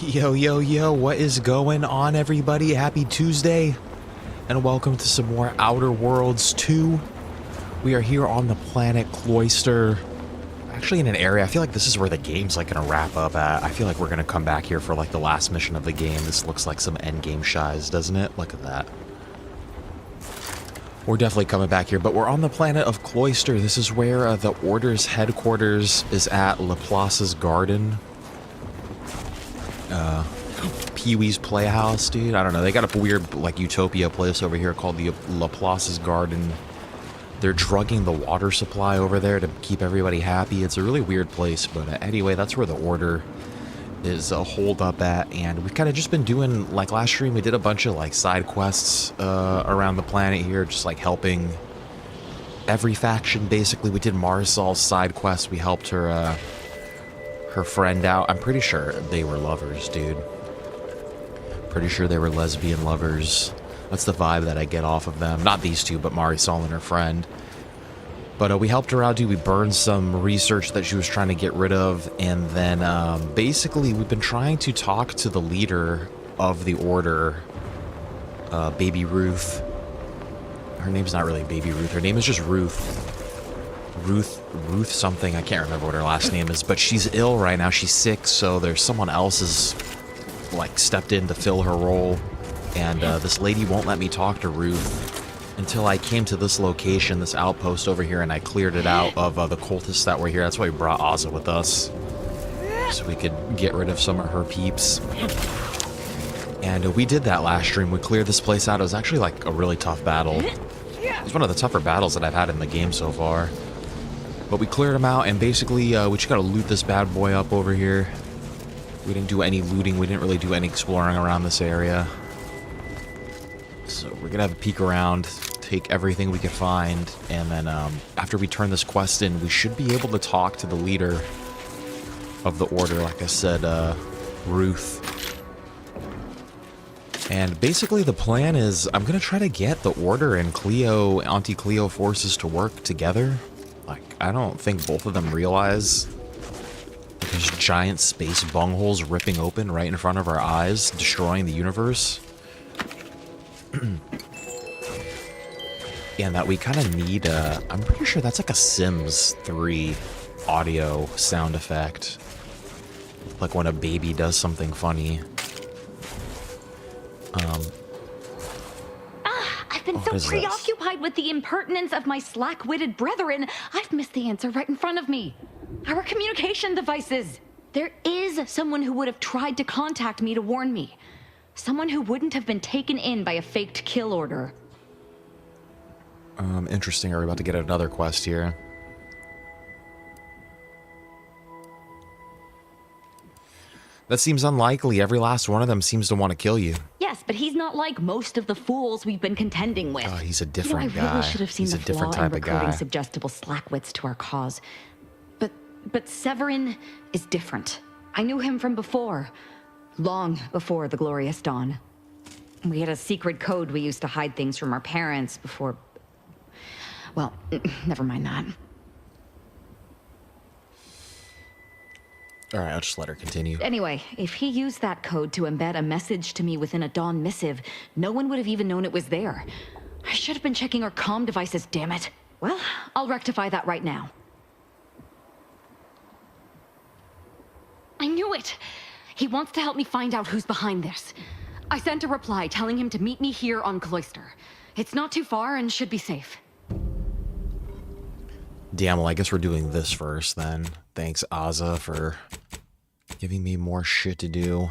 Yo, yo, yo, what is going on, everybody? Happy Tuesday, and welcome to some more Outer Worlds 2. We are here on the planet Cloister. Actually in an area, I feel like this is where the game's like gonna wrap up at. I feel like we're gonna come back here for like the last mission of the game. This looks like some endgame shies, doesn't it? Look at that. We're definitely coming back here, but we're on the planet of Cloister. This is where the Order's headquarters is at Laplace's Garden. Pee-wee's Playhouse, dude. I don't know. They got a weird, like, utopia place over here called the Laplace's Garden. They're drugging the water supply over there to keep everybody happy. It's a really weird place, but anyway, that's where the Order is holed up at. And we've kind of just been doing, like, last stream, we did a bunch of, like, side quests around the planet here, just, like, helping every faction, basically. We did Marisol's side quest. We helped her, her friend out. I'm pretty sure they were lovers, dude. Pretty sure they were lesbian lovers. That's the vibe that I get off of them. Not these two, but Marisol and her friend. But we helped her out, dude. We burned some research that she was trying to get rid of. And then basically we've been trying to talk to the leader of the Order, Baby Ruth. Her name's not really Baby Ruth. Her name is just Ruth. Ruth something. I can't remember what her last name is. But she's ill right now. She's sick. So there's someone else's like stepped in to fill her role, and this lady won't let me talk to Ruth until I came to this location, this outpost over here, and I cleared it out of the cultists that were here. That's why we brought Ozza with us, so we could get rid of some of her peeps. And we did that last stream. We cleared this place out. It was actually like a really tough battle. It was one of the tougher battles that I've had in the game so far. But we cleared them out, and basically we just gotta loot this bad boy up over here. We didn't do any looting. We didn't really do any exploring around this area. So we're gonna have a peek around, take everything we could find, and then after we turn this quest in, we should be able to talk to the leader of the Order, like I said, Ruth. And basically the plan is I'm gonna try to get the Order and Cleo, Auntie Cleo forces to work together. Like, I don't think both of them realize there's giant space bungholes ripping open right in front of our eyes, destroying the universe. And that we kind of need I'm pretty sure that's like a Sims 3 audio sound effect. Like when a baby does something funny. I've been so preoccupied with the impertinence of my slack-witted brethren, I've missed the answer right in front of me. Our communication devices. There is someone who would have tried to contact me to warn me. Someone who wouldn't have been taken in by a faked kill order. Interesting. Are we about to get another quest here? That seems unlikely. Every last one of them seems to want to kill you. Yes, but he's not like most of the fools we've been contending with. Oh, he's a different guy. I really should have seen He's the a different flaw in type of recruiting guy. suggestible slackwits to our cause. But Severin is different. I knew him from before. Long before the Glorious Dawn. We had a secret code we used to hide things from our parents before... Well, never mind that. Alright, I'll just let her continue. Anyway, if he used that code to embed a message to me within a Dawn missive, no one would have even known it was there. I should have been checking our comm devices, damn it. Well, I'll rectify that right now. I knew it! He wants to help me find out who's behind this. I sent a reply telling him to meet me here on Cloister. It's not too far and should be safe. Damn, well, I guess we're doing this first, then. Thanks, Ozza, for giving me more shit to do.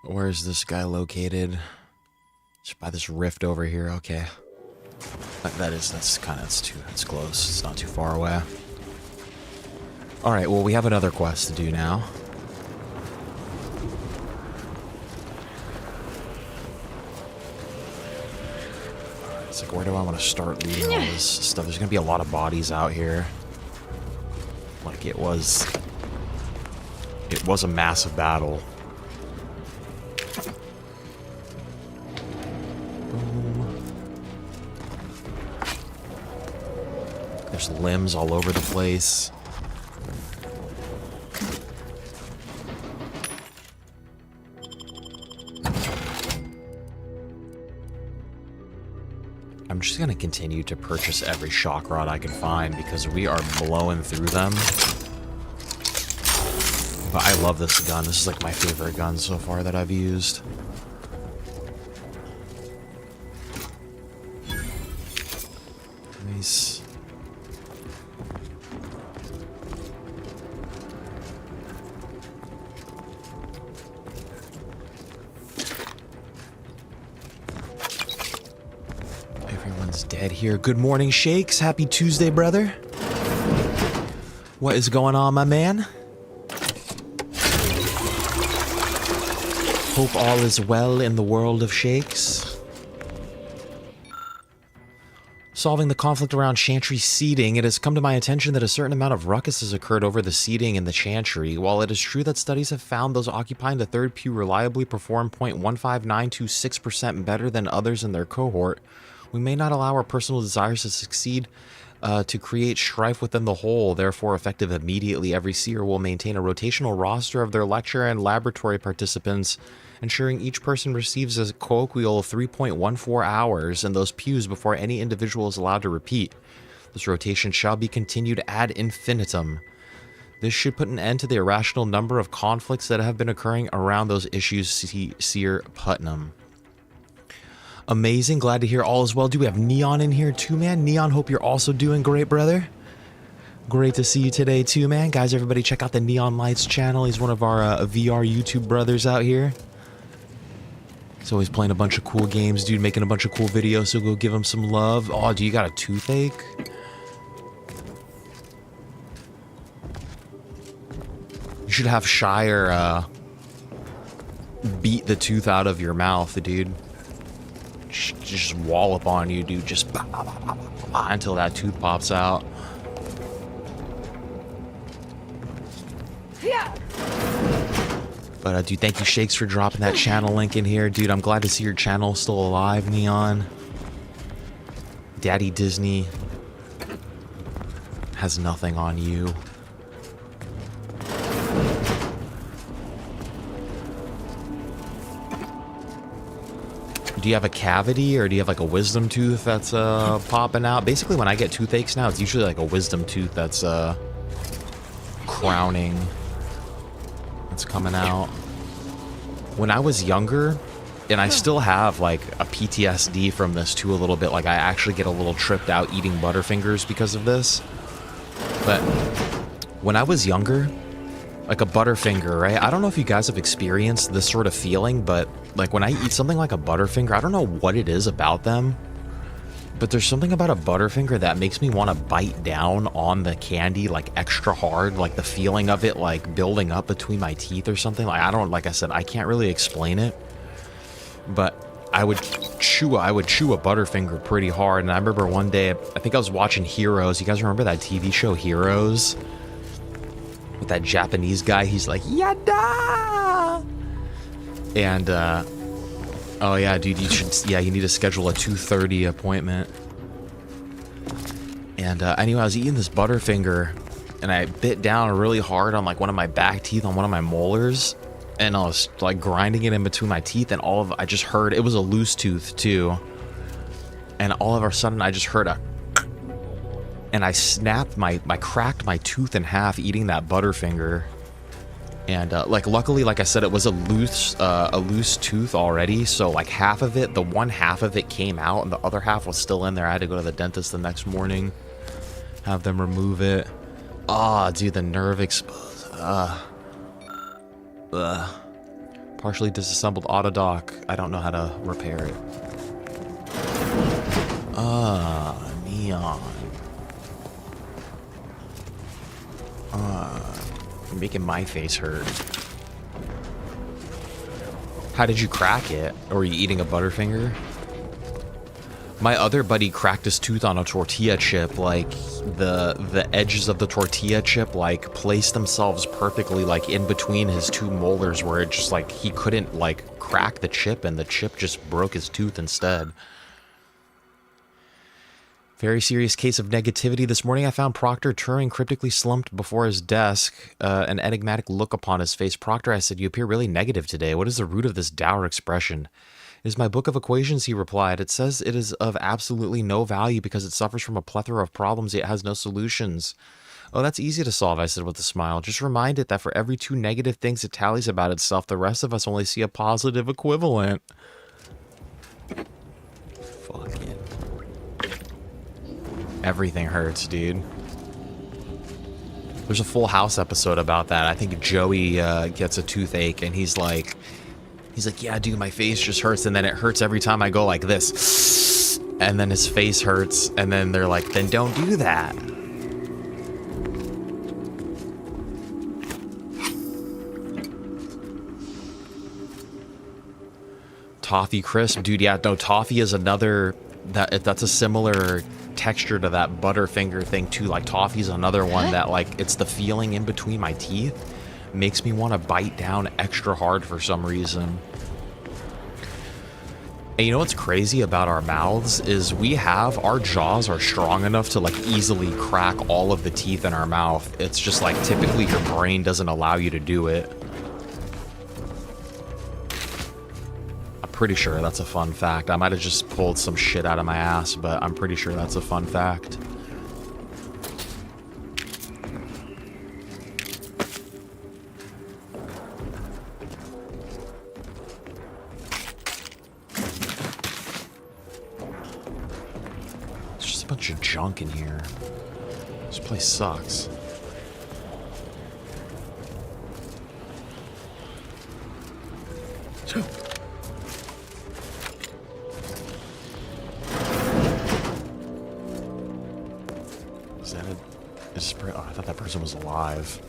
Where's this guy located? Just by this rift over here, okay. That's close. It's not too far away. Alright, well, we have another quest to do now. It's like, where do I want to start looting all this stuff? There's gonna be a lot of bodies out here. Like, it was a massive battle. Boom. There's limbs all over the place. I'm just going to continue to purchase every shock rod I can find because we are blowing through them. But I love this gun. This is like my favorite gun so far that I've used. Nice. Everyone's dead here. Good morning, Shakes. Happy Tuesday, brother. What is going on, my man? Hope all is well in the world of Shakes. Solving the conflict around Chantry seating, it has come to my attention that a certain amount of ruckus has occurred over the seating in the Chantry. While it is true that studies have found those occupying the third pew reliably perform 0.15926% better than others in their cohort, we may not allow our personal desires to succeed to create strife within the whole. Therefore, effective immediately, every seer will maintain a rotational roster of their lecture and laboratory participants, ensuring each person receives a colloquial of 3.14 hours in those pews before any individual is allowed to repeat. This rotation shall be continued ad infinitum. This should put an end to the irrational number of conflicts that have been occurring around those issues, Seer Putnam. Amazing, glad to hear all is well. Do we have Neon in here too, man? Neon, hope you're also doing great, brother. Great to see you today too, man. Guys, everybody check out the Neon Lights channel. He's one of our VR YouTube brothers out here. He's always playing a bunch of cool games, dude, making a bunch of cool videos, so go give him some love. Oh, do you got a toothache? You should have Shire beat the tooth out of your mouth, dude. Just wallop on you, dude. Just bah, bah, bah, bah, bah, bah, until that tooth pops out. Yeah. But dude, thank you, Shakes, for dropping that channel link in here. Dude, I'm glad to see your channel still alive, Neon. Daddy Disney has nothing on you. Do you have a cavity, or do you have like a wisdom tooth that's popping out? Basically, when I get toothaches now, it's usually like a wisdom tooth that's crowning. It's coming out. When I was younger, and I still have like a PTSD from this too a little bit, like I actually get a little tripped out eating Butterfingers because of this. But when I was younger, like a Butterfinger, right? I don't know if you guys have experienced this sort of feeling, but like when I eat something like a Butterfinger, I don't know what it is about them, but there's something about a Butterfinger that makes me want to bite down on the candy like extra hard, like the feeling of it like building up between my teeth or something. Like like I said, I can't really explain it, but I would chew a Butterfinger pretty hard. And I remember one day, I think I was watching Heroes. You guys remember that TV show Heroes? With that Japanese guy, he's like, Yada! And, oh yeah, dude, you need to schedule a 2:30 appointment. And anyway, I was eating this Butterfinger, and I bit down really hard on like one of my back teeth, on one of my molars, and I was like grinding it in between my teeth, and I just heard, it was a loose tooth too, and all of a sudden I just heard a, and I cracked my tooth in half eating that Butterfinger. And like luckily, like I said, it was a loose tooth already, so like half of it, the one half of it came out, and the other half was still in there. I had to go to the dentist the next morning, have them remove it. Ah, dude, the nerve exposed. Partially disassembled Autodoc. I don't know how to repair it. Neon. You're making my face hurt. How did you crack it? Or were you eating a Butterfinger? My other buddy cracked his tooth on a tortilla chip. Like the edges of the tortilla chip like placed themselves perfectly like in between his two molars, where it just like he couldn't like crack the chip, and the chip just broke his tooth instead. Very serious case of negativity. This morning I found Proctor Turing cryptically slumped before his desk, an enigmatic look upon his face. Proctor, I said, you appear really negative today. What is the root of this dour expression? Is my book of equations, he replied. It says it is of absolutely no value because it suffers from a plethora of problems yet has no solutions. Oh, that's easy to solve, I said with a smile. Just remind it that for every 2 negative things it tallies about itself, the rest of us only see a positive equivalent. Fucking. Everything hurts, dude. There's a Full House episode about that. I think Joey gets a toothache and he's like, yeah, dude, my face just hurts, and then it hurts every time I go like this. And then his face hurts, and then they're like, then don't do that. Toffee crisp, dude. Yeah, no, toffee is another that's a similar texture to that Butterfinger thing too. Like toffee's another one that, like, it's the feeling in between my teeth makes me want to bite down extra hard for some reason. And you know what's crazy about our mouths is our jaws are strong enough to like easily crack all of the teeth in our mouth. It's just like typically your brain doesn't allow you to do it. Pretty sure that's a fun fact. I might have just pulled some shit out of my ass, but I'm pretty sure that's a fun fact. There's just a bunch of junk in here. This place sucks. Oh, I thought that person was alive.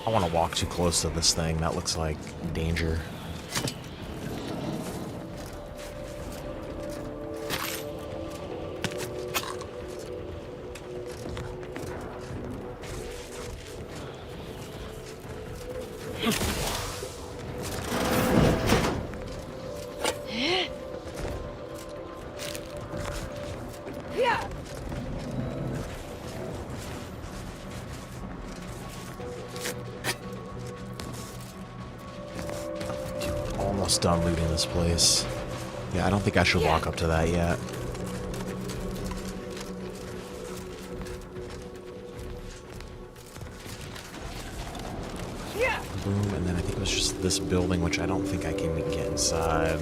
I want to walk too close to this thing. That looks like danger. Done looting this place. Yeah, I don't think I should walk up to that yet. Boom, and then I think it was just this building, which I don't think I can get inside.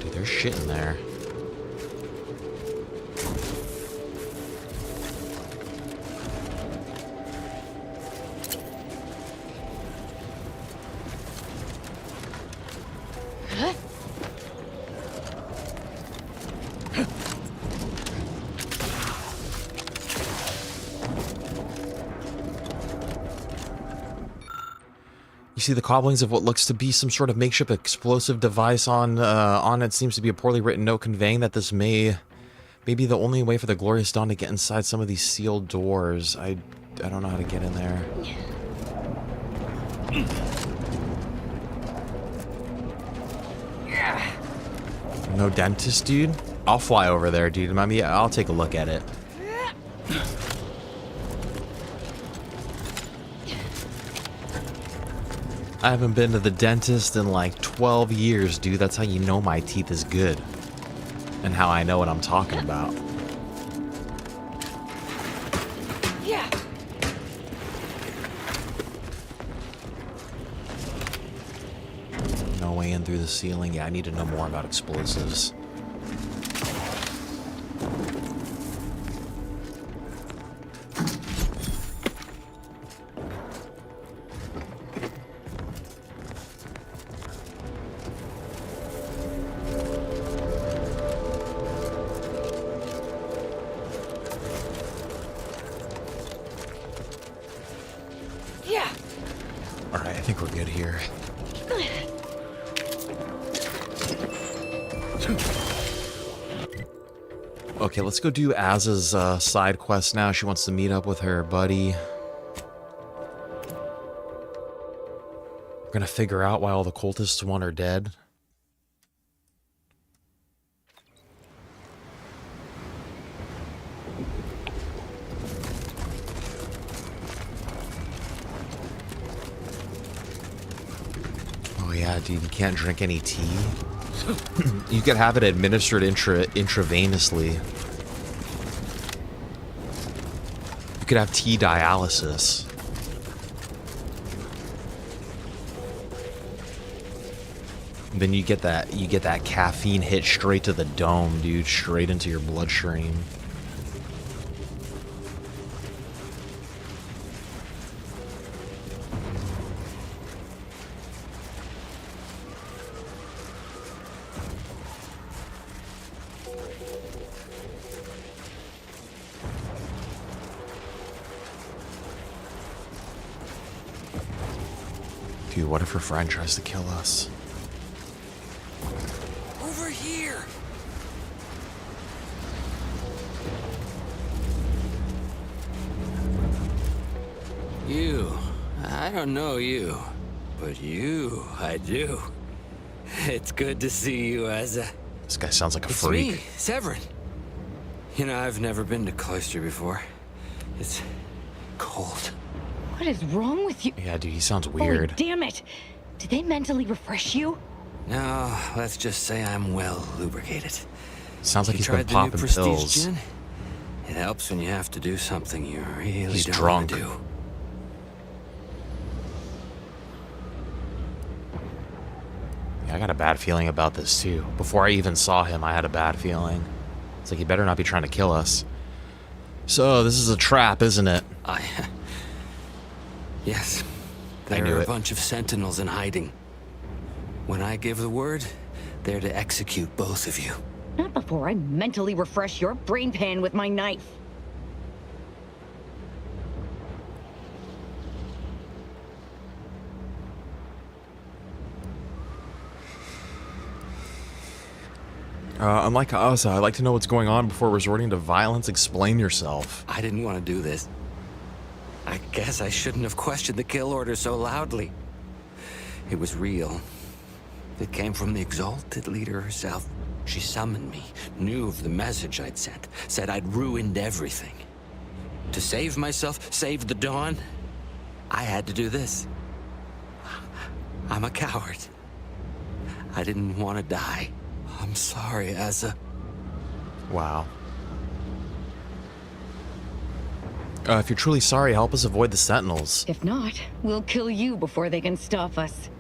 Dude, there's shit in there. See the cobblings of what looks to be some sort of makeshift explosive device on it. Seems to be a poorly written note conveying that this may be the only way for the Glorious Dawn to get inside some of these sealed doors. I don't know how to get in there. No dentist, dude? I'll fly over there, dude. I'll take a look at it. I haven't been to the dentist in like 12 years, dude. That's how you know my teeth is good. And how I know what I'm talking about. Yeah. No way in through the ceiling. Yeah, I need to know more about explosives. good here. Okay, let's go do Az's side quest now. She wants to meet up with her buddy. We're gonna figure out why all the cultists want her dead. Oh yeah, dude, you can't drink any tea. You could have it administered intravenously. You could have tea dialysis. Then you get that caffeine hit straight to the dome, dude, straight into your bloodstream. Dude, what if her friend tries to kill us? Over here! You. I don't know you. But you, I do. It's good to see you, Asa. This guy sounds like a It's freak. me, Severin. You know, I've never been to Cloister before. It's cold. What is wrong with you? Yeah, dude, he sounds Holy weird. damn it! Did they mentally refresh you? No, let's just say I'm well lubricated. Sounds like You he's been tried the new popping Prestige pills. gin? It helps when you have to do something you really He's don't drunk. want to do. Yeah, I got a bad feeling about this too. Before I even saw him, I had a bad feeling. It's like he better not be trying to kill us. So, this is a trap, isn't it? Yes. I There knew are a it. bunch of sentinels in hiding. When I give the word, they're to execute both of you. Not before I mentally refresh your brain pan with my knife. Unlike Asa, I'd like to know what's going on before resorting to violence. Explain yourself. I didn't want to do this. I guess I shouldn't have questioned the kill order so loudly. It was real. It came from the exalted leader herself. She summoned me, knew of the message I'd sent, said I'd ruined everything. To save myself, save the Dawn, I had to do this. I'm a coward. I didn't want to die. I'm sorry, Asa. Wow. If you're truly sorry, help us avoid the sentinels. If not, we'll kill you before they can stop us.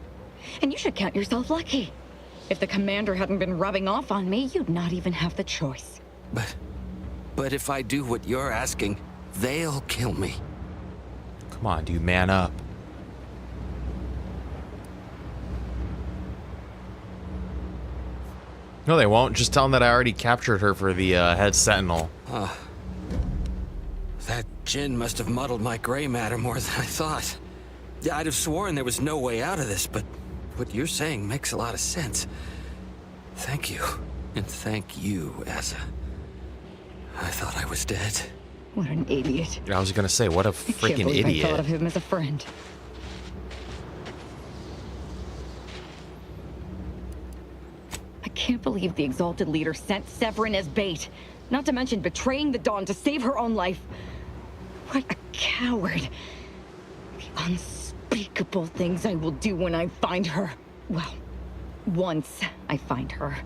And you should count yourself lucky. If the commander hadn't been rubbing off on me, you'd not even have the choice. But if I do what you're asking, they'll kill me. Come on, dude, man up. No, they won't. Just tell them that I already captured her for the head sentinel. That gin must have muddled my gray matter more than I thought. I'd have sworn there was no way out of this, but what you're saying makes a lot of sense. Thank you. And thank you, Asa. I thought I was dead. What an idiot. I was gonna say, what a I can't freaking believe I thought idiot. of him as a friend. I can't believe the exalted leader sent Severin as bait. Not to mention betraying the Dawn to save her own life. What a coward. The unspeakable things I will do when I find her. Well, once I find her.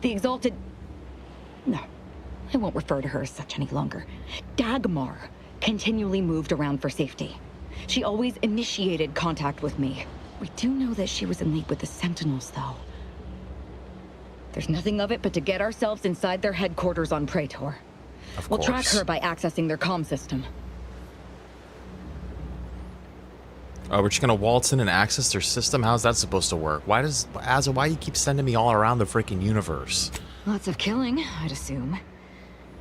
The exalted... No, I won't refer to her as such any longer. Dagmar continually moved around for safety. She always initiated contact with me. We do know that she was in league with the Sentinels, though. There's nothing of it but to get ourselves inside their headquarters on Praetor. We'll track her by accessing their comm system. Oh, we're just gonna waltz in and access their system? How's that supposed to work? Why you keep sending me all around the freaking universe? Lots of killing, I'd assume.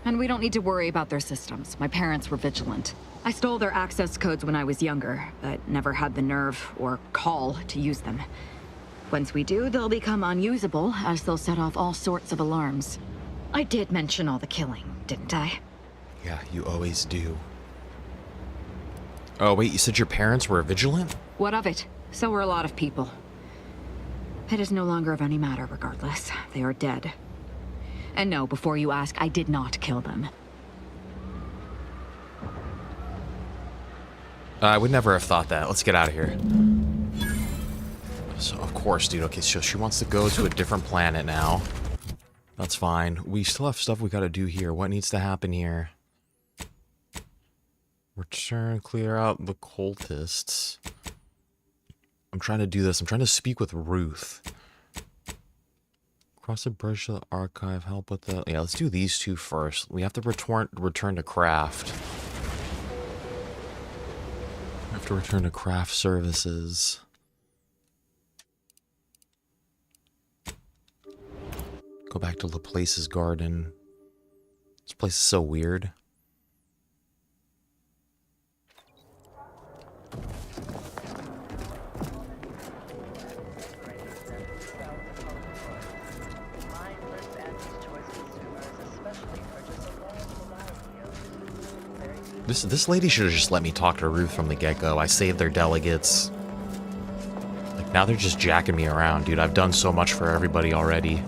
And we don't need to worry about their systems. My parents were vigilant. I stole their access codes when I was younger, but never had the nerve or call to use them. Once we do, they'll become unusable, as they'll set off all sorts of alarms. I did mention all the killing, didn't I? Yeah, you always do. Oh, wait, you said your parents were vigilant? What of it? So were a lot of people. It is no longer of any matter, regardless. They are dead. And no, before you ask, I did not kill them. I would never have thought that. Let's get out of here. So, of course, dude. Okay, so she wants to go to a different planet now. That's fine. We still have stuff we gotta do here. What needs to happen here? Return, clear out the cultists. I'm trying to do this. I'm trying to speak with Ruth. Cross the bridge to the archive. Help with the... Yeah, let's do these two first. We have to return to craft. We have to return to craft services. Go back to Laplace's garden. This place is so weird. This lady should have just let me talk to Ruth from the get-go. I saved their delegates. Like, now they're just jacking me around, dude. I've done so much for everybody already.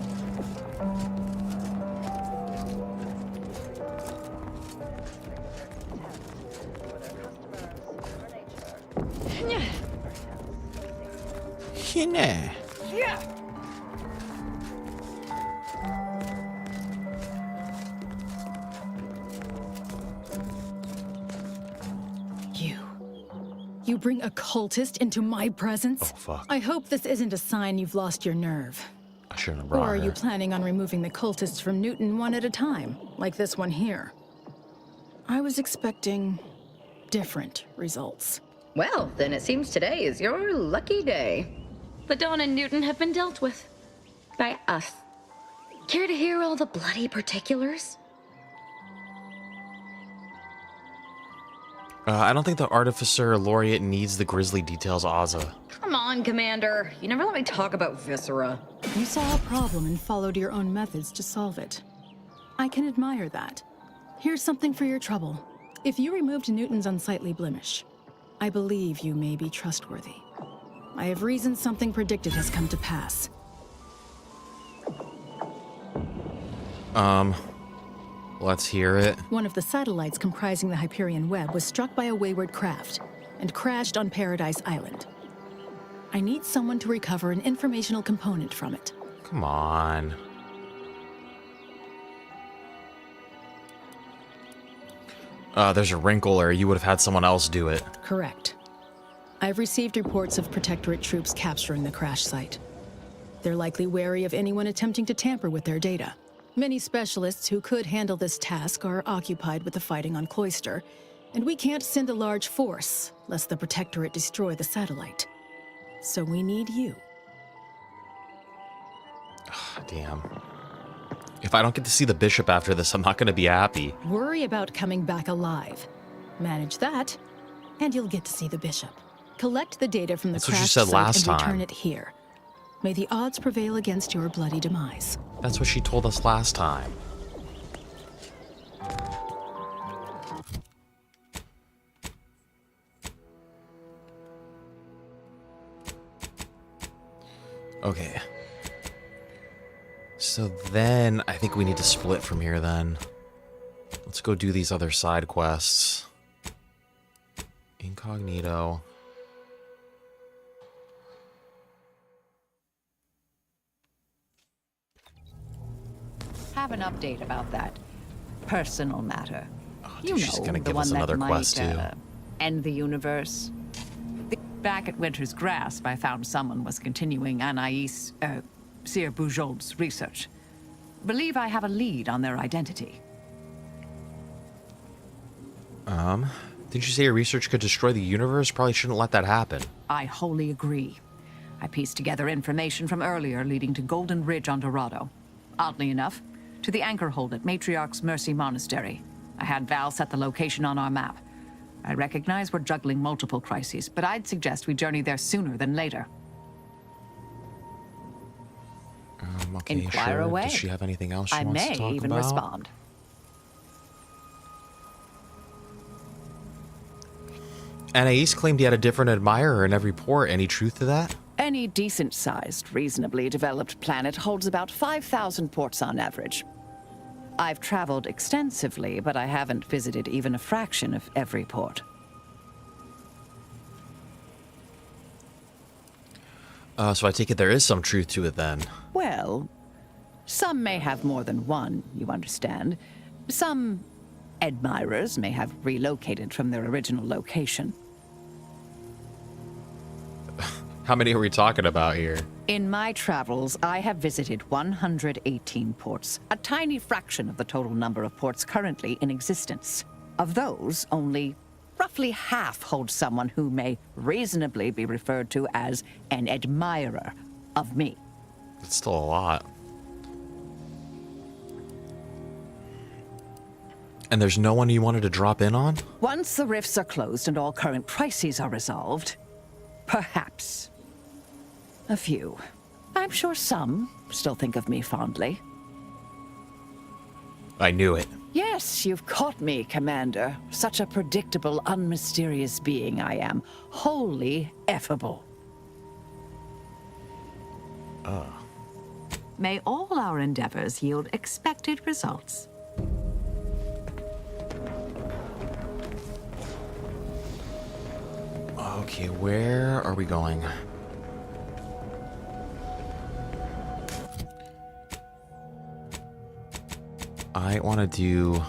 Yeah. You bring a cultist into my presence? Oh, fuck. I hope this isn't a sign you've lost your nerve. I shouldn't have brought Or are her. you planning on removing the cultists from Newton one at a time, like this one here? I was expecting different results. Well, then it seems today is your lucky day. The Dawn and Newton have been dealt with. By us. Care to hear all the bloody particulars? I don't think the Artificer Laureate needs the grisly details, Ozza. Come on, Commander. You never let me talk about Viscera. You saw a problem and followed your own methods to solve it. I can admire that. Here's something for your trouble. If you removed Newton's unsightly blemish, I believe you may be trustworthy. I have reason something predicted has come to pass. Let's hear it. One of the satellites comprising the Hyperion web was struck by a wayward craft and crashed on Paradise Island. I need someone to recover an informational component from it. Come on. There's a wrinkle, or you would have had someone else do it. Correct. I've received reports of Protectorate troops capturing the crash site. They're likely wary of anyone attempting to tamper with their data. Many specialists who could handle this task are occupied with the fighting on Cloister, and we can't send a large force lest the Protectorate destroy the satellite. So we need you. Damn. If I don't get to see the bishop after this, I'm not going to be happy. Worry about coming back alive. Manage that, and you'll get to see the bishop. Collect the data from the That's what you crash said site last and return time. it here. May the odds prevail against your bloody demise. That's what she told us last time. Okay. So then, I think we need to split from here then. Let's go do these other side quests. Incognito. Have an update about that personal matter. Oh, You dude, she's know, gonna the give one us that another might, quest too. end the universe. Back at Winter's Grasp, I found someone was continuing Anais, Sir Bujold's research. Believe I have a lead on their identity. Didn't you say your research could destroy the universe? Probably shouldn't let that happen. I wholly agree. I pieced together information from earlier leading to Golden Ridge on Dorado. Oddly enough, To the anchor hold at Matriarch's Mercy Monastery. I had Val set the location on our map. I recognize we're juggling multiple crises, but I'd suggest we journey there sooner than later. Okay, Inquire sure. away. Does she have anything else she I wants to may talk even about? respond. Anais claimed he had a different admirer in every port. Any truth to that? Any decent-sized, reasonably developed planet holds about 5,000 ports on average. I've traveled extensively, but I haven't visited even a fraction of every port. So I take it there is some truth to it then. Well, some may have more than one, you understand. Some admirers may have relocated from their original location. How many are we talking about here? In my travels, I have visited 118 ports, a tiny fraction of the total number of ports currently in existence. Of those, only roughly half hold someone who may reasonably be referred to as an admirer of me. It's still a lot. And there's no one you wanted to drop in on? Once the rifts are closed and all current crises are resolved, perhaps a few. I'm sure some still think of me fondly. I knew it. Yes, you've caught me, Commander. Such a predictable, unmysterious being I am. Wholly effable. May all our endeavors yield expected results. Okay, where are we going? I want to do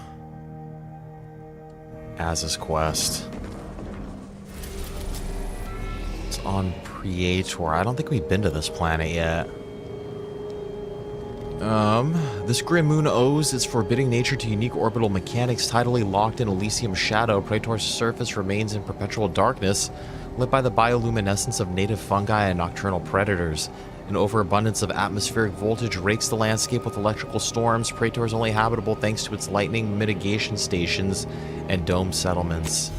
Az's quest. It's on Praetor. I don't think we've been to this planet yet. This grim moon owes its forbidding nature to unique orbital mechanics. Tidally locked in Elysium shadow, Praetor's surface remains in perpetual darkness, lit by the bioluminescence of native fungi and nocturnal predators. An overabundance of atmospheric voltage rakes the landscape with electrical storms. Praetor is only habitable thanks to its lightning mitigation stations and dome settlements.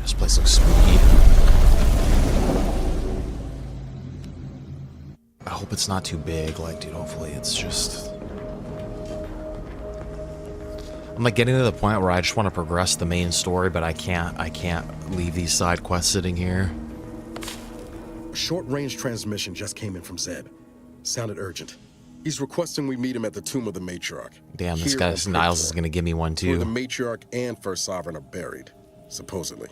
This place looks spooky. I hope it's not too big. Like, dude, hopefully it's just... I'm like getting to the point where I just want to progress the main story, but I can't leave these side quests sitting here. A short-range transmission just came in from Zeb. Sounded urgent. He's requesting we meet him at the tomb of the Matriarch. Damn, this Here guy on Niles is Praetor, gonna give me one where the too. Matriarch and First Sovereign are buried, supposedly.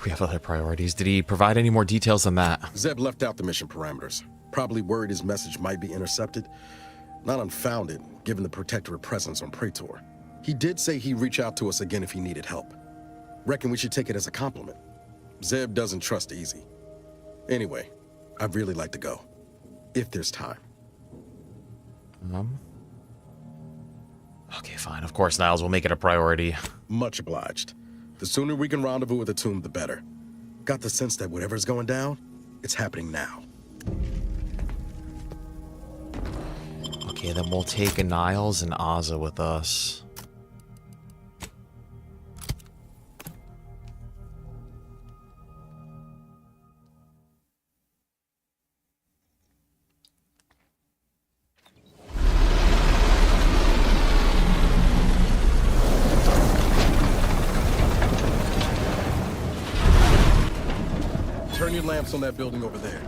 We have other priorities. Did he provide any more details than that? Zeb left out the mission parameters. Probably worried his message might be intercepted. Not unfounded, given the Protectorate presence on Praetor. He did say he'd reach out to us again if he needed help. Reckon we should take it as a compliment. Zeb doesn't trust easy. Anyway, I'd really like to go. If there's time. Okay, fine. Of course, Niles will make it a priority. Much obliged. The sooner we can rendezvous at the tomb, the better. Got the sense that whatever's going down, it's happening now. Okay, then we'll take Niles and Azza with us. Turn your lamps on that building over there.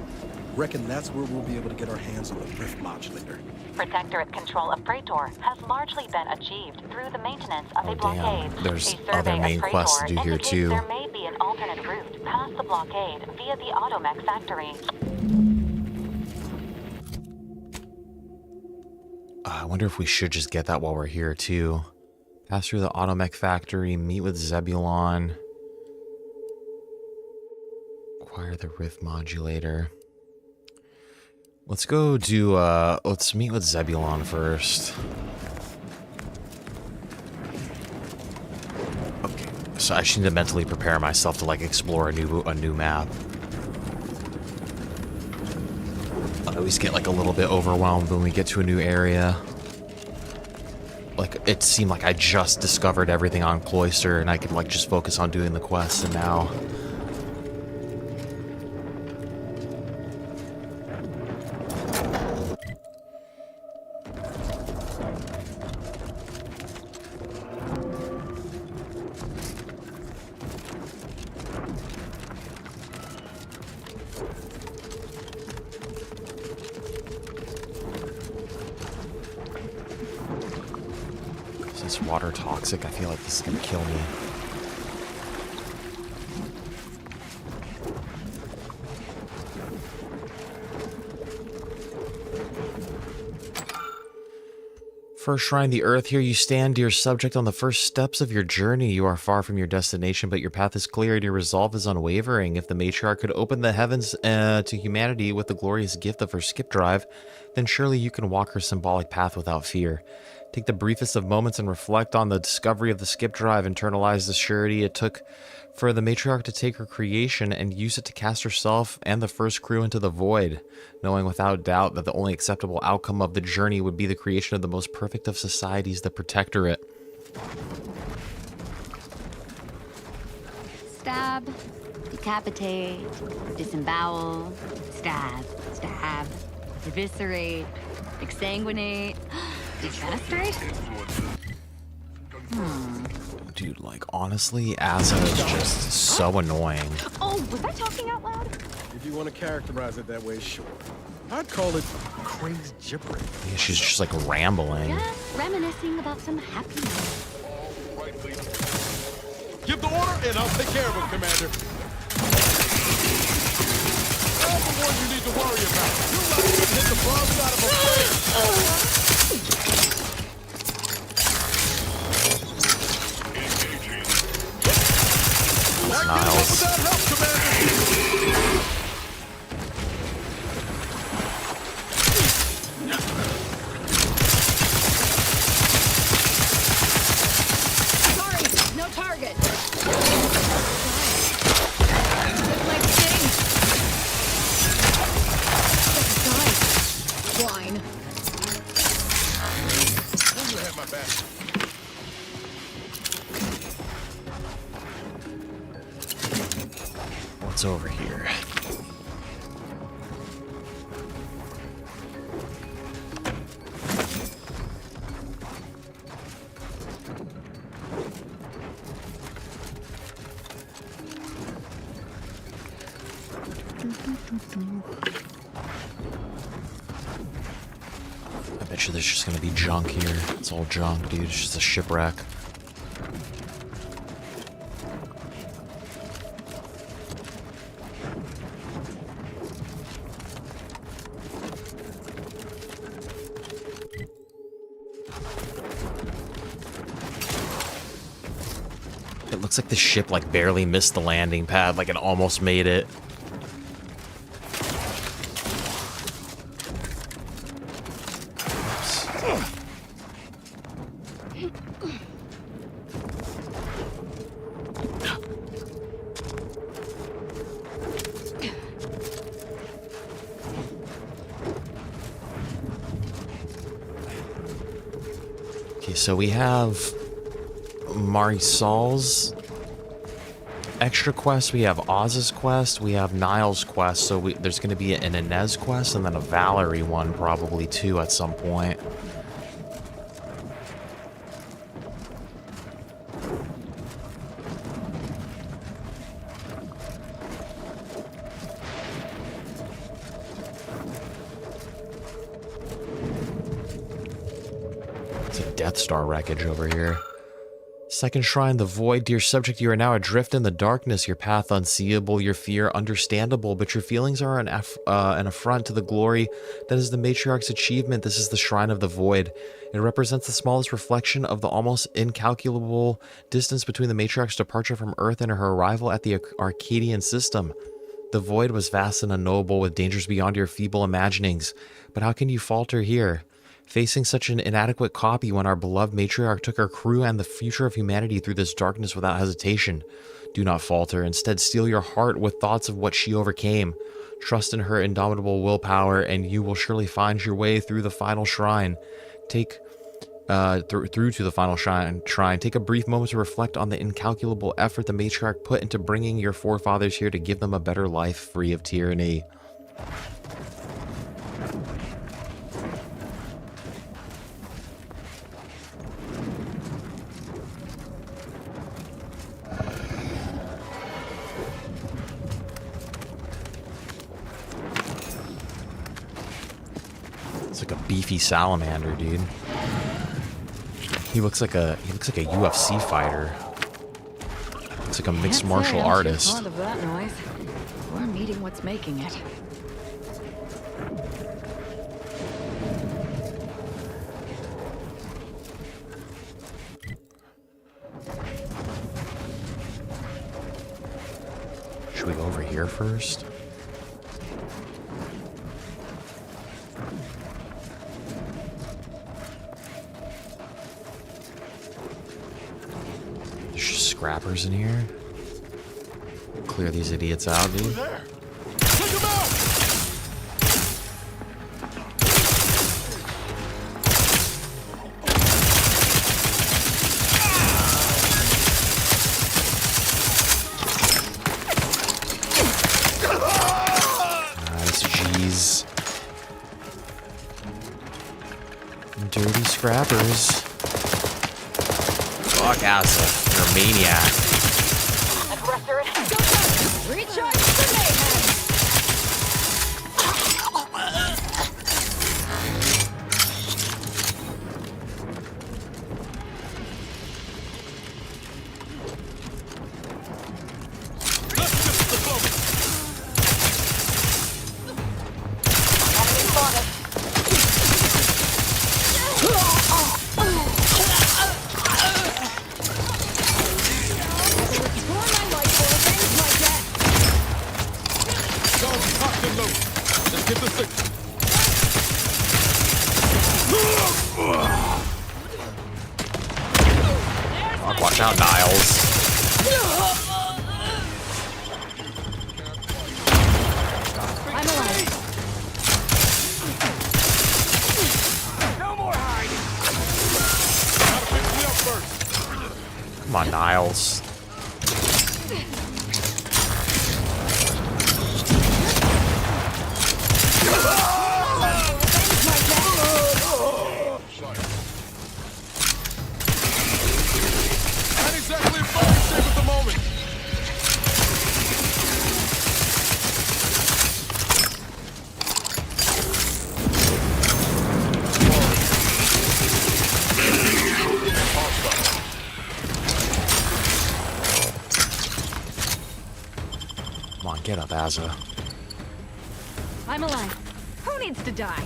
Reckon that's where we'll be able to get our hands on the drift modulator. Protectorate control of Praetor has largely been achieved through the maintenance of a damn. blockade. There's A survey other of main quests to do Praetor here, indicates too. There may be an alternate route past the blockade via the automech factory. I wonder if we should just get that while we're here, too. Pass through the automech factory, meet with Zebulon. Acquire the rift modulator. Let's go do, let's meet with Zebulon first. Okay, So I just need to mentally prepare myself to like explore a new map. I always get like a little bit overwhelmed when we get to a new area. Like it seemed like I just discovered everything on Cloister and I could like just focus on doing the quests, and now water toxic. I feel like this is gonna kill me. First shrine, the earth. Here you stand, dear subject, on the first steps of your journey. You are far from your destination, but your path is clear and your resolve is unwavering. If the matriarch could open the heavens to humanity with the glorious gift of her skip drive, then surely you can walk her symbolic path without fear. Take the briefest of moments and reflect on the discovery of the skip drive. Internalize the surety it took for the matriarch to take her creation and use it to cast herself and the first crew into the void, knowing without doubt that the only acceptable outcome of the journey would be the creation of the most perfect of societies, the Protectorate. Stab, decapitate, disembowel, stab, stab, eviscerate, exsanguinate, defenestrate? Dude, like, honestly, Asa is just so annoying. Oh, was I talking out loud? If you want to characterize it that way, sure. I'd call it crazy gibberish. Yeah, she's just, like, rambling. Just reminiscing about some happiness. Give the order, and I'll take care of him, Commander. I'm the one you need to worry about. You let him hit the broad side of a plane. Niles. Without help, Commander. Sorry, no target. My sting. Die. Swine. You have my back. What's over here? I bet you there's just gonna be junk here. It's all junk, dude. It's just a shipwreck. It looks like the ship like barely missed the landing pad, like it almost made it. Okay, so we have Marisol's extra quest, we have Oz's quest, we have Niles' quest, so there's going to be an Inez quest and then a Valerie one probably too at some point. It's a Death Star wreckage over here. Second shrine, the void. Dear subject, you are now adrift in the darkness, your path unseeable, your fear understandable, but your feelings are an affront to the glory that is the matriarch's achievement. This is the shrine of the void. It represents the smallest reflection of the almost incalculable distance between the matriarch's departure from Earth and her arrival at the Arcadian system. The void was vast and unknowable, with dangers beyond your feeble imaginings. But how can you falter here? Facing such an inadequate copy when our beloved matriarch took our crew and the future of humanity through this darkness without hesitation. Do not falter. Instead, steel your heart with thoughts of what she overcame. Trust in her indomitable willpower, and you will surely find your way through the final shrine. Through to the final shrine. Take a brief moment to reflect on the incalculable effort the matriarch put into bringing your forefathers here to give them a better life free of tyranny. It's like a beefy salamander, dude. He looks like a UFC fighter. Looks like a mixed martial artist. Fond of that noise. We're meeting what's making it. Should we go over here first? Scrappers in here. Clear these idiots out, dude. Nice, jeez. Dirty scrappers. Fuck Asa. You're a maniac. Aggressor, Recharge the mayhem! enemy spotted. Fuck, watch out, Niles. I'm alive. Come on, Niles. Not exactly fire safe at the moment. Come on, get up, Asa. I'm alive. Who needs to die?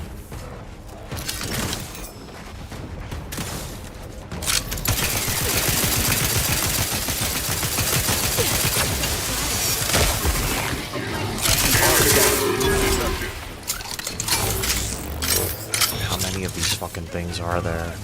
How many of these fucking things are there?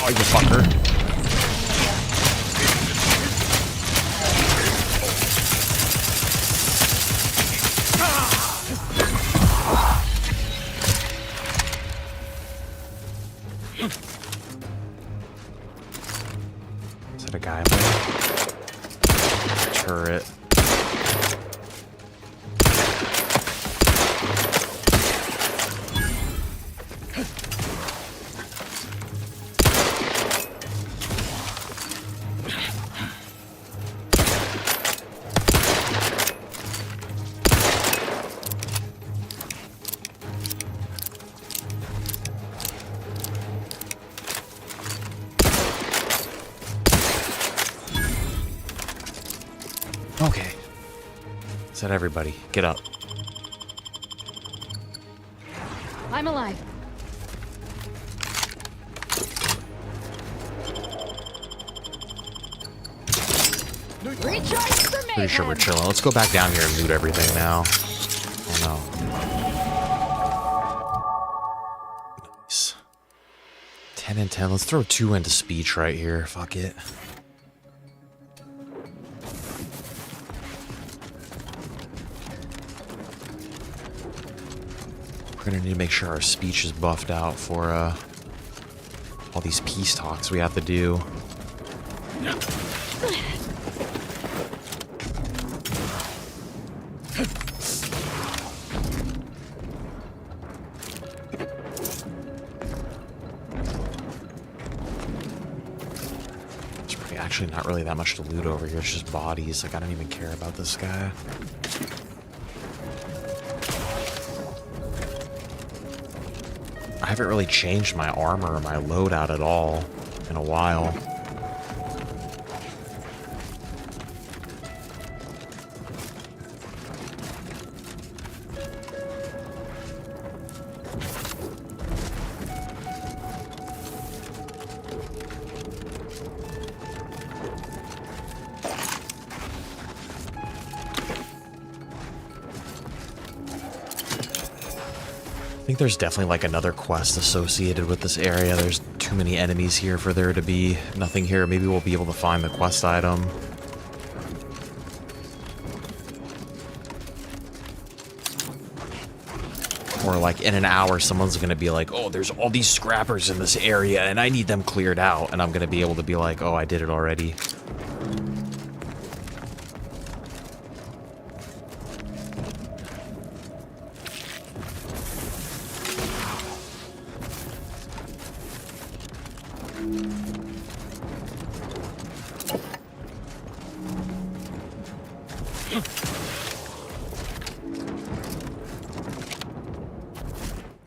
Oh, you fucker. Is that a guy up there? Turret. Said everybody, get up. I'm alive. Recharge for me. Pretty sure we're chilling. Let's go back down here and loot everything now. Oh no. Nice. 10 and 10. Let's throw 2 into speech right here. Fuck it. We're gonna need to make sure our speech is buffed out for all these peace talks we have to do. Actually not really that much to loot over here. It's just bodies. Like, I don't even care about this guy. I haven't really changed my armor or my loadout at all in a while. I think there's definitely like another quest associated with this area. There's too many enemies here for there to be nothing here. Maybe we'll be able to find the quest item. Or like in an hour, someone's gonna be like, oh, there's all these scrappers in this area and I need them cleared out. And I'm gonna be able to be like, oh, I did it already.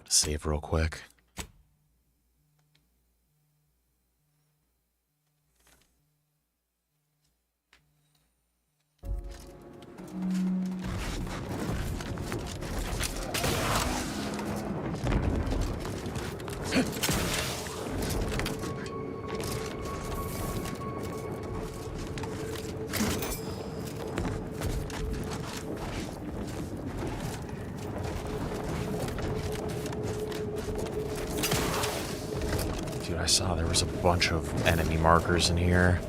Save real quick. Dude, I saw there was a bunch of enemy markers in here.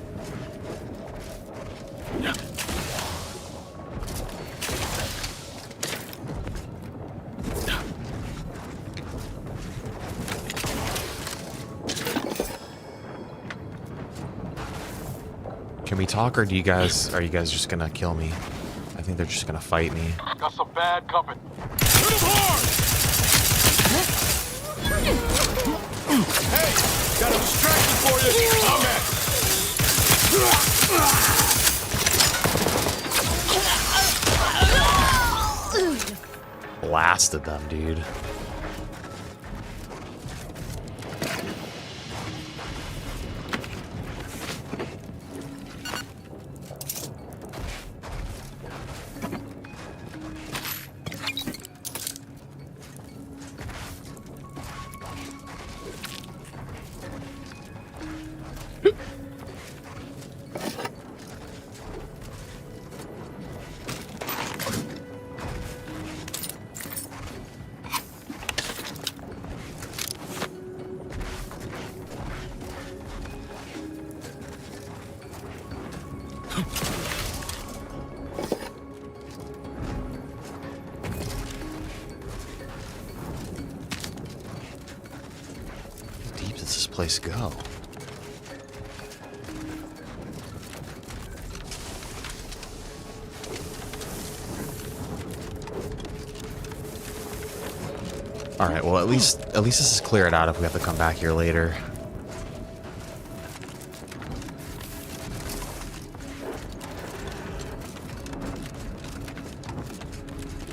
Can we talk, or are you guys just gonna kill me? I think they're just gonna fight me. Got some bad company. Hit him hard! Hey, got a distraction for you. Okay. Blasted them, dude. How deep does this place go? All right, well, at least this is cleared out if we have to come back here later.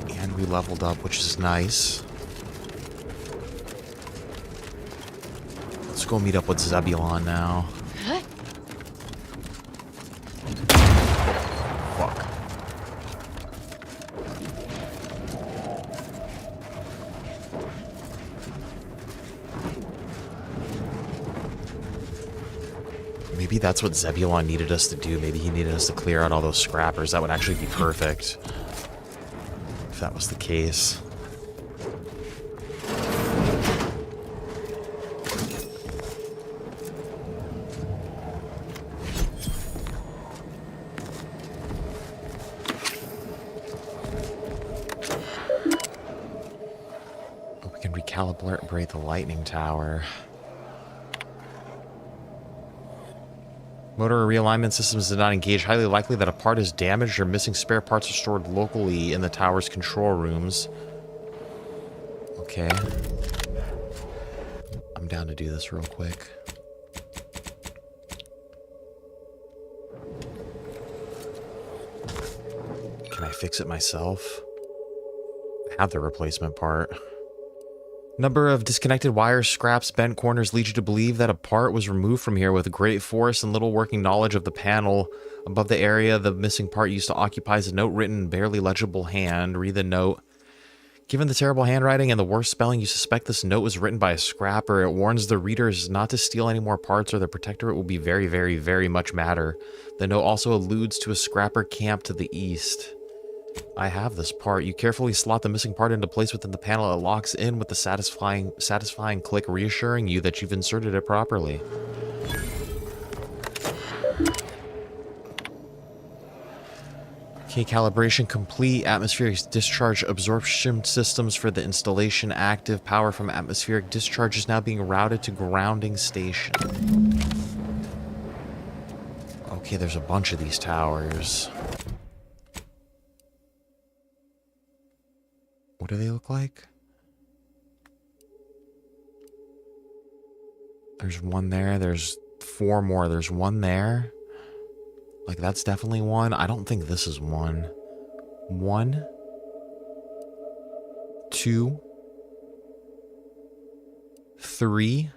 And we leveled up, which is nice. Let's go meet up with Zebulon now. Fuck. Maybe that's what Zebulon needed us to do. Maybe he needed us to clear out all those scrappers. That would actually be perfect. If that was the case. We can recalibrate the lightning tower. Motor realignment systems did not engage. Highly likely that a part is damaged or missing spare parts are stored locally in the tower's control rooms. Okay. I'm down to do this real quick. Can I fix it myself? I have the replacement part. Number of disconnected wires, scraps, bent corners lead you to believe that a part was removed from here with great force and little working knowledge of the panel. Above the area the missing part used to occupy is a note written in barely legible hand. Read the note. Given the terrible handwriting and the worst spelling, you suspect this note was written by a scrapper. It warns the readers not to steal any more parts or the protectorate will be very, very, very much madder. The note also alludes to a scrapper camp to the east. I have this part. You carefully slot the missing part into place within the panel. It locks in with the satisfying click, reassuring you that you've inserted it properly. Okay, calibration complete. Atmospheric discharge absorption systems for the installation active. Power from atmospheric discharge is now being routed to grounding station. Okay, there's a bunch of these towers. What do they look like? There's one there. There's 4 more. There's one there. Like, that's definitely one. I don't think this is one. 1, 2, 3.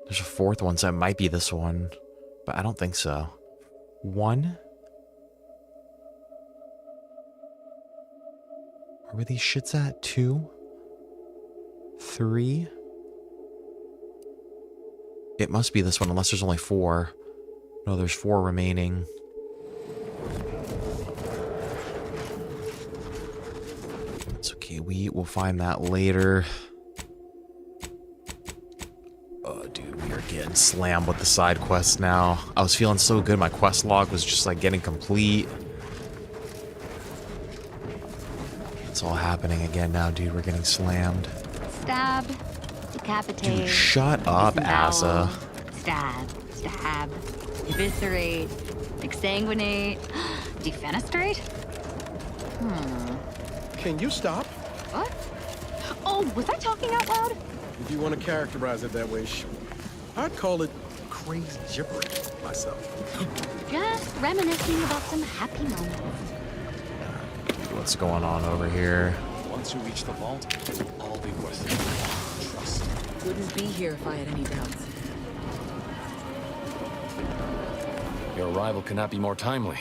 There's a 4th one, so it might be this one. But I don't think so. 1. Where were these shits at? 2, 3. It must be this one, unless there's only 4. No, there's 4 remaining. It's okay, we will find that later. Oh, dude, we are getting slammed with the side quests now. I was feeling so good, my quest log was just like getting complete. It's all happening again now, dude. We're getting slammed. Stab. Decapitate. Dude, shut up, disembowel, Asa. Stab. Stab. Eviscerate. Exsanguinate. Defenestrate? Can you stop? What? Oh, was I talking out loud? If you want to characterize it that way, sure. I'd call it crazy gibberish myself. Just reminiscing about some happy moments. What's going on over here? Once you reach the vault, it'll all be worth it. Trust. Wouldn't be here if I had any doubts. Your arrival cannot be more timely.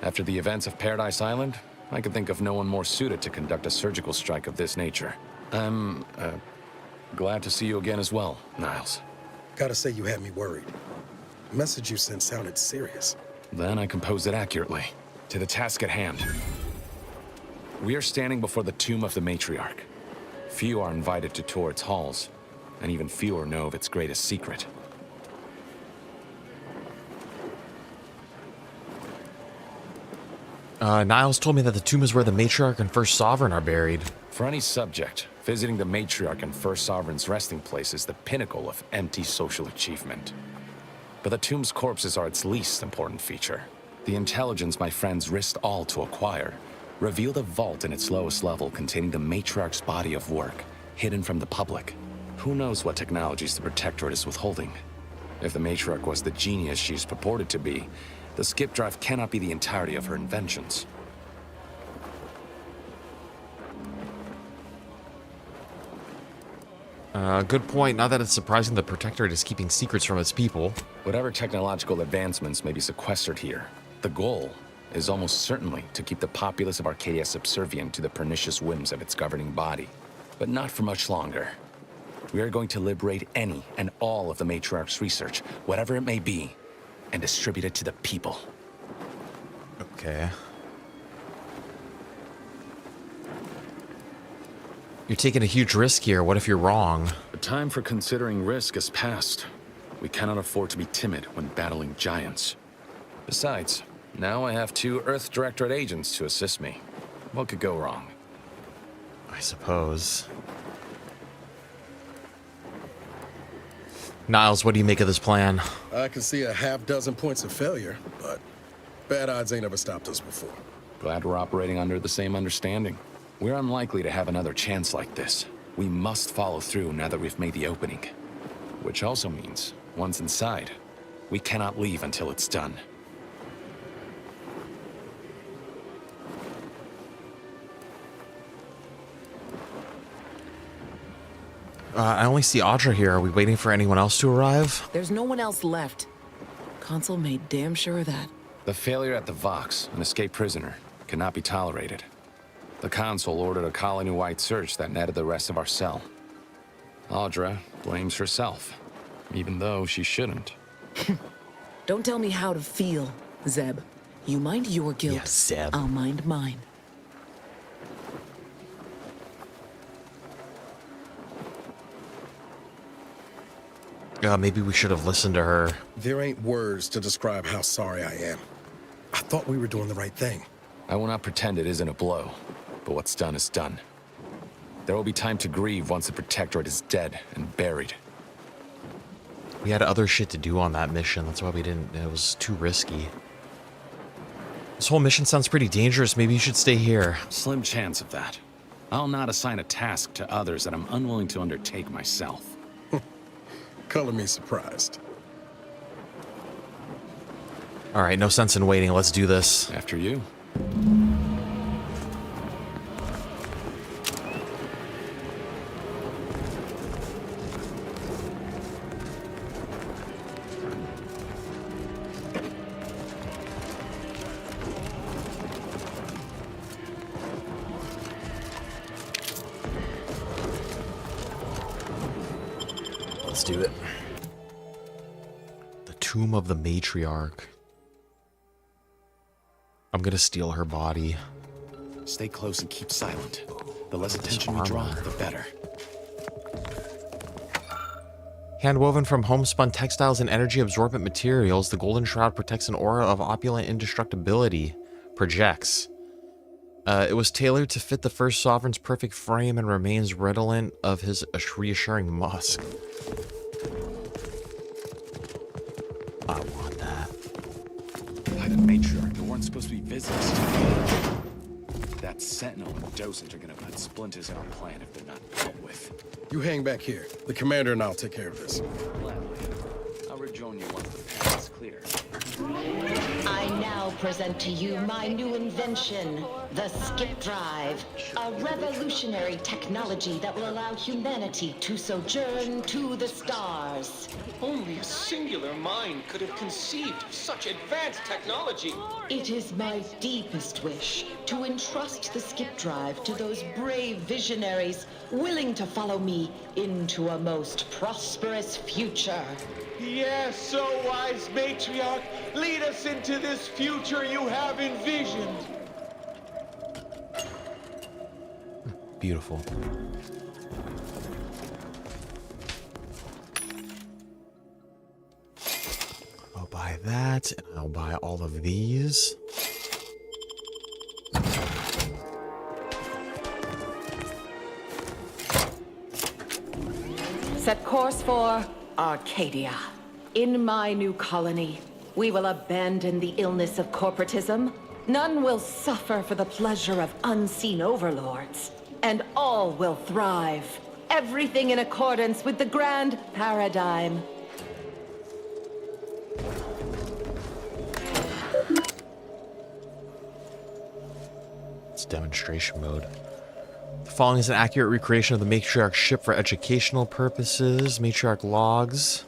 After the events of Paradise Island, I could think of no one more suited to conduct a surgical strike of this nature. I'm, glad to see you again as well, Niles. Gotta say you had me worried. The message you sent sounded serious. Then I composed it accurately. To the task at hand. We are standing before the tomb of the matriarch. Few are invited to tour its halls, and even fewer know of its greatest secret. Niles told me that the tomb is where the matriarch and first sovereign are buried. For any subject, visiting the matriarch and first sovereign's resting place is the pinnacle of empty social achievement. But the tomb's corpses are its least important feature. The intelligence my friends risked all to acquire revealed a vault in its lowest level containing the matriarch's body of work, hidden from the public. Who knows what technologies the Protectorate is withholding? If the matriarch was the genius she's purported to be, the skip drive cannot be the entirety of her inventions. Good point. Not that it's surprising the Protectorate is keeping secrets from its people. Whatever technological advancements may be sequestered here, the goal is almost certainly to keep the populace of Arcadia subservient to the pernicious whims of its governing body. But not for much longer. We are going to liberate any and all of the Matriarch's research, whatever it may be, and distribute it to the people. Okay. You're taking a huge risk here. What if you're wrong? The time for considering risk has passed. We cannot afford to be timid when battling giants. Besides, now I have 2 Earth Directorate agents to assist me. What could go wrong? I suppose. Niles, what do you make of this plan? I can see a half-dozen points of failure, but bad odds ain't ever stopped us before. Glad we're operating under the same understanding. We're unlikely to have another chance like this. We must follow through now that we've made the opening. Which also means, once inside, we cannot leave until it's done. I only see Audra here. Are we waiting for anyone else to arrive? There's no one else left. Consul made damn sure of that. The failure at the Vox, an escaped prisoner, cannot be tolerated. The Consul ordered a colony-wide search that netted the rest of our cell. Audra blames herself, even though she shouldn't. Don't tell me how to feel, Zeb. You mind your guilt. Yes, Zeb. I'll mind mine. Maybe we should have listened to her. There ain't words to describe how sorry I am. I thought we were doing the right thing. I will not pretend it isn't a blow, but what's done is done. There will be time to grieve once the Protectorate is dead and buried. We had other shit to do on that mission. That's why we didn't. It was too risky. This whole mission sounds pretty dangerous. Maybe you should stay here. Slim chance of that. I'll not assign a task to others that I'm unwilling to undertake myself. Color me surprised. All right, no sense in waiting. Let's do this. After you. Let's do it. The Tomb of the Matriarch. I'm gonna steal her body. Stay close and keep silent. The less attention we draw, the better. Handwoven from homespun textiles and energy-absorbent materials, the Golden Shroud protects an aura of opulent indestructibility. Projects. It was tailored to fit the First Sovereign's perfect frame and remains redolent of his reassuring musk. I want that. By the Matriarch, there weren't supposed to be visitors today. That Sentinel and Dosage are gonna put splinters in our plan if they're not dealt with. You hang back here. The commander and I'll take care of this. Gladly. I'll rejoin you once the path is clear. I now present to you my new invention, the Skip Drive, a revolutionary technology that will allow humanity to sojourn to the stars. Only a singular mind could have conceived of such advanced technology. It is my deepest wish to entrust the Skip Drive to those brave visionaries willing to follow me into a most prosperous future. Yes, so wise Matriarch, lead us into this future you have envisioned. Beautiful. I'll buy that, and I'll buy all of these. Set course for Arcadia. In my new colony, we will abandon the illness of corporatism. None will suffer for the pleasure of unseen overlords. And all will thrive. Everything in accordance with the grand paradigm. It's demonstration mode. The following is an accurate recreation of the Matriarch ship for educational purposes. Matriarch logs.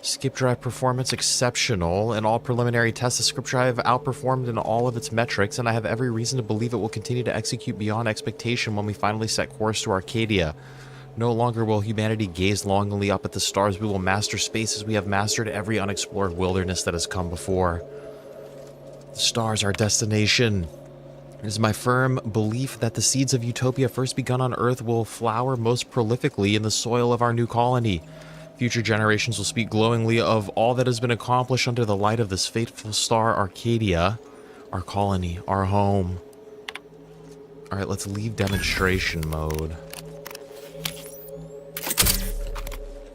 Skip Drive performance exceptional. In all preliminary tests, the Skip Drive outperformed in all of its metrics, and I have every reason to believe it will continue to execute beyond expectation when we finally set course to Arcadia. No longer will humanity gaze longingly up at the stars. We will master space as we have mastered every unexplored wilderness that has come before. The stars, our destination. It is my firm belief that the seeds of utopia first begun on Earth will flower most prolifically in the soil of our new colony. Future generations will speak glowingly of all that has been accomplished under the light of this fateful star, Arcadia. Our colony, our home. Alright, let's leave demonstration mode.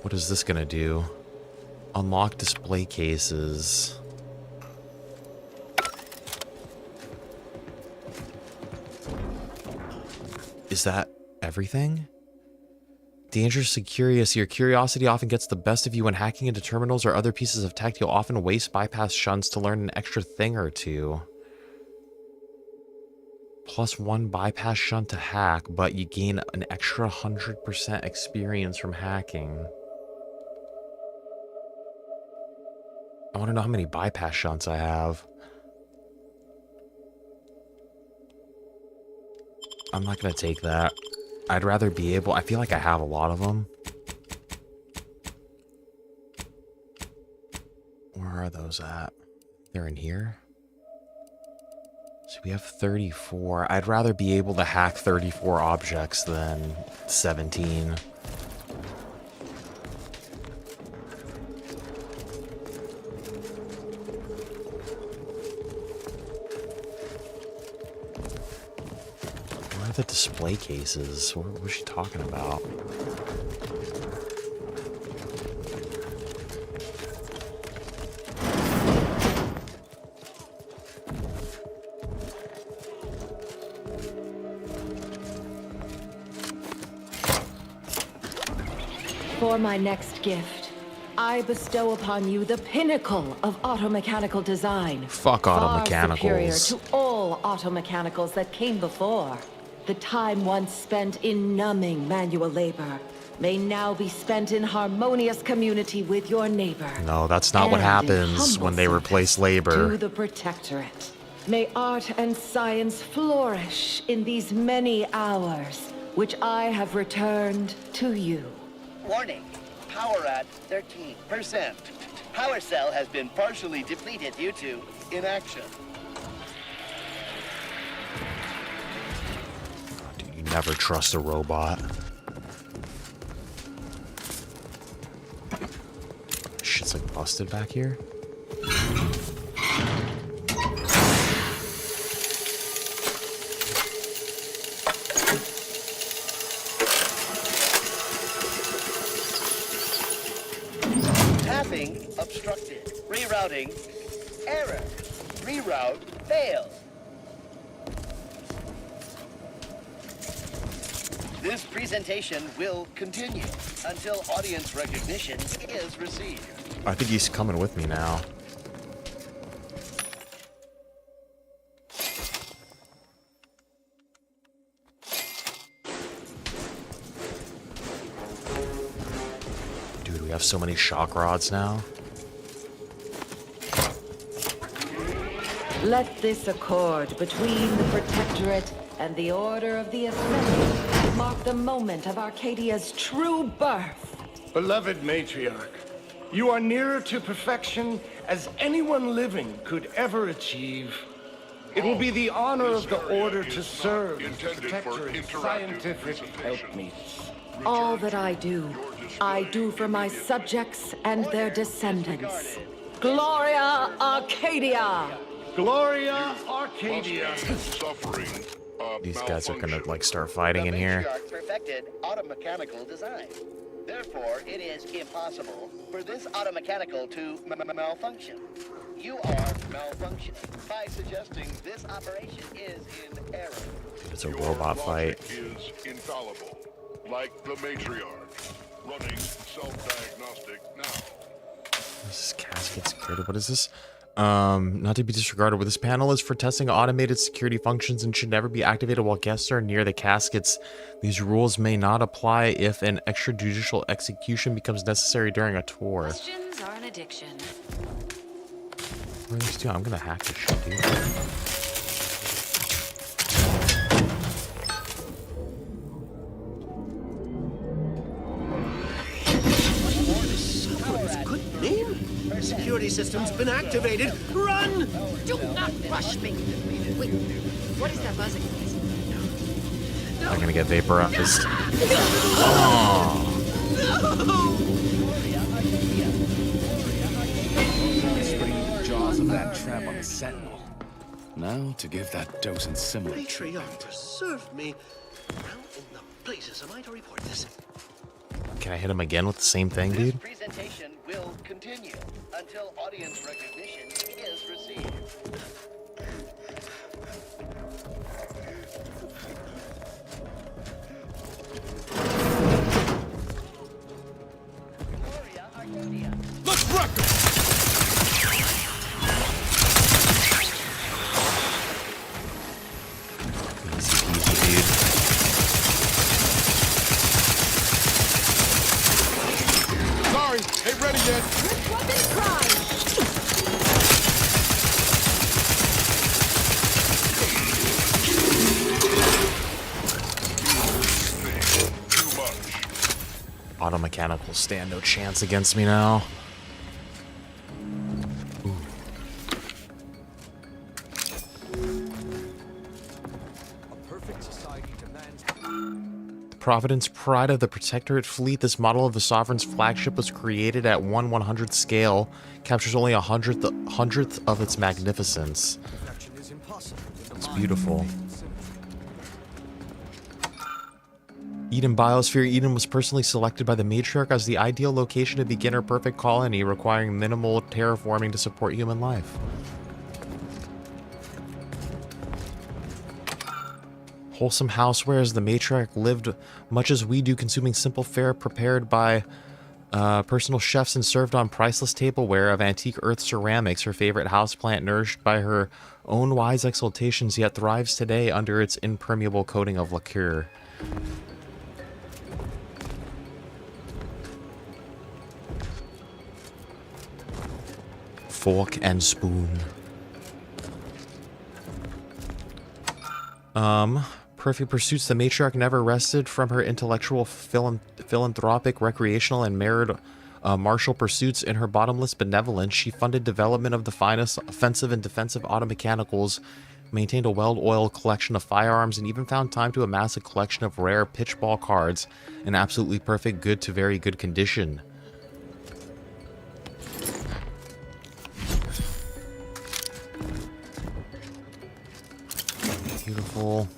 What is this gonna do? Unlock display cases. Is that everything? Dangerously curious. Your curiosity often gets the best of you when hacking into terminals or other pieces of tech. You'll often waste bypass shunts to learn an extra thing or two. +1 bypass shunt to hack, but you gain an extra 100% experience from hacking. I want to know how many bypass shunts I have. I'm not going to take that. I'd rather be able... I feel like I have a lot of them. Where are those at? They're in here? So we have 34. I'd rather be able to hack 34 objects than 17. Where are the display cases? What was she talking about? For my next gift, I bestow upon you the pinnacle of automechanical design. Fuck automechanicals. Far superior to all automechanicals that came before. The time once spent in numbing manual labor may now be spent in harmonious community with your neighbor. No, that's not what happens when they replace labor. To the Protectorate. May art and science flourish in these many hours, which I have returned to you. Warning, power at 13%. Power cell has been partially depleted due to inaction. Dude, you never trust a robot. Shit's like busted back here. Tapping obstructed. Rerouting. Error. Reroute failed. This presentation will continue until audience recognition is received. I think he's coming with me now. Dude, we have so many shock rods now. Let this accord between the Protectorate and the Order of the Ascendant mark the moment of Arcadia's true birth. Beloved matriarch, you are nearer to perfection as anyone living could ever achieve. It will be the honor of the Order to serve as the Protectorate's scientific helpmeets. All that I do for my subjects and their descendants. Gloria Arcadia! Gloria Arcadia! These guys are gonna like start fighting in here. The matriarch perfected automechanical design. Therefore, it is impossible for this automechanical to malfunction. You are malfunctioning by suggesting this operation is in error. It's a robot fight. Is infallible, like the matriarch, running self-diagnostic now. This casket's security. What is this? Not to be disregarded. This panel is for testing automated security functions and should never be activated while guests are near the caskets. These rules may not apply if an extrajudicial execution becomes necessary during a tour. Questions are an addiction. What are these two? I'm gonna hack this shit, dude. security system's been activated. Run! Do not rush me. Wait, what is that buzzing noise? I'm gonna get vaporized. Jaws of that trap on the Sentinel. Now to give that docent similar treatment. Matriarch, preserve me. How in the blazes am I to report this? Can I hit him again with the same thing, This dude? presentation will continue until audience recognition is received. Let's rock it! Easy peasy, dude. Sorry, ain't ready yet. Auto mechanicals stand no chance against me now. Providence Pride of the Protectorate Fleet, this model of the Sovereign's flagship was created at 1/100th scale, captures only a hundredth of its magnificence. It's beautiful. Eden Biosphere. Eden was personally selected by the Matriarch as the ideal location to begin her perfect colony, requiring minimal terraforming to support human life. Wholesome housewares. The matriarch lived much as we do, consuming simple fare prepared by personal chefs and served on priceless tableware of antique earth ceramics. Her favorite houseplant, nourished by her own wise exaltations, yet thrives today under its impermeable coating of lacquer. Fork and spoon. Perfect pursuits. The matriarch never rested from her intellectual, philanthropic, recreational, and martial pursuits. In her bottomless benevolence, she funded development of the finest offensive and defensive automechanicals, maintained a well-oiled collection of firearms, and even found time to amass a collection of rare pitchball cards in absolutely perfect good to very good condition. Beautiful.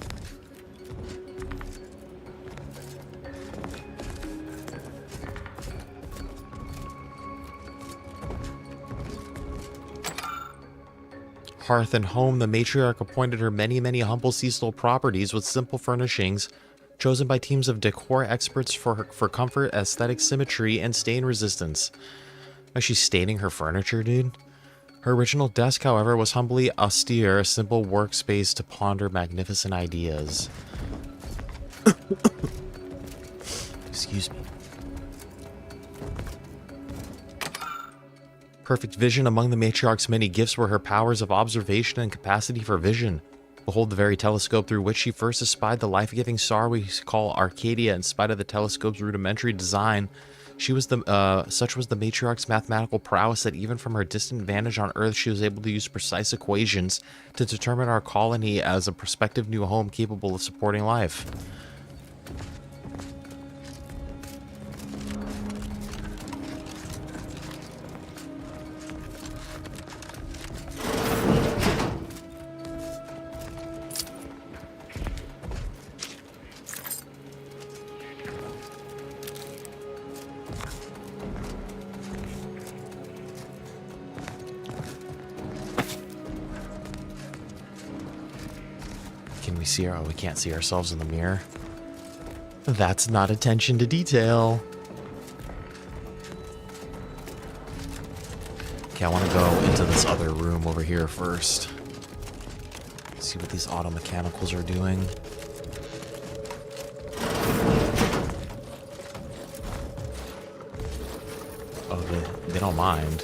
Hearth and home. The matriarch appointed her many humble seasonal properties with simple furnishings, chosen by teams of decor experts for comfort, aesthetic symmetry, and stain resistance. Is she staining her furniture, dude? Her original desk, however, was humbly austere, a simple workspace to ponder magnificent ideas. Excuse me. Perfect vision. Among the matriarch's many gifts were her powers of observation and capacity for vision. Behold the very telescope through which she first espied the life-giving star we call Arcadia. In spite of the telescope's rudimentary design, such was the matriarch's mathematical prowess that even from her distant vantage on Earth, she was able to use precise equations to determine our colony as a prospective new home capable of supporting life. Can we see her? Oh, we can't see ourselves in the mirror. That's not attention to detail. Okay, I want to go into this other room over here first. See what these auto mechanicals are doing. Oh, they don't mind.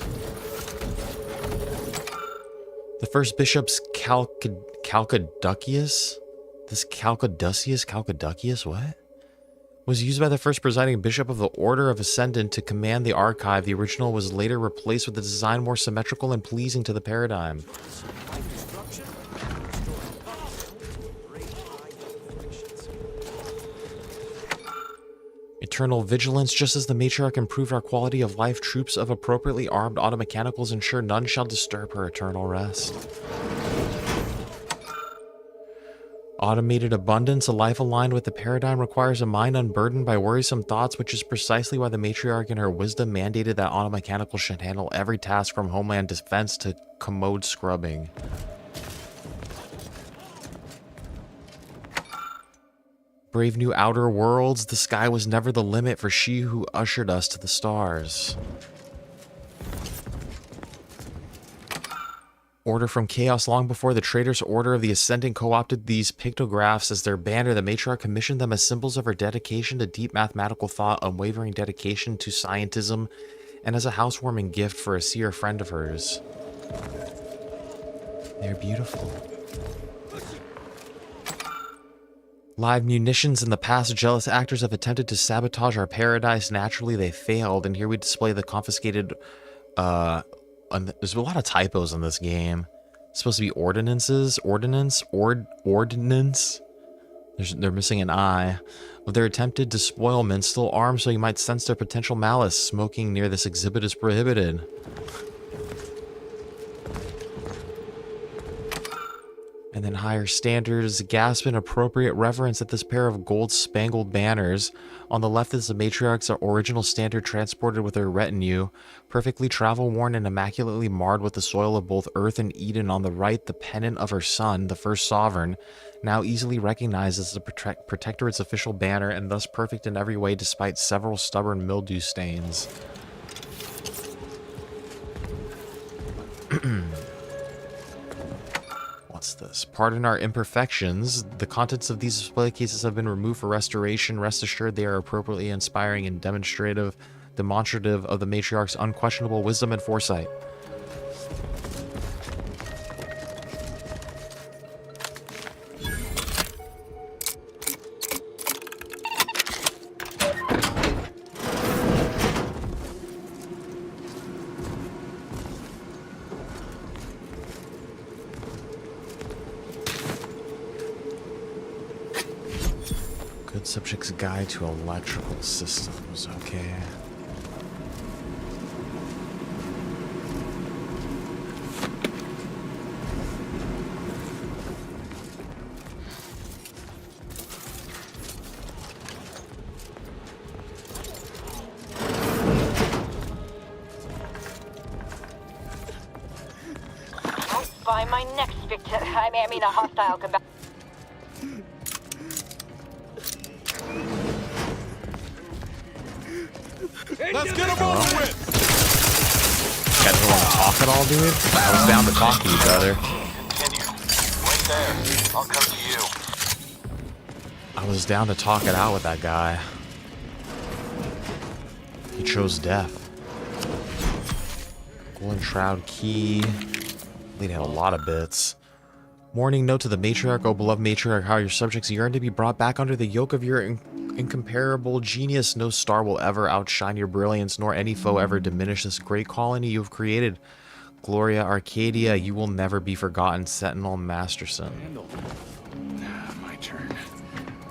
The first bishop's Calcaducius? This Calcaducius? What? Was used by the first presiding bishop of the Order of Ascendant to command the archive. The original was later replaced with a design more symmetrical and pleasing to the paradigm. Eternal vigilance. Just as the matriarch improved our quality of life, troops of appropriately armed automechanicals ensure none shall disturb her eternal rest. Automated abundance. A life aligned with the paradigm requires a mind unburdened by worrisome thoughts, which is precisely why the matriarch in her wisdom mandated that automechanicals should handle every task from homeland defense to commode scrubbing. Brave new outer worlds. The sky was never the limit for she who ushered us to the stars. Order from chaos. Long before the traitors' Order of the Ascendant co-opted these pictographs as their banner, the matriarch commissioned them as symbols of her dedication to deep mathematical thought, unwavering dedication to scientism, and as a housewarming gift for a seer friend of hers. They're beautiful. Live munitions. In the past, jealous actors have attempted to sabotage our paradise. Naturally, they failed, and here we display the confiscated, there's a lot of typos in this game. It's supposed to be ordinance. They're missing an I. Of their attempted despoilment, still armed so you might sense their potential malice. Smoking near this exhibit is prohibited. And then higher standards. Gasp in appropriate reverence at this pair of gold-spangled banners. On the left is the matriarch's original standard transported with her retinue, perfectly travel-worn and immaculately marred with the soil of both Earth and Eden. On the right, the pennant of her son, the first sovereign, now easily recognized as the Protectorate's official banner, and thus perfect in every way despite several stubborn mildew stains. What's this? Pardon our imperfections. The contents of these display cases have been removed for restoration. Rest assured they are appropriately inspiring and demonstrative of the matriarch's unquestionable wisdom and foresight. Subject's Guide to Electrical Systems, okay. By my next victim, I mean a hostile combat. Let's get him over with! You guys don't want to talk at all, dude? I was down to talk to you, brother. Continue. Wait there. I'll come to you. I was down to talk it out with that guy. He chose death. Golden Shroud Key. They had a lot of bits. Morning note to the matriarch. Oh, beloved matriarch, how your subjects yearn to be brought back under the yoke of your incomparable genius. No star will ever outshine your brilliance, nor any foe ever diminish this great colony you have created. Gloria Arcadia, you will never be forgotten. Sentinel Masterson. My turn.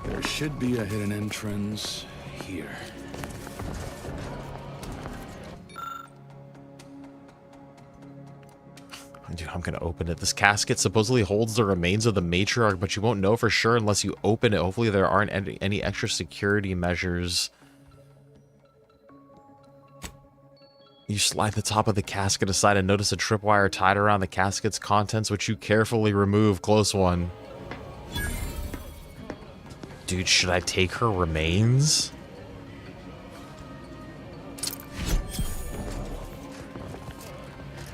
There should be a hidden entrance here. Dude, I'm gonna open it. This casket supposedly holds the remains of the matriarch, but you won't know for sure unless you open it. Hopefully there aren't any extra security measures. You slide the top of the casket aside and notice a tripwire tied around the casket's contents, which you carefully remove. Close one. Dude, should I take her remains?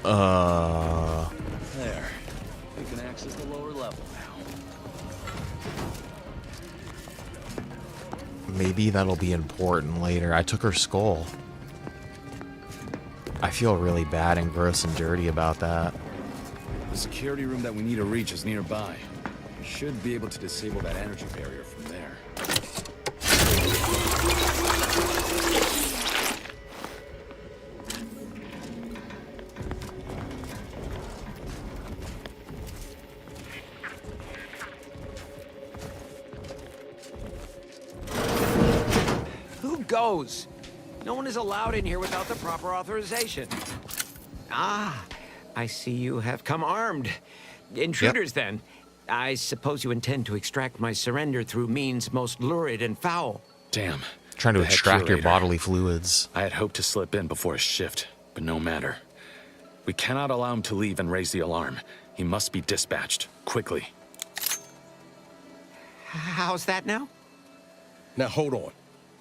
There. We can access the lower level now. Maybe that'll be important later. I took her skull. I feel really bad and gross and dirty about that. The security room that we need to reach is nearby. We should be able to disable that energy barrier from there. goes. No one is allowed in here without the proper authorization. Ah, I see you have come armed. Intruders, then. I suppose you intend to extract my surrender through means most lurid and foul. Damn. Trying to The head extract your curator. bodily fluids. I had hoped to slip in before his shift, but no matter. We cannot allow him to leave and raise the alarm. He must be dispatched, quickly. How's that now? Now hold on.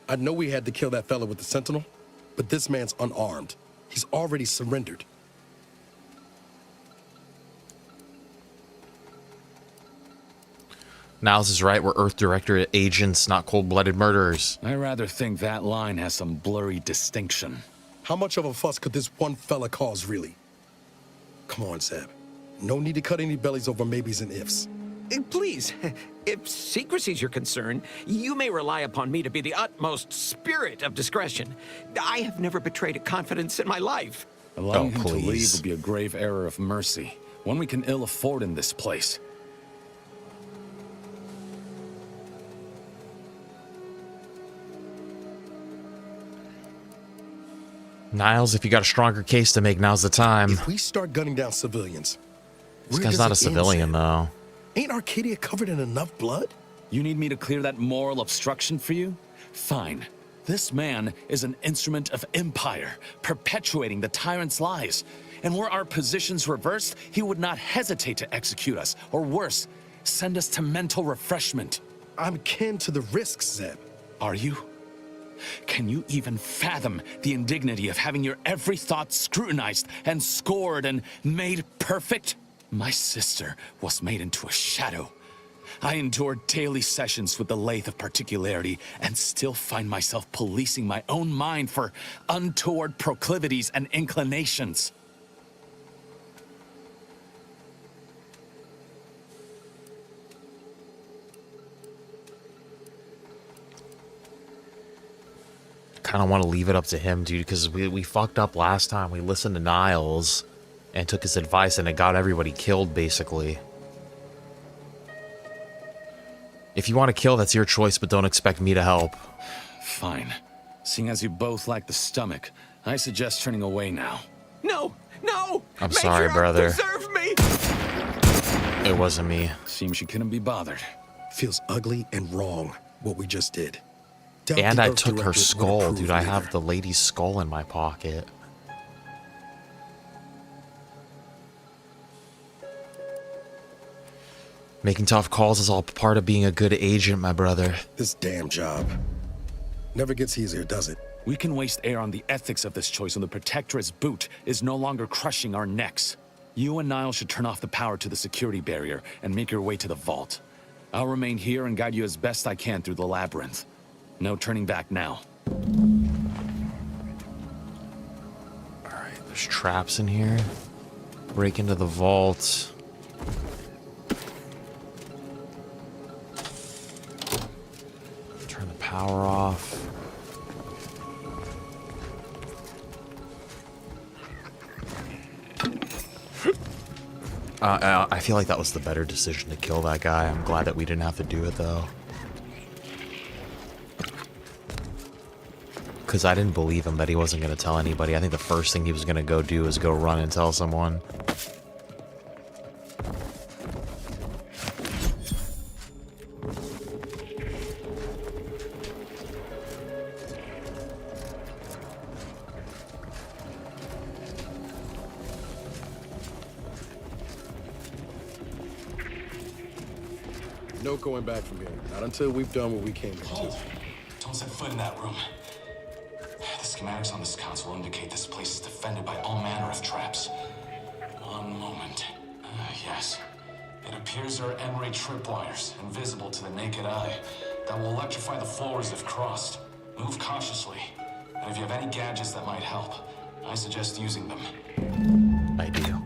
I know we had to kill that fella with the Sentinel, but this man's unarmed. He's already surrendered. Niles is right. We're Earth Directorate agents, not cold-blooded murderers. I rather think that line has some blurry distinction. How much of a fuss could this one fella cause, really? Come on, Zeb. No need to cut any bellies over maybes and ifs. Please, if secrecy's your concern, you may rely upon me to be the utmost spirit of discretion. I have never betrayed a confidence in my life. Allowing him to leave would be a grave error of mercy, one we can ill afford in this place. Niles, if you got a stronger case to make, now's the time. If we start gunning down civilians, This where guy's does not a it end, civilian, Zeb? though. Ain't Arcadia covered in enough blood? You need me to clear that moral obstruction for you? Fine. This man is an instrument of empire, perpetuating the tyrant's lies. And were our positions reversed, he would not hesitate to execute us, or worse, send us to mental refreshment. I'm kin to the risks, Zeb. Are you? Can you even fathom the indignity of having your every thought scrutinized and scored and made perfect? My sister was made into a shadow. I endured daily sessions with the lathe of particularity and still find myself policing my own mind for untoward proclivities and inclinations. Kind of want to leave it up to him, dude, because we fucked up last time. We listened to Niles and took his advice, and it got everybody killed, basically. If you want to kill, that's your choice, but don't expect me to help. Fine. Seeing as you both lack the stomach, I suggest turning away now. No! No! I'm sorry, brother. Preserve me! It wasn't me. Seems you couldn't be bothered. Feels ugly and wrong, what we just did. Doubt And the I Earth took her Directorate would skull, approve dude. I either. have the lady's skull in my pocket. Making tough calls is all part of being a good agent, my brother. This damn job never gets easier, does it? We can waste air on the ethics of this choice when the Protectorate's boot is no longer crushing our necks. You and Niall should turn off the power to the security barrier and make your way to the vault. I'll remain here and guide you as best I can through the labyrinth. No turning back now. Alright, there's traps in here. Break into the vault. Turn the power off. I feel like that was the better decision to kill that guy. I'm glad that we didn't have to do it, though. Because I didn't believe him that he wasn't going to tell anybody. I think the first thing he was going to go do is go run and tell someone. No going back from here. Not until we've done what we came here Hold. to. Don't set foot in that room. The schematics on this console indicate this place is defended by all manner of traps. One moment. Yes. It appears there are M-ray tripwires, invisible to the naked eye, that will electrify the floors if crossed. Move cautiously. And if you have any gadgets that might help, I suggest using them. I do.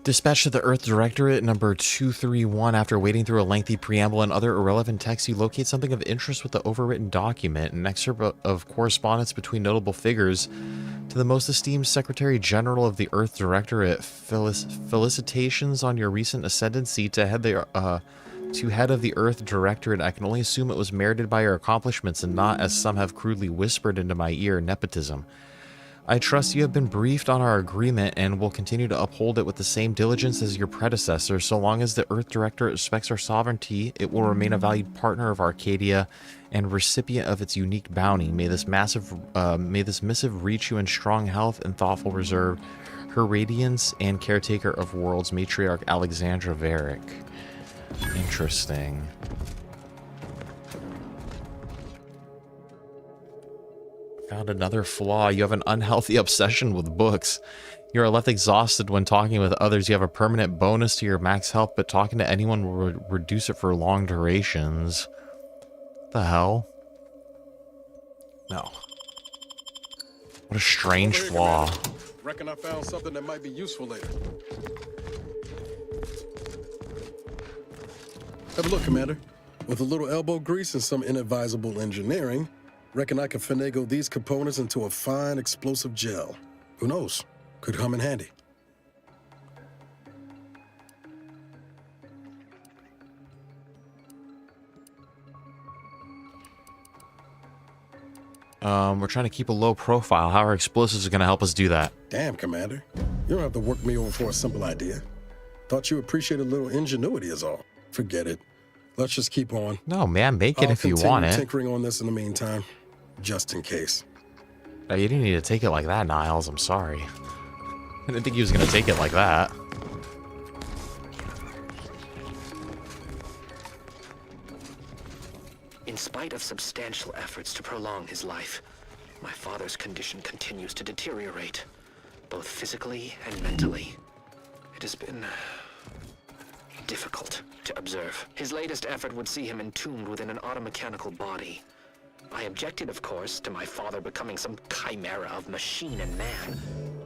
Dispatch to the Earth Directorate number 231. After wading through a lengthy preamble and other irrelevant text, you locate something of interest with the overwritten document, an excerpt of correspondence between notable figures. To the most esteemed Secretary General of the Earth Directorate, felicitations on your recent ascendancy to head of the Earth Directorate. I can only assume it was merited by your accomplishments and not, as some have crudely whispered into my ear, nepotism. I trust you have been briefed on our agreement and will continue to uphold it with the same diligence as your predecessor. So long as the Earth Directorate respects our sovereignty, it will remain a valued partner of Arcadia and recipient of its unique bounty. May this missive reach you in strong health and thoughtful reserve. Her Radiance and Caretaker of Worlds, Matriarch Alexandra Varick. Interesting. Found another flaw. You have an unhealthy obsession with books. You are left exhausted when talking with others. You have a permanent bonus to your max health, but talking to anyone will reduce it for long durations. What the hell? No. What a strange flaw. Reckon I found something that might be useful later. Have a look, Commander. With a little elbow grease and some inadvisable engineering, reckon I could finagle these components into a fine explosive gel. Who knows? Could come in handy. We're trying to keep a low profile. How are explosives going to help us do that? Damn, Commander. You don't have to work me over for a simple idea. Thought you appreciated a little ingenuity is all. Forget it. Let's just keep on. No, man, make it if you want it. Tinkering on this in the meantime, just in case. You didn't need to take it like that, Niles. I'm sorry. I didn't think he was going to take it like that. In spite of substantial efforts to prolong his life, my father's condition continues to deteriorate, both physically and mentally. It has been difficult to observe. His latest effort would see him entombed within an automechanical body. I objected, of course, to my father becoming some chimera of machine and man,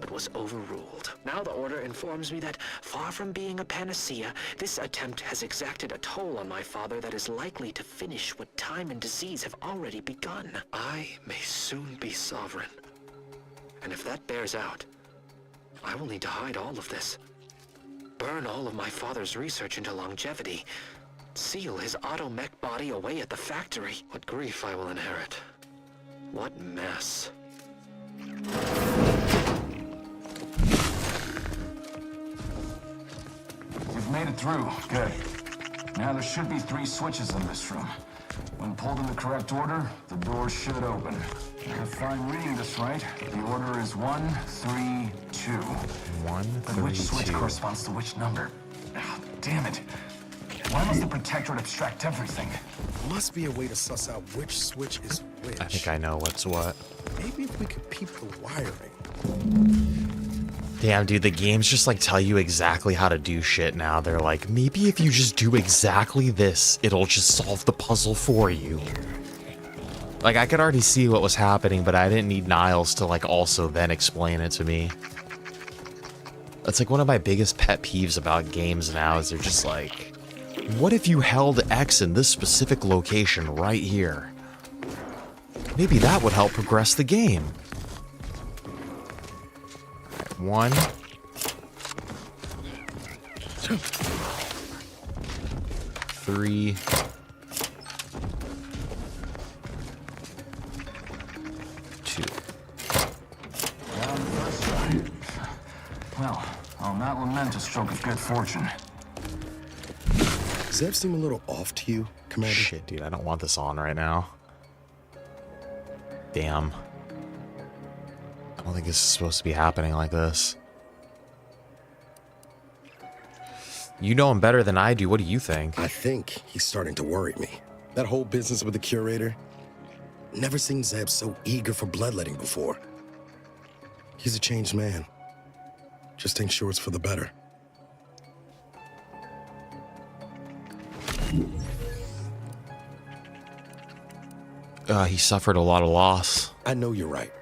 but was overruled. Now the Order informs me that, far from being a panacea, this attempt has exacted a toll on my father that is likely to finish what time and disease have already begun. I may soon be sovereign. And if that bears out, I will need to hide all of this. Burn all of my father's research into longevity. Seal his automech body away at the factory. What grief I will inherit. What mess. We've made it through. Good. Now there should be 3 switches in this room. When pulled in the correct order, the door should open. If I'm reading this right, the order is 1, 3, 2. 1, 3, 2. Which switch corresponds to which number? Oh, damn it. Why must the Protectorate abstract everything? Must be a way to suss out which switch is which. I think I know what's what. Maybe if we could peep the wiring. Damn, dude, the games just like tell you exactly how to do shit now. They're like, maybe if you just do exactly this, it'll just solve the puzzle for you. Like, I could already see what was happening, but I didn't need Niles to like also then explain it to me. That's like one of my biggest pet peeves about games now is they're just like, what if you held X in this specific location right here? Maybe that would help progress the game. 1. 3. 2. Well, I'll not lament a stroke of good fortune. Does that seem a little off to you, Commander? Shit, dude, I don't want this on right now. Damn. I don't think this is supposed to be happening like this. You know him better than I do. What do you think? I think he's starting to worry me. That whole business with the curator. Never seen Zeb so eager for bloodletting before. He's a changed man. Just ain't sure it's for the better. He suffered a lot of loss. I know you're right.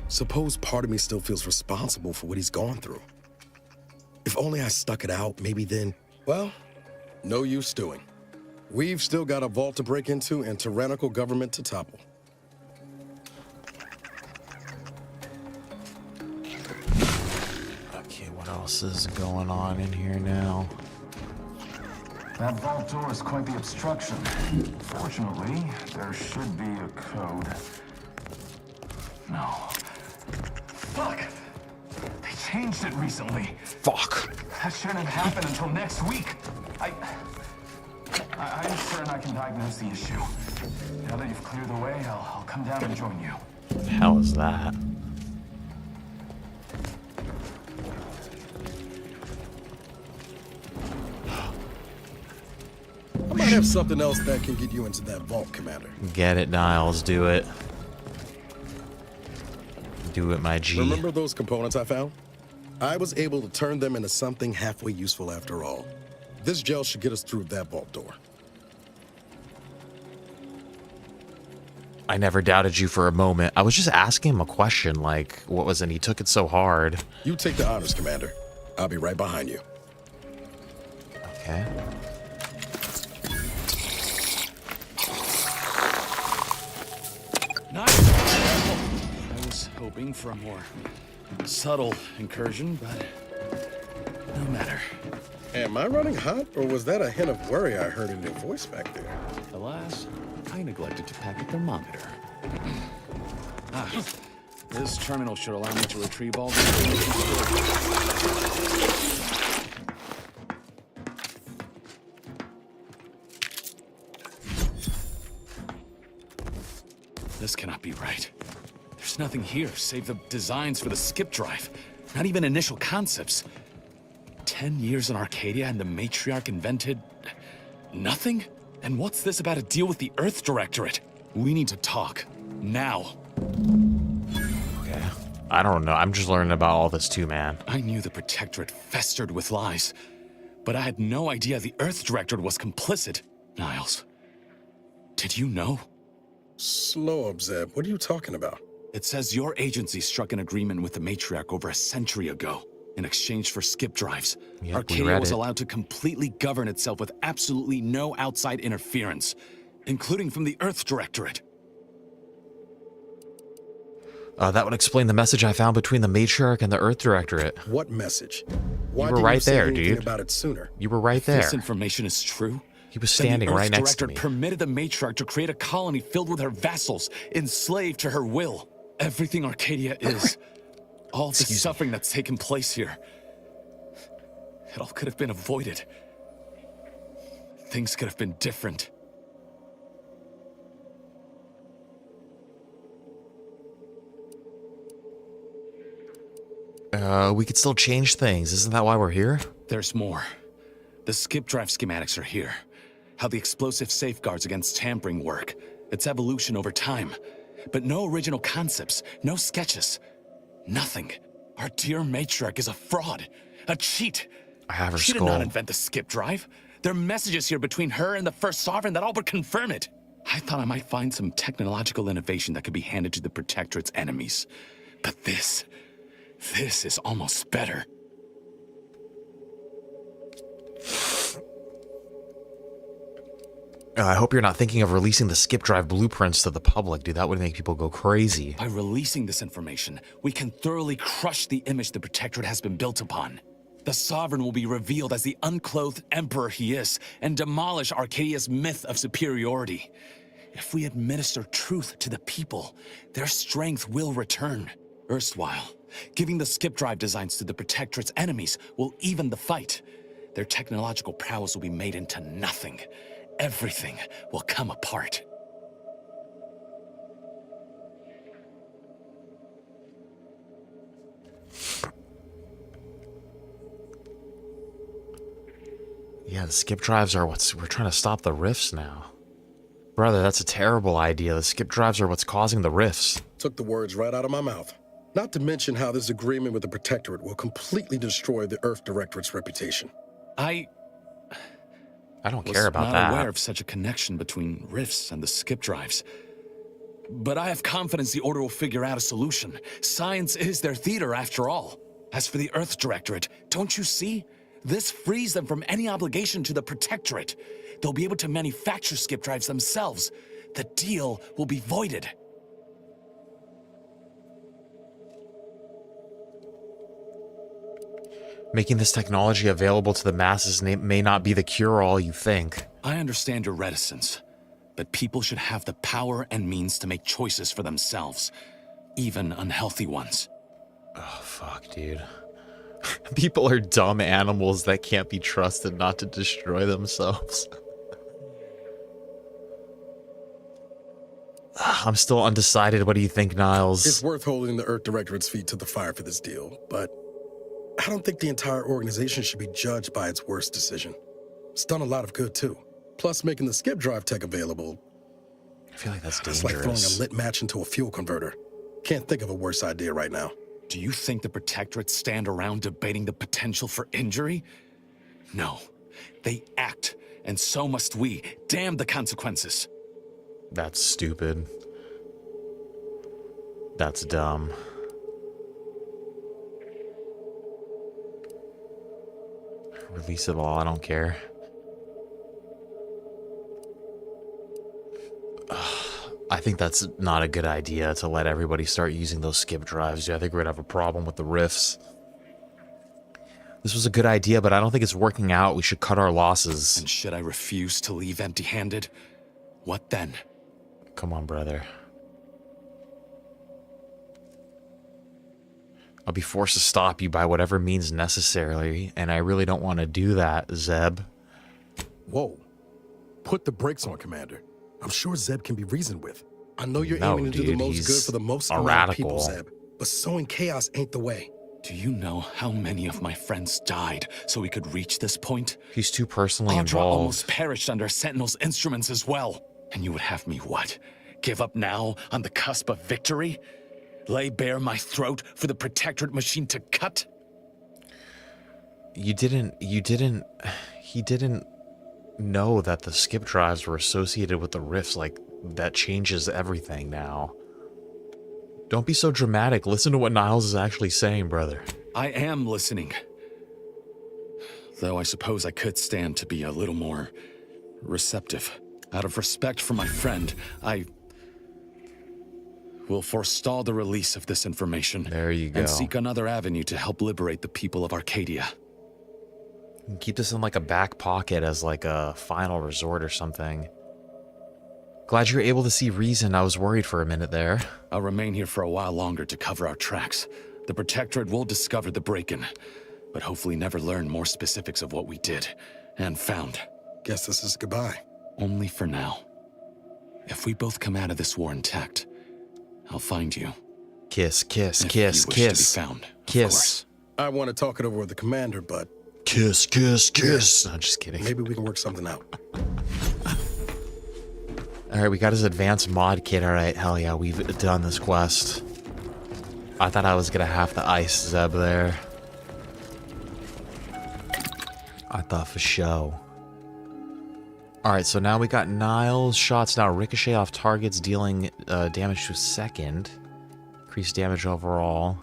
Suppose part of me still feels responsible for what he's gone through. If If only I stuck it out, maybe then. Well, no use stewing. We've still got a vault to break into and tyrannical government to topple. Okay, what else is going on in here now? That vault door is quite the obstruction. Fortunately, there should be a code. No. Fuck! They changed it recently. Fuck. That shouldn't have happened until next week. I'm certain I can diagnose the issue. Now that you've cleared the way, I'll come down and join you. What the hell is that? I might have something else that can get you into that vault, Commander. Get it, Niles. Do it. Do it, my G. Remember those components I found? I was able to turn them into something halfway useful after all. This gel should get us through that vault door. I never doubted you for a moment. I was just asking him a question, like, what was it? He took it so hard. You take the honors, Commander. I'll be right behind you. Okay. Nice. I was hoping for a more subtle incursion, but no matter. Am I running hot, or was that a hint of worry I heard in your voice back there? Alas, I neglected to pack a thermometer. This terminal should allow me to retrieve all the information stored. This cannot be right. There's nothing here save the designs for the skip drive. Not even initial concepts. 10 years in Arcadia and the Matriarch invented nothing? And what's this about a deal with the Earth Directorate? We need to talk. Now. Okay. I don't know. I'm just learning about all this too, man. I knew the Protectorate festered with lies, but I had no idea the Earth Directorate was complicit. Niles, did you know? Slow up, Zeb. What are you talking about? It says your agency struck an agreement with the Matriarch over a century ago in exchange for skip drives. Yep, Arcadia was allowed to completely govern itself with absolutely no outside interference, including from the Earth Directorate. That would explain the message I found between the Matriarch and the Earth Directorate. What message? Why you were right there, dude. About it sooner? You were right there. If this information is true, he was standing right next to me. The Earth Directorate permitted the Matriarch to create a colony filled with her vassals, enslaved to her will. Everything Arcadia is, all the suffering that's taken place here, it all could have been avoided. Things could have been different. We could still change things. Isn't that why we're here? There's more. The skip drive schematics are here. How the explosive safeguards against tampering work. Its evolution over time. But no original concepts, no sketches. Nothing. Our dear Matriarch is a fraud. A cheat. I have her She skull. did not invent the skip drive. There are messages here between her and the First Sovereign that all but confirm it. I thought I might find some technological innovation that could be handed to the Protectorate's enemies. But this is almost better. I hope you're not thinking of releasing the skip drive blueprints to the public, dude. That would make people go crazy. By releasing this information, we can thoroughly crush the image the Protectorate has been built upon. The Sovereign will be revealed as the unclothed emperor he is, and demolish Arcadia's myth of superiority. If we administer truth to the people, their strength will return. Erstwhile, giving the skip drive designs to the Protectorate's enemies will even the fight. Their technological prowess will be made into nothing. Everything will come apart. Yeah, the skip drives are we're trying to stop the rifts now. Brother, that's a terrible idea. The skip drives are what's causing the rifts. Took the words right out of my mouth. Not to mention how this agreement with the Protectorate will completely destroy the Earth Directorate's reputation. I don't care about that. I was not aware of such a connection between rifts and the skip drives. But I have confidence the Order will figure out a solution. Science is their theater, after all. As for the Earth Directorate, don't you see? This frees them from any obligation to the Protectorate. They'll be able to manufacture skip drives themselves. The deal will be voided. Making this technology available to the masses may not be the cure-all you think. I understand your reticence, but people should have the power and means to make choices for themselves, even unhealthy ones. Oh, fuck, dude. People are dumb animals that can't be trusted not to destroy themselves. I'm still undecided. What do you think, Niles? It's worth holding the Earth Directorate's feet to the fire for this deal, but I don't think the entire organization should be judged by its worst decision. It's done a lot of good, too. Plus, making the skip drive tech available... I feel like that's It's dangerous. like throwing a lit match into a fuel converter. Can't think of a worse idea right now. Do you think the Protectorate stand around debating the potential for injury? No. They act, and so must we. Damn the consequences. That's stupid. That's dumb. Release it all, I don't care. I think that's not a good idea to let everybody start using those skip drives. I think we're gonna have a problem with the rifts. This was a good idea, but I don't think it's working out. We should cut our losses. And should I refuse to leave empty-handed? What then? Come on, brother. I'll be forced to stop you by whatever means necessary, and I really don't want to do that, Zeb. Whoa. Put the brakes on, Commander. I'm sure Zeb can be reasoned with. I know you're No, aiming to do the dude, most he's good for the most a amount of people, radical. Zeb. But sowing chaos ain't the way. Do you know how many of my friends died so we could reach this point? He's too personally Audra involved. almost perished under Sentinel's instruments as well. And you would have me what? Give up now on the cusp of victory? Lay bare my throat for the Protectorate machine to cut? He didn't know that the skip drives were associated with the rifts. Like, that changes everything now. Don't be so dramatic. Listen to what Niles is actually saying, brother. I am listening. Though I suppose I could stand to be a little more receptive. Out of respect for my friend, I will forestall the release of this information. There you go. And seek another avenue to help liberate the people of Arcadia. Keep this in like a back pocket as like a final resort or something. Glad you're able to see reason. I was worried for a minute there. I'll remain here for a while longer to cover our tracks. The Protectorate will discover the break-in, but hopefully never learn more specifics of what we did and found. Guess this is goodbye. Only for now. If we both come out of this war intact, I'll find you. Kiss, kiss, If kiss, you wish kiss. to be found, of Kiss. course. I want to talk it over with the Commander, but... Kiss, kiss, kiss. No, just kidding. Maybe we can work something out. Alright, we got his advanced mod kit. Alright, hell yeah, we've done this quest. I thought I was gonna have to ice Zeb there. I thought for show. Alright, so now we got Niles. Shots now ricochet off targets, dealing damage to second. Increased damage overall.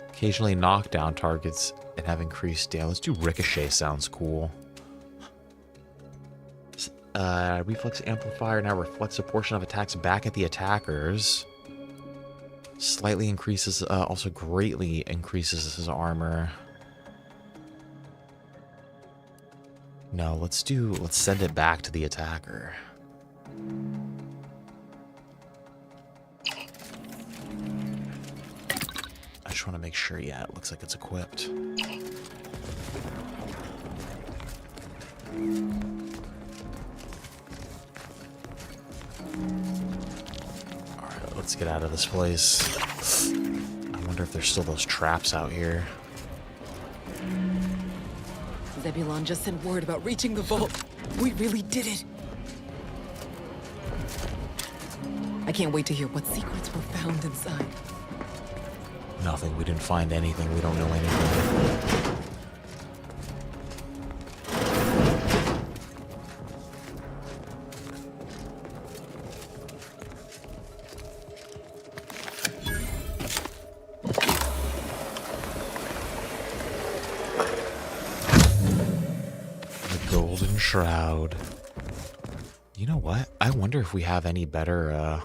Occasionally knock down targets and have increased damage. Let's do ricochet, sounds cool. Reflex amplifier now reflects a portion of attacks back at the attackers. Slightly increases, also greatly increases his armor. No, let's send it back to the attacker. I just want to make sure, yeah, it looks like it's equipped. Alright, let's get out of this place. I wonder if there's still those traps out here. Zebulon just sent word about reaching the vault. We really did it. I can't wait to hear what secrets were found inside. Nothing. We didn't find anything. We don't know anything. Golden Shroud. You know what? I wonder if we have any better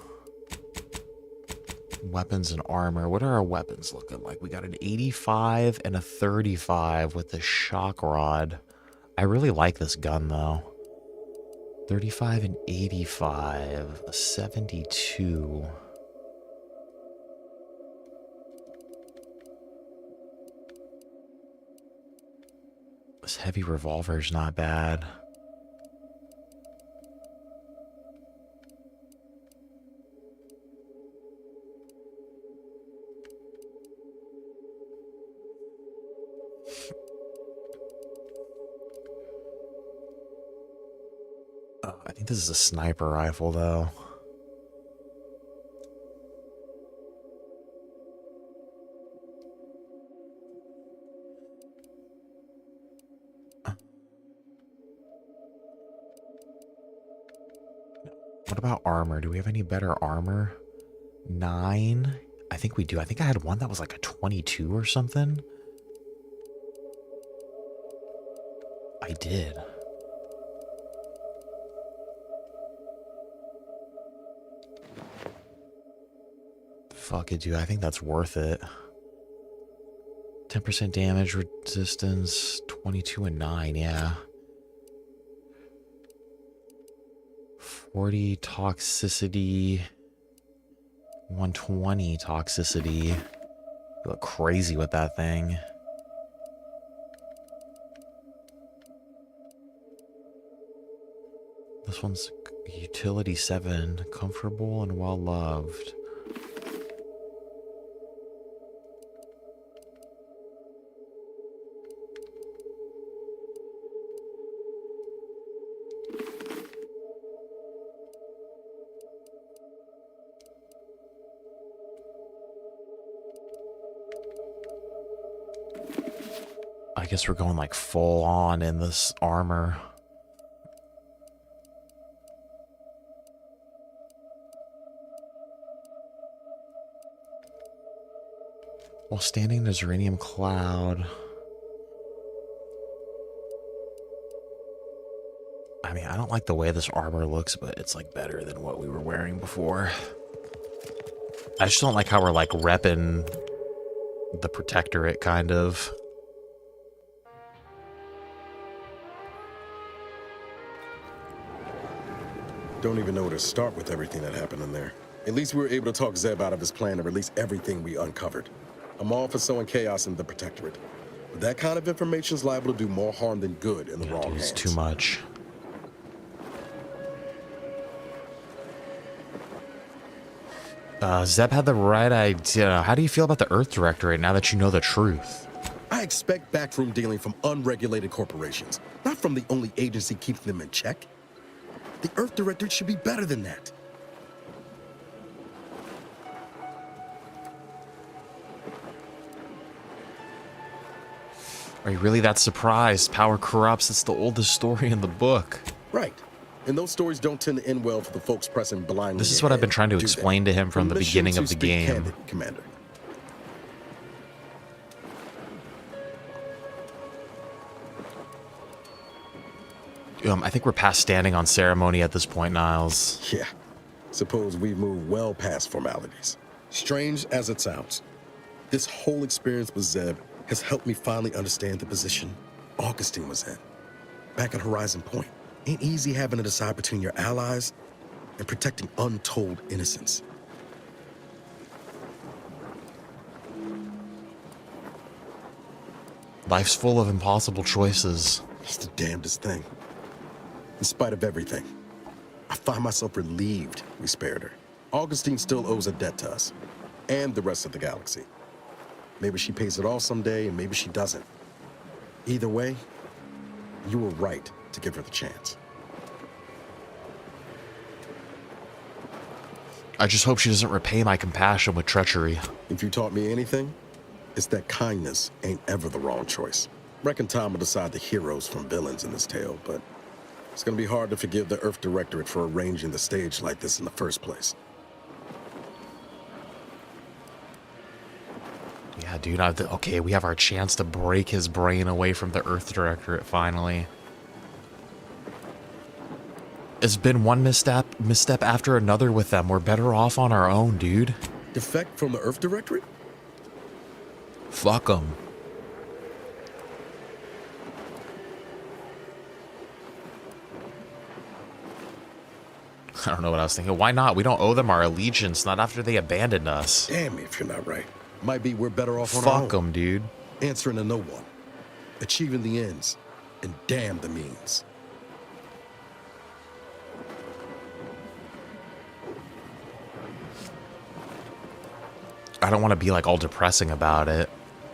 weapons and armor. What are our weapons looking like? We got an 85 and a 35 with the shock rod. I really like this gun though. 35 and 85. A 72. This heavy revolver is not bad. I think this is a sniper rifle, though. What about armor? Do we have any better armor? 9? I think we do. I think I had one that was like a 22 or something. I did. Fuck it, dude. I think that's worth it. 10% damage resistance, 22 and 9, yeah. 40 toxicity, 120 toxicity. You look crazy with that thing. This one's utility 7, comfortable and well loved. I guess we're going like full on in this armor. While standing in a uranium cloud. I mean, I don't like the way this armor looks, but it's like better than what we were wearing before. I just don't like how we're like repping the protectorate, kind of. Don't even know where to start with everything that happened in there. At least we were able to talk Zeb out of his plan to release everything we uncovered. I'm all for sowing chaos in the protectorate, but that kind of information is liable to do more harm than good in the wrong hands. It's too much. Zeb had the right idea. How do you feel about the Earth Directorate now that you know the truth? I expect backroom dealing from unregulated corporations, not from the only agency keeping them in check. The Earth Directorate should be better than that. Are you really that surprised? Power corrupts. It's the oldest story in the book. Right. And those stories don't tend to end well for the folks pressing blindly. This is what I've been trying to explain to him from the beginning of the game. Candid, Commander. I think we're past standing on ceremony at this point, Niles. Yeah. Suppose we've moved well past formalities. Strange as it sounds, this whole experience with Zeb has helped me finally understand the position Augustine was in. Back at Horizon Point. Ain't easy having to decide between your allies and protecting untold innocence. Life's full of impossible choices. It's the damnedest thing. In spite of everything, I find myself relieved we spared her. Augustine still owes a debt to us, and the rest of the galaxy. Maybe she pays it off someday, and maybe she doesn't. Either way, you were right to give her the chance. I just hope she doesn't repay my compassion with treachery. If you taught me anything, it's that kindness ain't ever the wrong choice. Reckon time will decide the heroes from villains in this tale, but it's gonna be hard to forgive the Earth Directorate for arranging the stage like this in the first place. Yeah, dude. Okay, we have our chance to break his brain away from the Earth Directorate finally. It's been one misstep after another with them. We're better off on our own, dude. Defect from the Earth Directorate? Fuck them. I don't know what I was thinking. Why not? We don't owe them our allegiance, not after they abandoned us. Damn me if you're not right. Might be we're better off on our own. Fuck them, dude. Answering to no one. Achieving the ends. And damn the means. I don't want to be like all depressing about it.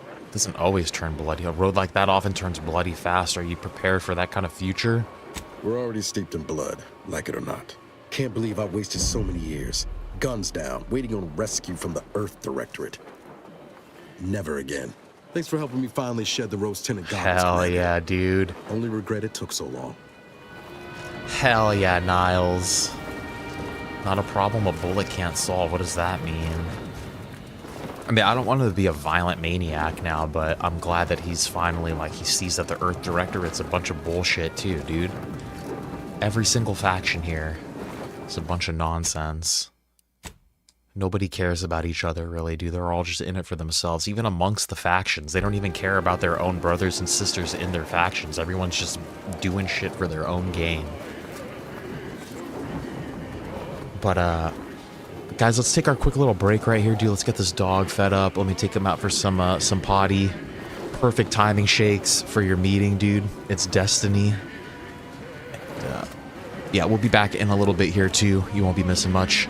It doesn't always turn bloody. A road like that often turns bloody fast. Are you prepared for that kind of future? We're already steeped in blood, like it or not. Can't believe I wasted so many years. Guns down, waiting on rescue from the Earth Directorate. Never again. Thanks for helping me finally shed the rose-tinted goggles. Hell yeah, dude. Only regret it took so long. Hell yeah, Niles. Not a problem a bullet can't solve. What does that mean? I mean, I don't want to be a violent maniac now, but I'm glad that he's finally, like, he sees that the Earth Directorate's a bunch of bullshit too, dude. Every single faction here is a bunch of nonsense. Nobody cares about each other, really, dude. They're all just in it for themselves. Even amongst the factions, they don't even care about their own brothers and sisters in their factions. Everyone's just doing shit for their own gain. But, guys, let's take our quick little break right here, dude. Let's get this dog fed up. Let me take him out for some potty. Perfect timing shakes for your meeting, dude. It's destiny. And, yeah, we'll be back in a little bit here, too. You won't be missing much.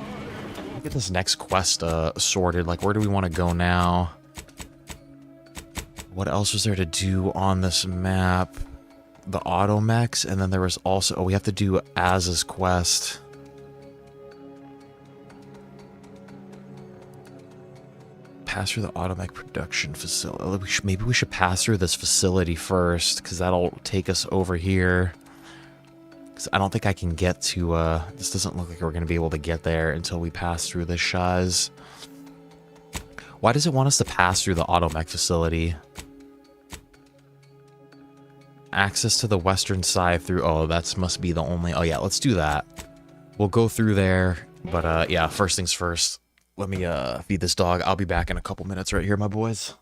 Get this next quest sorted. Like, where do we want to go now? What else was there to do on this map? The automechs, and then there was also... Oh, we have to do Az's quest. Pass through the automech production facility. Maybe we should pass through this facility first, because that'll take us over here. Because I don't think I can get to, this doesn't look like we're going to be able to get there until we pass through this Shaz. Why does it want us to pass through the automech facility? Access to the western side through, oh, that must be the only, oh yeah, let's do that. We'll go through there, but yeah, first things first. Let me feed this dog. I'll be back in a couple minutes right here, my boys.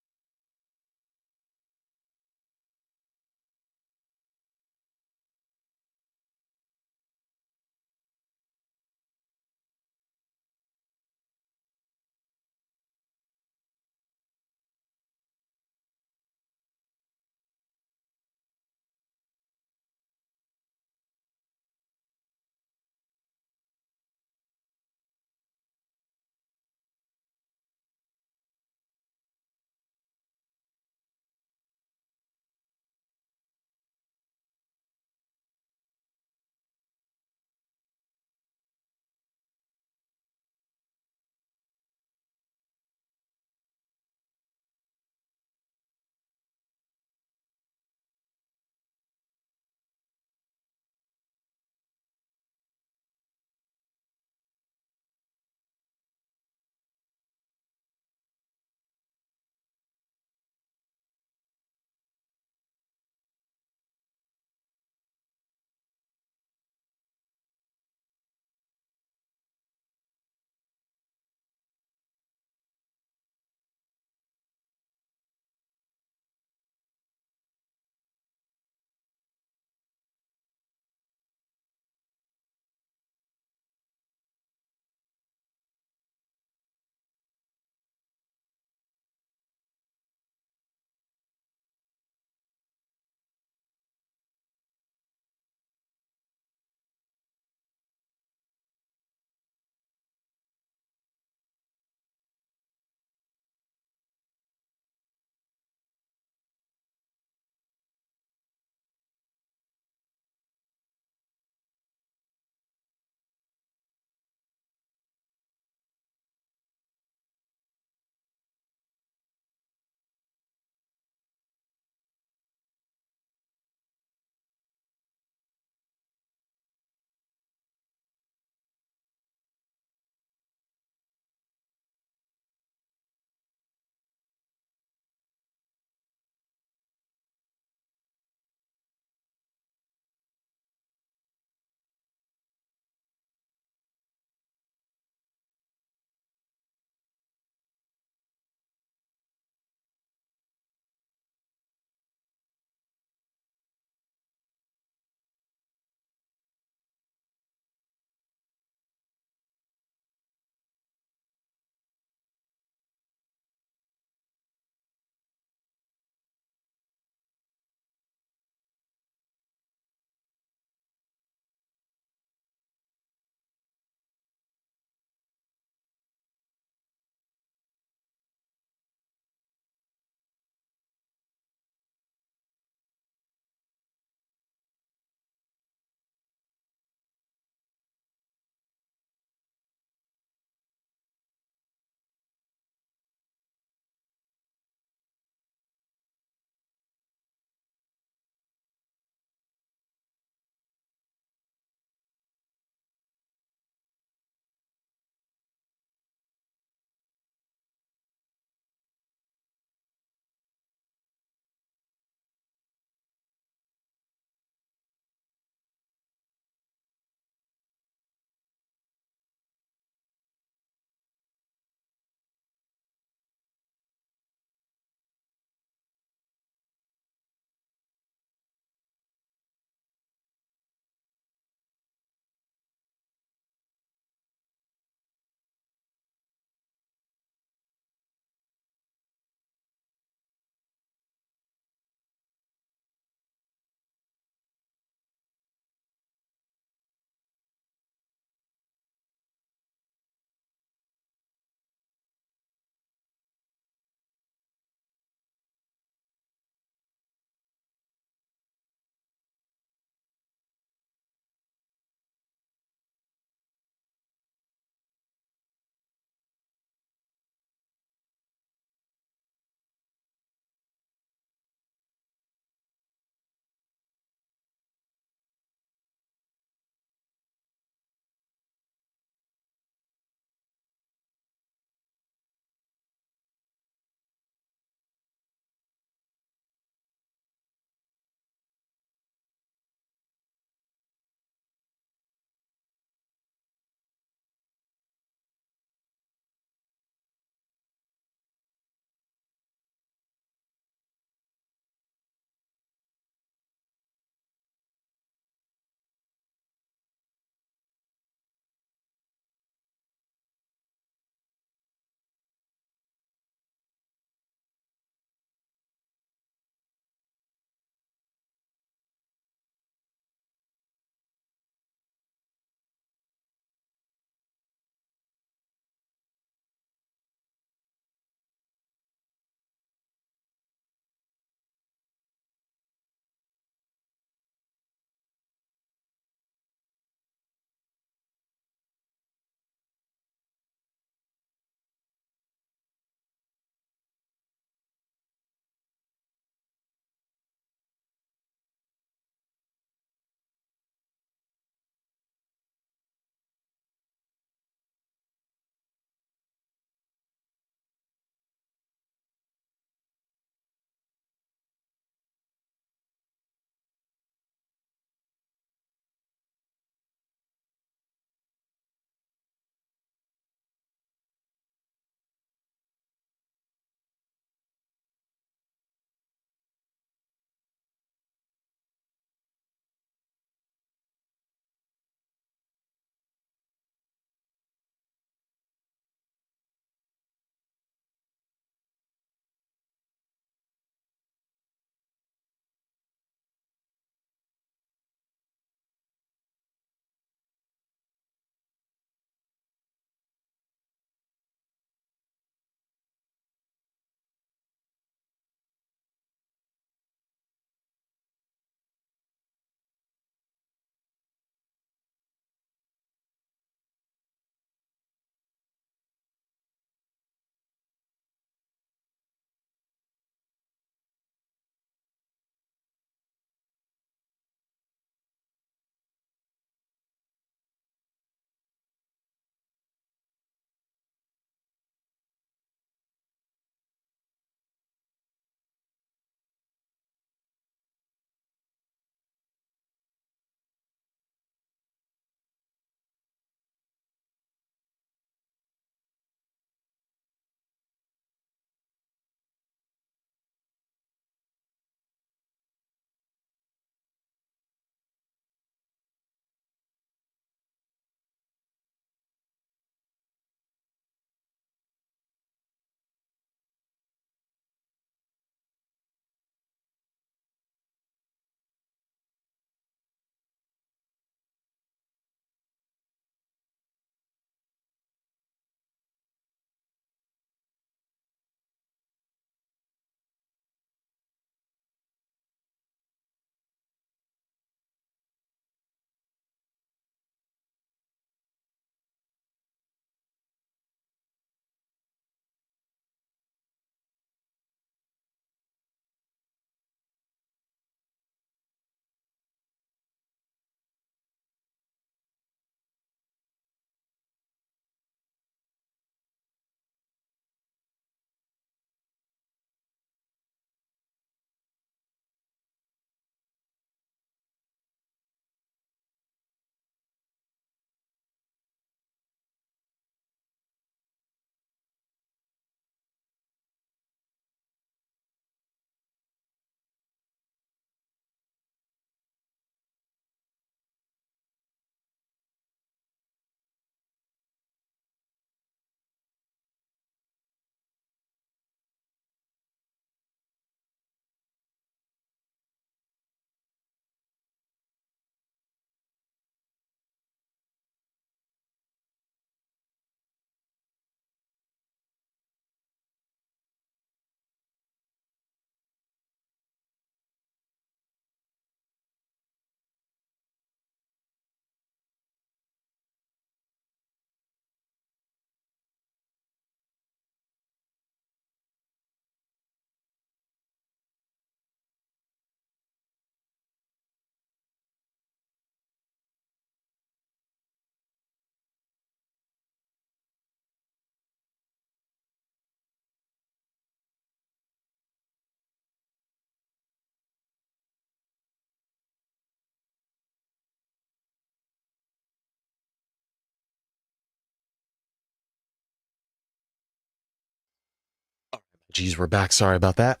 Geez, we're back. Sorry about that.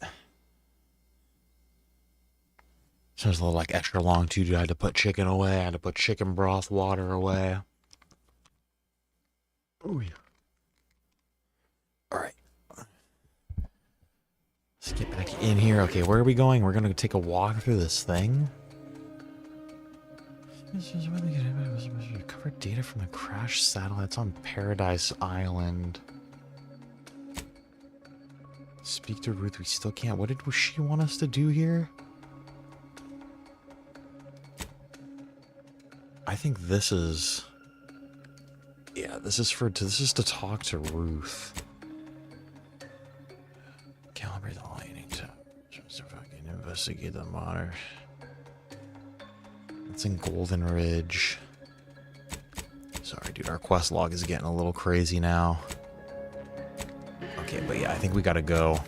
So it was a little like extra long too, dude. I had to put chicken away. I had to put chicken broth water away. Ooh. Alright. Let's get back in here. Okay, where are we going? We're gonna take a walk through this thing. This is where they get recovered data from the crashed satellites on Paradise Island. Speak to Ruth. We still can't. What did she want us to do here? I think this is... Yeah, this is to talk to Ruth. Calibrate the lighting to fucking investigate the monitor. It's in Golden Ridge. Sorry, dude. Our quest log is getting a little crazy now. Okay, but yeah, I think we gotta go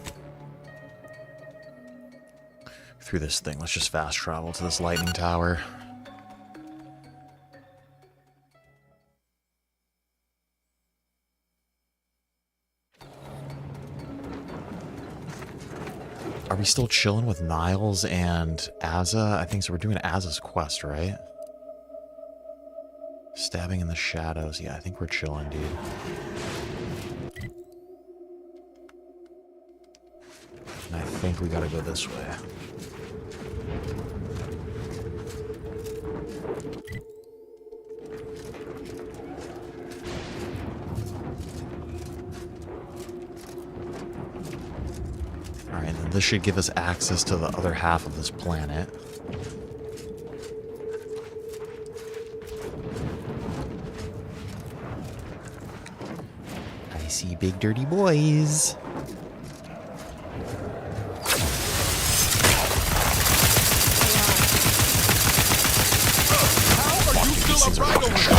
through this thing. Let's just fast travel to this lightning tower. Are we still chilling with Niles and Azza? I think so. We're doing Azza's quest, right? Stabbing in the shadows. Yeah, I think we're chilling, dude. And I think we gotta go this way. Alright, and then this should give us access to the other half of this planet. I see big dirty boys. These things are fucking strong.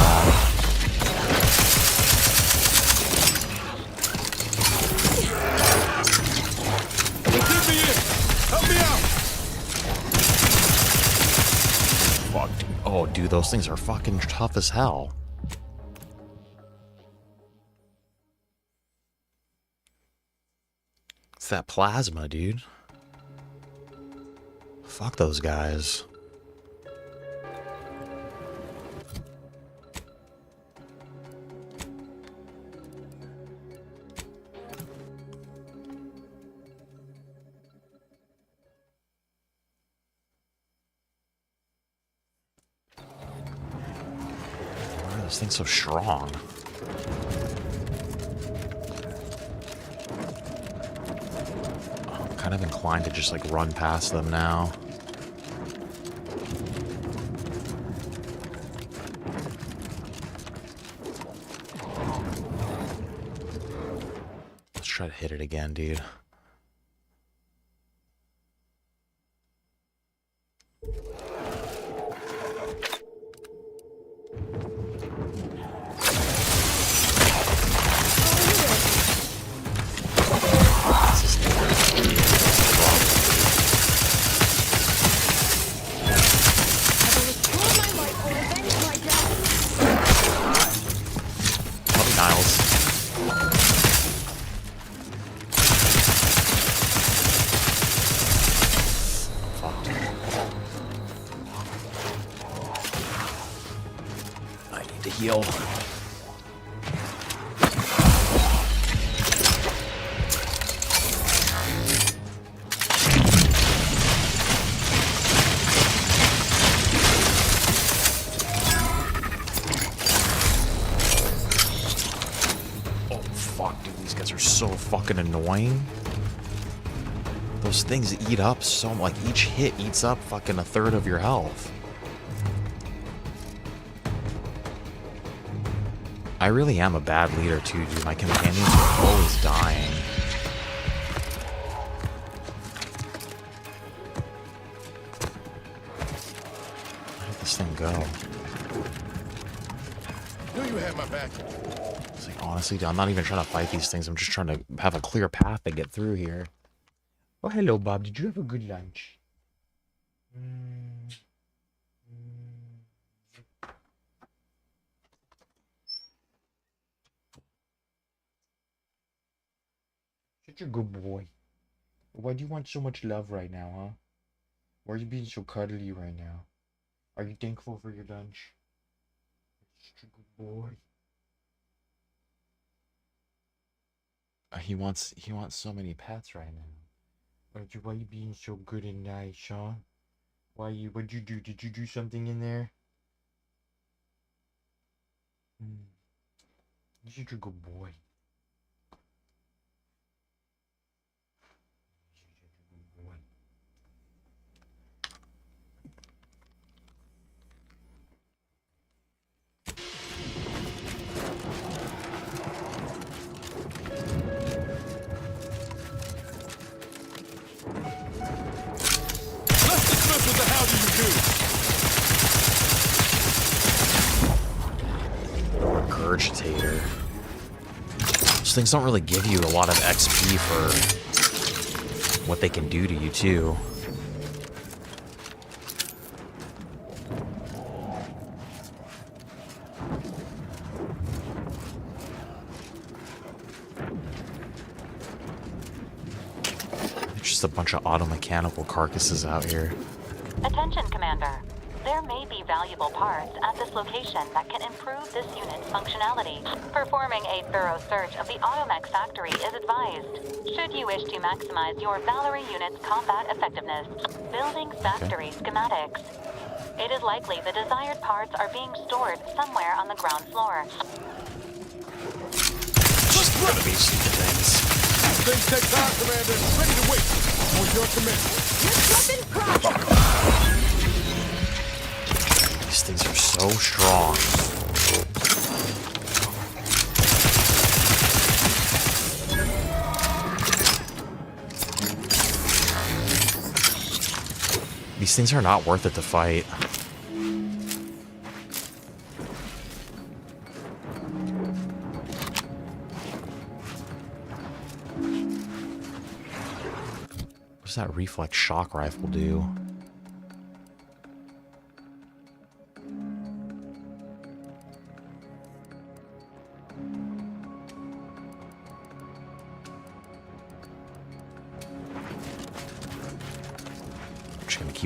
Fuck, dude. Oh, dude, those things are fucking tough as hell. It's that plasma, dude. Fuck those guys. Why are those things so strong? I'm kind of inclined to just like run past them now. Let's try to hit it again, dude. Heal. Oh fuck, dude, these guys are so fucking annoying. Those things eat up so much, like each hit eats up fucking a third of your health. I really am a bad leader too, dude. My companions are always dying. Where did this thing go? Knew you had my back. It's like, honestly, dude, I'm not even trying to fight these things. I'm just trying to have a clear path to get through here. Oh, hello, Bob. Did you have a good lunch? Such a good boy. Why do you want so much love right now, huh? Why are you being so cuddly right now? Are you thankful for your lunch? Such a good boy. He wants so many pets right now. Why are you being so good and nice, Sean? What'd you do? Did you do something in there? You're such a good boy. Regurgitator. Those things don't really give you a lot of XP for what they can do to you, too. There's just a bunch of automechanical carcasses out here. Attention, Commander. There may be valuable parts at this location that can improve this unit's functionality. Performing a thorough search of the automech factory is advised, should you wish to maximize your Valerie unit's combat effectiveness. Building factory schematics. It is likely the desired parts are being stored somewhere on the ground floor. Just one of these stupid things. Things take time, Commander. Ready to wait. On your command. These things are so strong. These things are not worth it to fight. What does that reflex shock rifle do?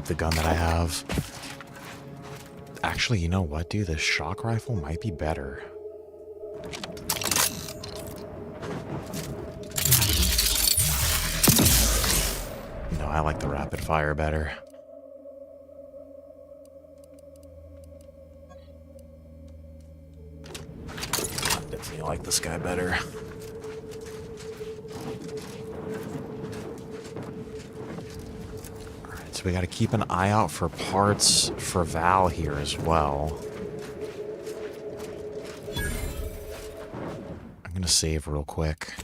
The gun that I have. Actually, you know what, dude? This shock rifle might be better. No, I like the rapid fire better. I definitely like this guy better. So we got to keep an eye out for parts for Val here as well. I'm going to save real quick.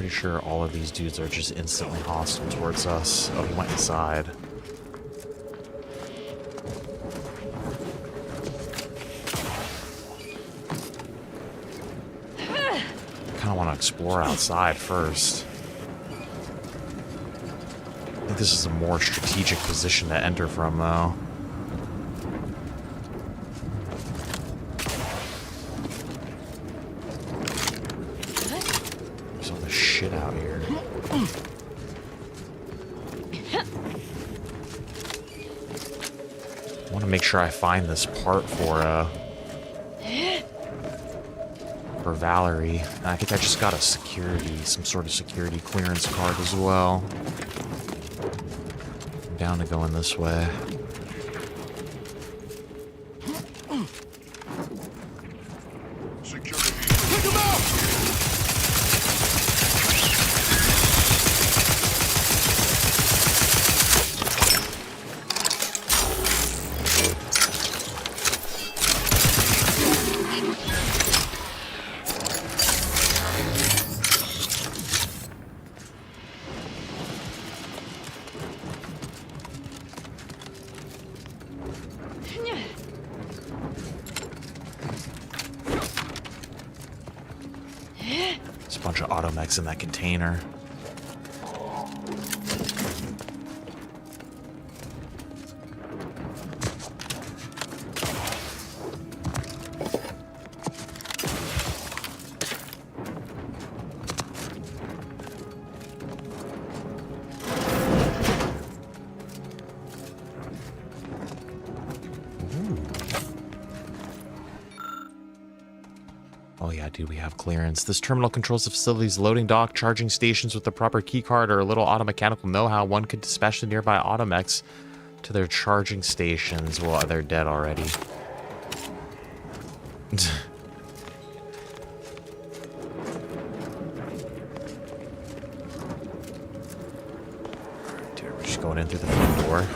Sure, all of these dudes are just instantly hostile towards us. Oh, he went inside. Kind of want to explore outside first. I think this is a more strategic position to enter from, though. Out here. I want to make sure I find this part for Valerie. I think I just got some sort of security clearance card as well. I'm down to going this way. bunch of automechs in that container. Oh yeah, dude, we have clearance. This terminal controls the facility's loading dock, charging stations with the proper keycard or a little automechanical know-how. One could dispatch the nearby automechs to their charging stations. Well, they're dead already. Dude, we're just going in through the front door.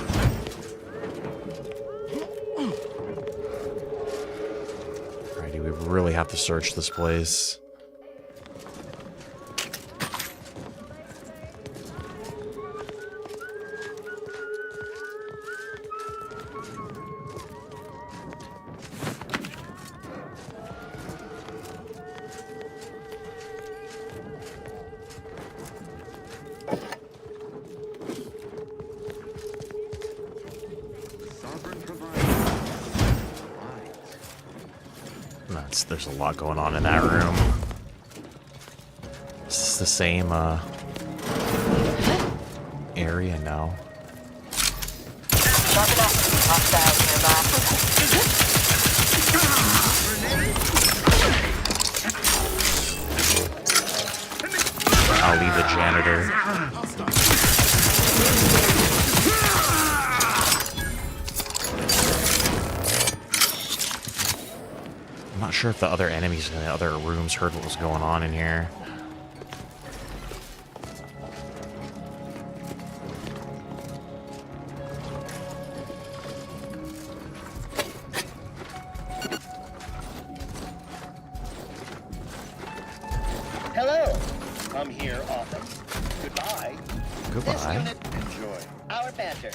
We really have to search this place. There's a lot going on in that room. Is this the same area now? I'll leave the janitor. I'm not sure if the other enemies in the other rooms heard what was going on in here. Hello. Come here often. Goodbye. Goodbye. This unit, enjoy our banter.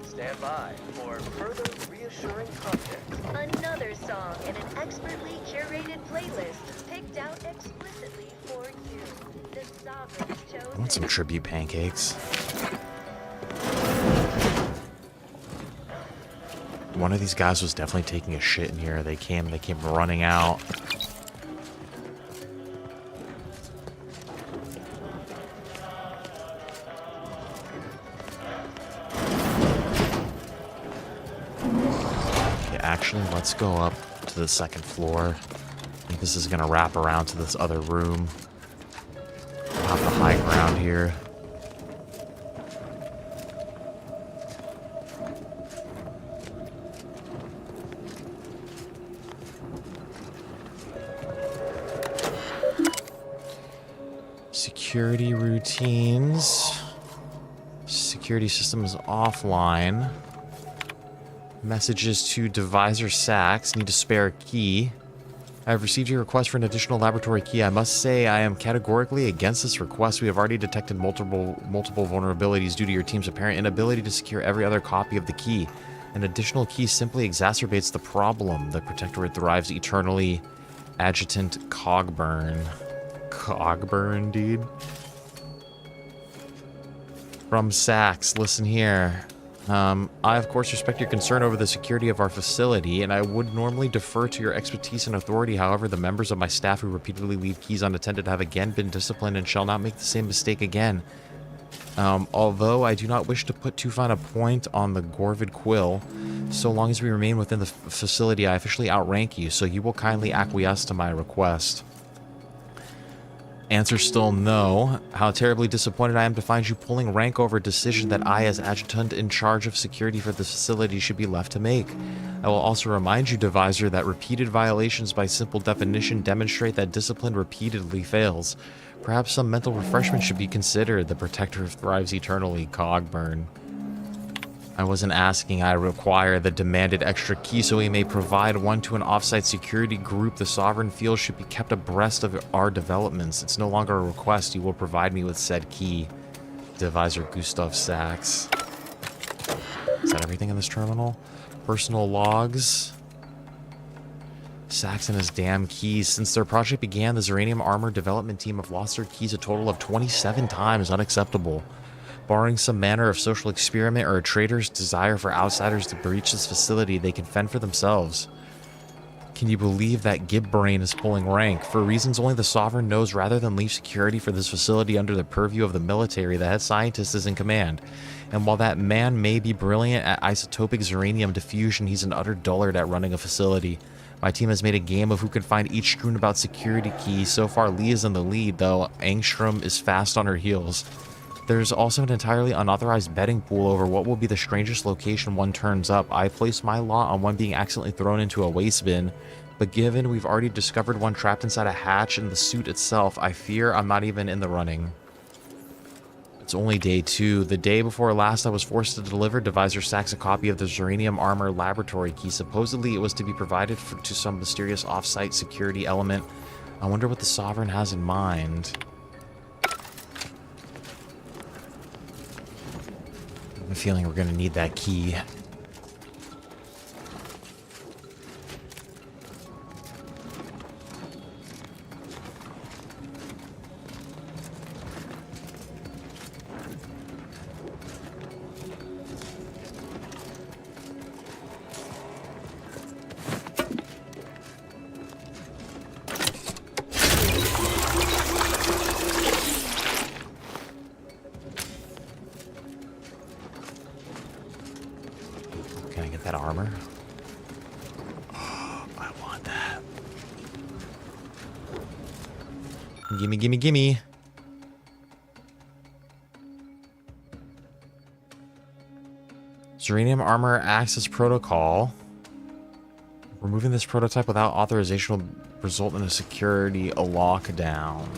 Stand by for further reassuring content. Another song in an expertly curated playlist picked out explicitly for you. The Sovereign's chosen. I want some tribute pancakes. One of these guys was definitely taking a shit in here. They came running out. Actually, let's go up to the second floor. I think this is gonna wrap around to this other room. Off the high ground here. Security routines. Security system is offline. Messages to Divisor Sachs. Need a spare key. I have received your request for an additional laboratory key. I must say I am categorically against this request. We have already detected multiple vulnerabilities due to your team's apparent inability to secure every other copy of the key. An additional key simply exacerbates the problem. The Protectorate thrives eternally. Adjutant Cogburn. Cogburn, dude? From Sachs, listen here. I, of course, respect your concern over the security of our facility, and I would normally defer to your expertise and authority. However, the members of my staff who repeatedly leave keys unattended have again been disciplined and shall not make the same mistake again. Although I do not wish to put too fine a point on the Gorvid Quill, so long as we remain within the facility, I officially outrank you, so you will kindly acquiesce to my request. Answer still no. How terribly disappointed I am to find you pulling rank over a decision that I, as adjutant in charge of security for the facility, should be left to make. I will also remind you, Divisor, that repeated violations by simple definition demonstrate that discipline repeatedly fails. Perhaps some mental refreshment should be considered. The Protector thrives eternally. Cogburn. I wasn't asking. I require the demanded extra key so we may provide one to an offsite security group. The Sovereign feels should be kept abreast of our developments. It's no longer a request. You will provide me with said key. Divisor Gustav Sachs. Is that everything in this terminal? Personal logs. Sachs and his damn keys. Since their project began, the Zeranium Armor development team have lost their keys a total of 27 times. Unacceptable. Barring some manner of social experiment or a traitor's desire for outsiders to breach this facility, they can fend for themselves. Can you believe that Gibbrain is pulling rank? For reasons only the Sovereign knows, rather than leave security for this facility under the purview of the military, the head scientist is in command. And while that man may be brilliant at isotopic Zeranium diffusion, he's an utter dullard at running a facility. My team has made a game of who can find each strewn-about security key. So far, Lee is in the lead, though Angstrom is fast on her heels. There's also an entirely unauthorized betting pool over what will be the strangest location one turns up. I placed my lot on one being accidentally thrown into a waste bin, but given we've already discovered one trapped inside a hatch in the suit itself, I fear I'm not even in the running. It's only day 2. The day before last, I was forced to deliver Divisor Sachs a copy of the Zeranium Armor laboratory key. Supposedly, it was to be provided to some mysterious off-site security element. I wonder what the Sovereign has in mind. I have a feeling we're going to need that key. Gimme. Zeranium Armor Access Protocol. Removing this prototype without authorization will result in a security lockdown.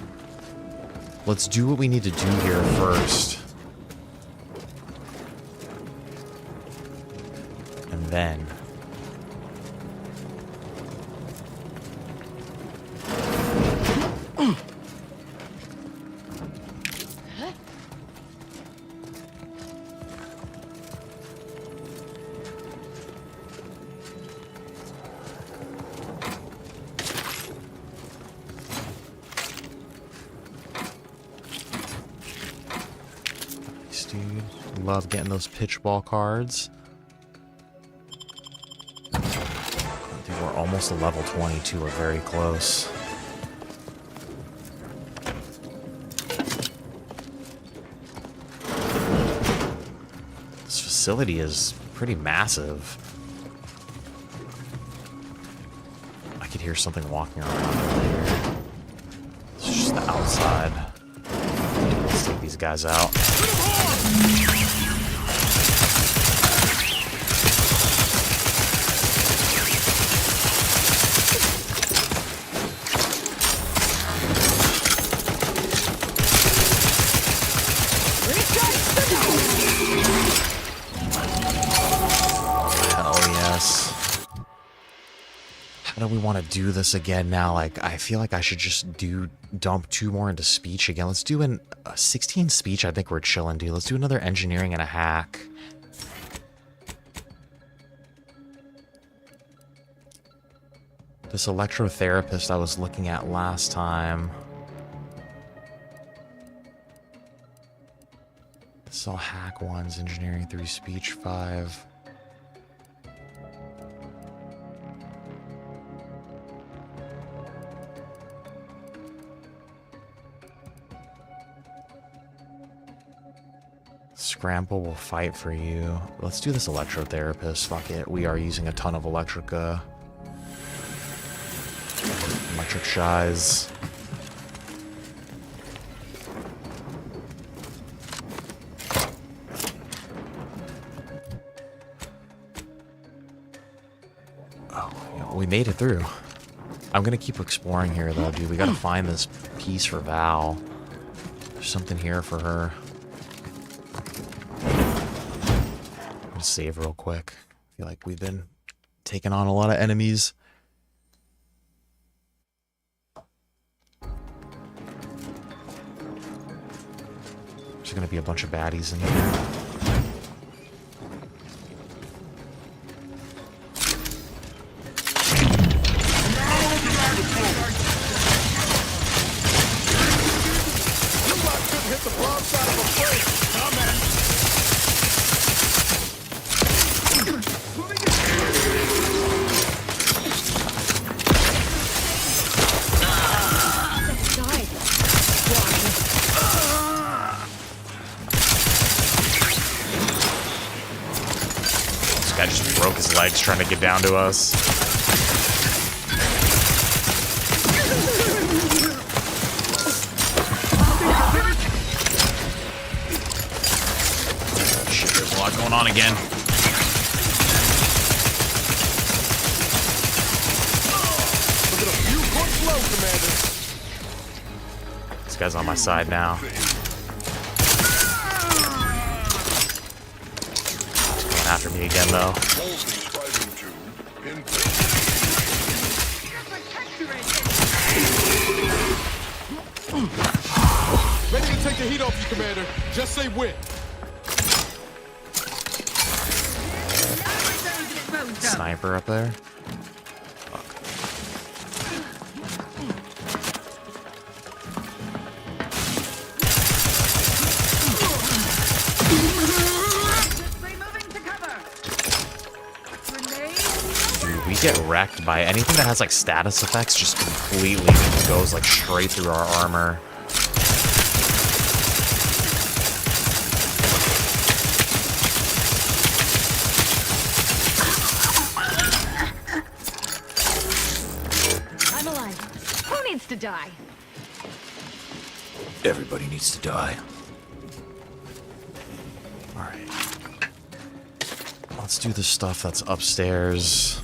Let's do what we need to do here first. And then... Love getting those pitch ball cards. Dude, we're almost to level 22. We're very close. This facility is pretty massive. I could hear something walking around over here. It's just the outside. Let's take these guys out. How do we want to do this again now? Like, I feel like I should just dump 2 more into speech again. Let's do a 16 speech. I think we're chilling, dude. Let's do another engineering and a hack. This electrotherapist I was looking at last time. This is all hack 1s, engineering 3, speech 5. Scramble will fight for you. Let's do this electrotherapist. Fuck it. We are using a ton of electric shies. Oh, yeah, we made it through. I'm gonna keep exploring here though, dude. We gotta find this piece for Val. There's something here for her. I'm gonna save real quick. I feel like we've been taking on a lot of enemies. There's gonna be a bunch of baddies in here. Hit the broadside of a plane. Nah, man. This guy just broke his legs trying to get down to us. Going on again. This guy's on my side now. He's going after me again, though. Ready to take the heat off you, Commander. Just say when. Sniper up there. Dude, we get wrecked by anything that has like status effects. Just completely goes like straight through our armor. To die. Everybody needs to die. Alright. Let's do the stuff that's upstairs.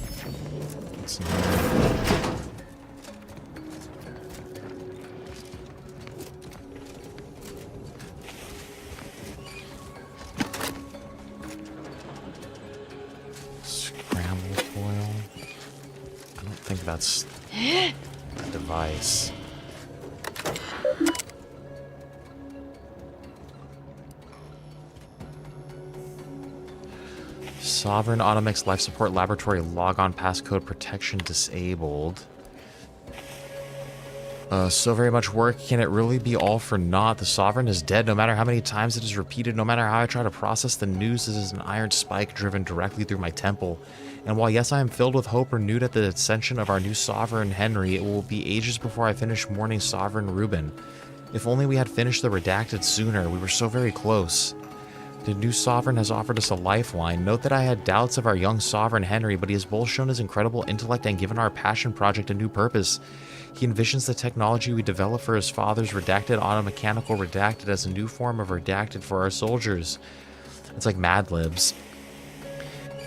Scramble foil. I don't think that's a device. Sovereign Automix Life Support Laboratory logon passcode protection disabled. So very much work. Can it really be all for naught? The Sovereign is dead no matter how many times it is repeated, no matter how I try to process the news. This is an iron spike driven directly through my temple. And while yes, I am filled with hope renewed at the ascension of our new Sovereign Henry, it will be ages before I finish mourning Sovereign Reuben. If only we had finished the Redacted sooner. We were so very close. The new Sovereign has offered us a lifeline. Note that I had doubts of our young Sovereign Henry, but he has both shown his incredible intellect and given our passion project a new purpose. He envisions the technology we developed for his father's Redacted automechanical Redacted as a new form of Redacted for our soldiers. It's like Mad Libs.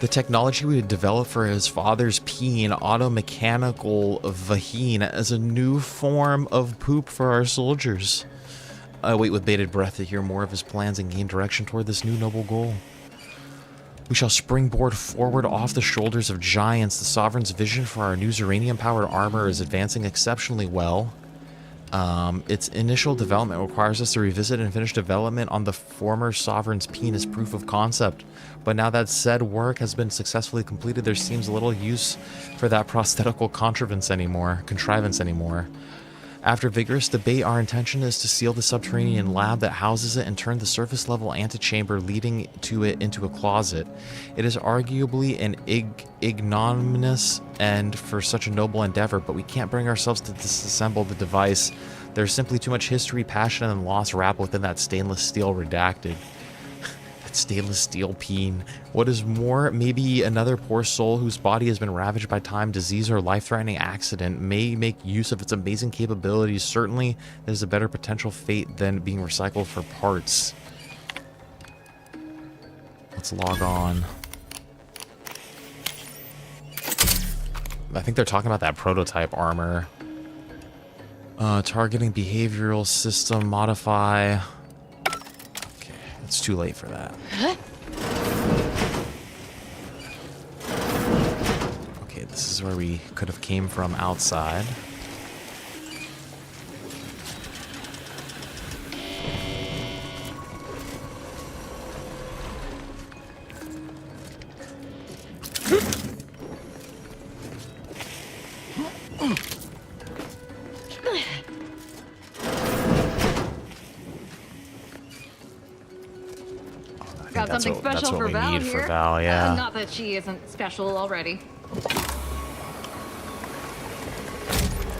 The technology we would develop for his father's peen automechanical vagine as a new form of poop for our soldiers. I wait with bated breath to hear more of his plans and gain direction toward this new noble goal. We shall springboard forward off the shoulders of giants. The Sovereign's vision for our new uranium-powered armor is advancing exceptionally well. Its initial development requires us to revisit and finish development on the former Sovereign's penis proof of concept. But now that said work has been successfully completed, there seems little use for that prosthetical contrivance anymore. After vigorous debate, our intention is to seal the subterranean lab that houses it and turn the surface level antechamber leading to it into a closet. It is arguably an ignominious end for such a noble endeavor, but we can't bring ourselves to disassemble the device. There's simply too much history, passion, and loss wrapped within that stainless steel Redacted. Stainless steel peen. What is more, maybe another poor soul whose body has been ravaged by time, disease, or life-threatening accident may make use of its amazing capabilities. Certainly, there's a better potential fate than being recycled for parts. Let's log on. I think they're talking about that prototype armor. Targeting behavioral system modify. Okay, it's too late for that. Okay, this is where we could have came from outside. Got something special for Val here. Yeah. Not that she isn't special already.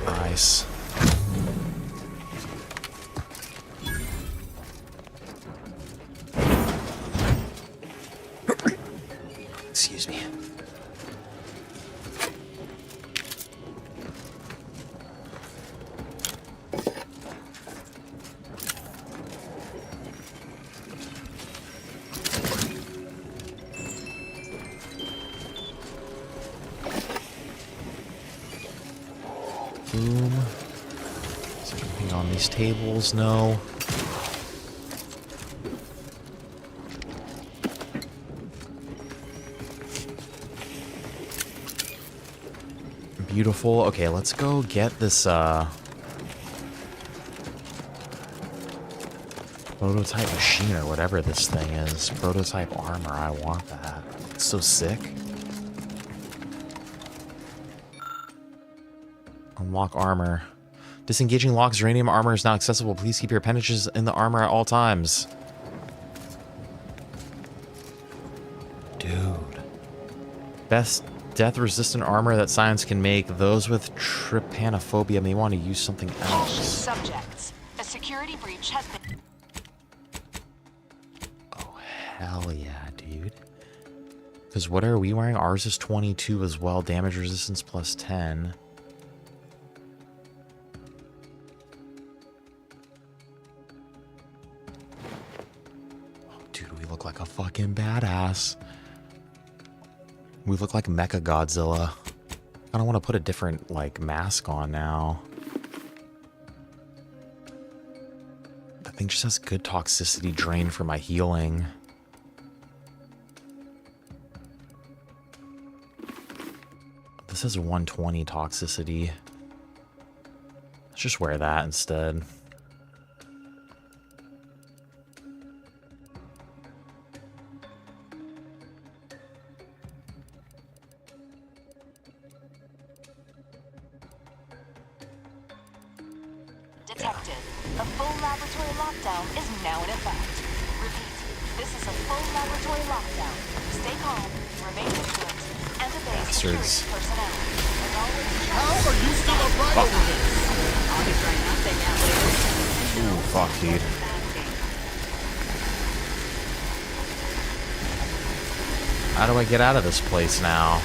Nice. Excuse me. Boom. Is there anything on these tables? No. Beautiful. Okay, let's go get this prototype machine or whatever this thing is. Prototype armor. I want that. It's so sick. Unlock armor. Disengaging locks uranium armor is now accessible. Please keep your appendages in the armor at all times. Dude. Best death-resistant armor that science can make. Those with trypanophobia may want to use something else. Subjects. A security breach has been... Oh, hell yeah, dude. Because what are we wearing? Ours is 22 as well. Damage resistance plus 10. Look like a fucking badass. We look like Mecha Godzilla. I don't want to put a different, like, mask on now. That thing just has good toxicity drain for my healing. This has 120 toxicity. Let's just wear that instead. Detected. A full laboratory lockdown is now in effect. Repeat, this is a full laboratory lockdown. Stay calm, remain vigilant, and obey security personnel. As always, how are you still upright over this? I'll be trying not to take out later. Ooh, fuck, dude. How do I get out of this place now?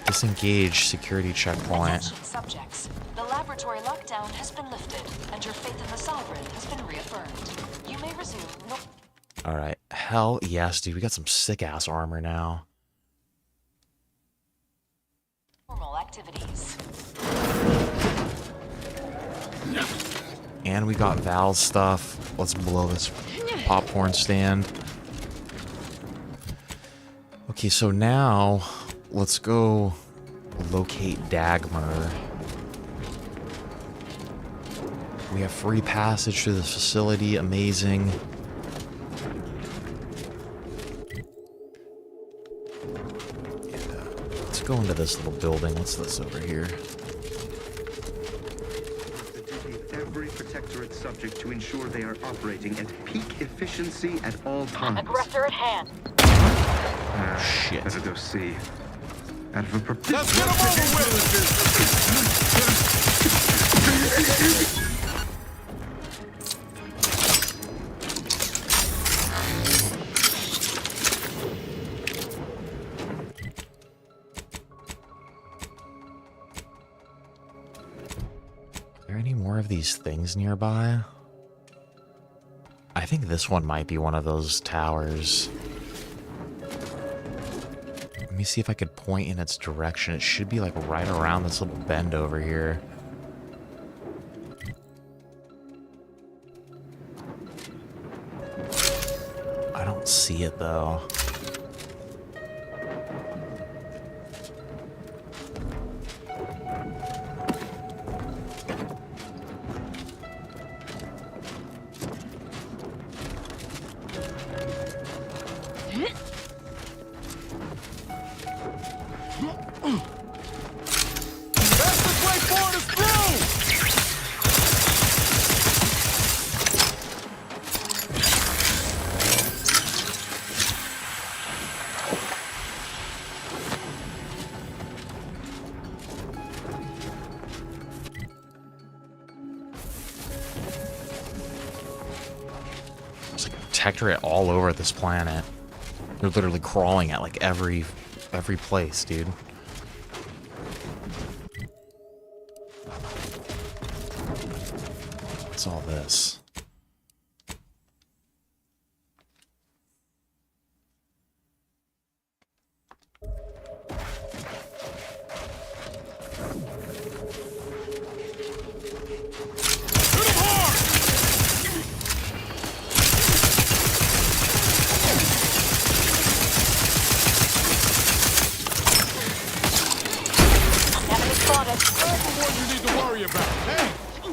Disengage security checkpoint. Attention subjects. The laboratory lockdown has been lifted, and your faith in the Sovereign has been reaffirmed. You may resume. Alright. Hell yes, dude. We got some sick-ass armor now. Normal activities. And we got Val's stuff. Let's blow this popcorn stand. Okay, so now let's go locate Dagmar. We have free passage to this facility. Amazing. Let's go into this little building. What's this over here? Every protectorate subject to ensure they are operating at peak efficiency at all times. Aggressor at hand. Shit. Better go see. Out of a Let's get him over with! Are there any more of these things nearby? I think this one might be one of those towers. me see if I could point in its direction. It should be like right around this little bend over here. I don't see it though. Protectorate all over this planet. They're literally crawling at like every place, dude. What's all this?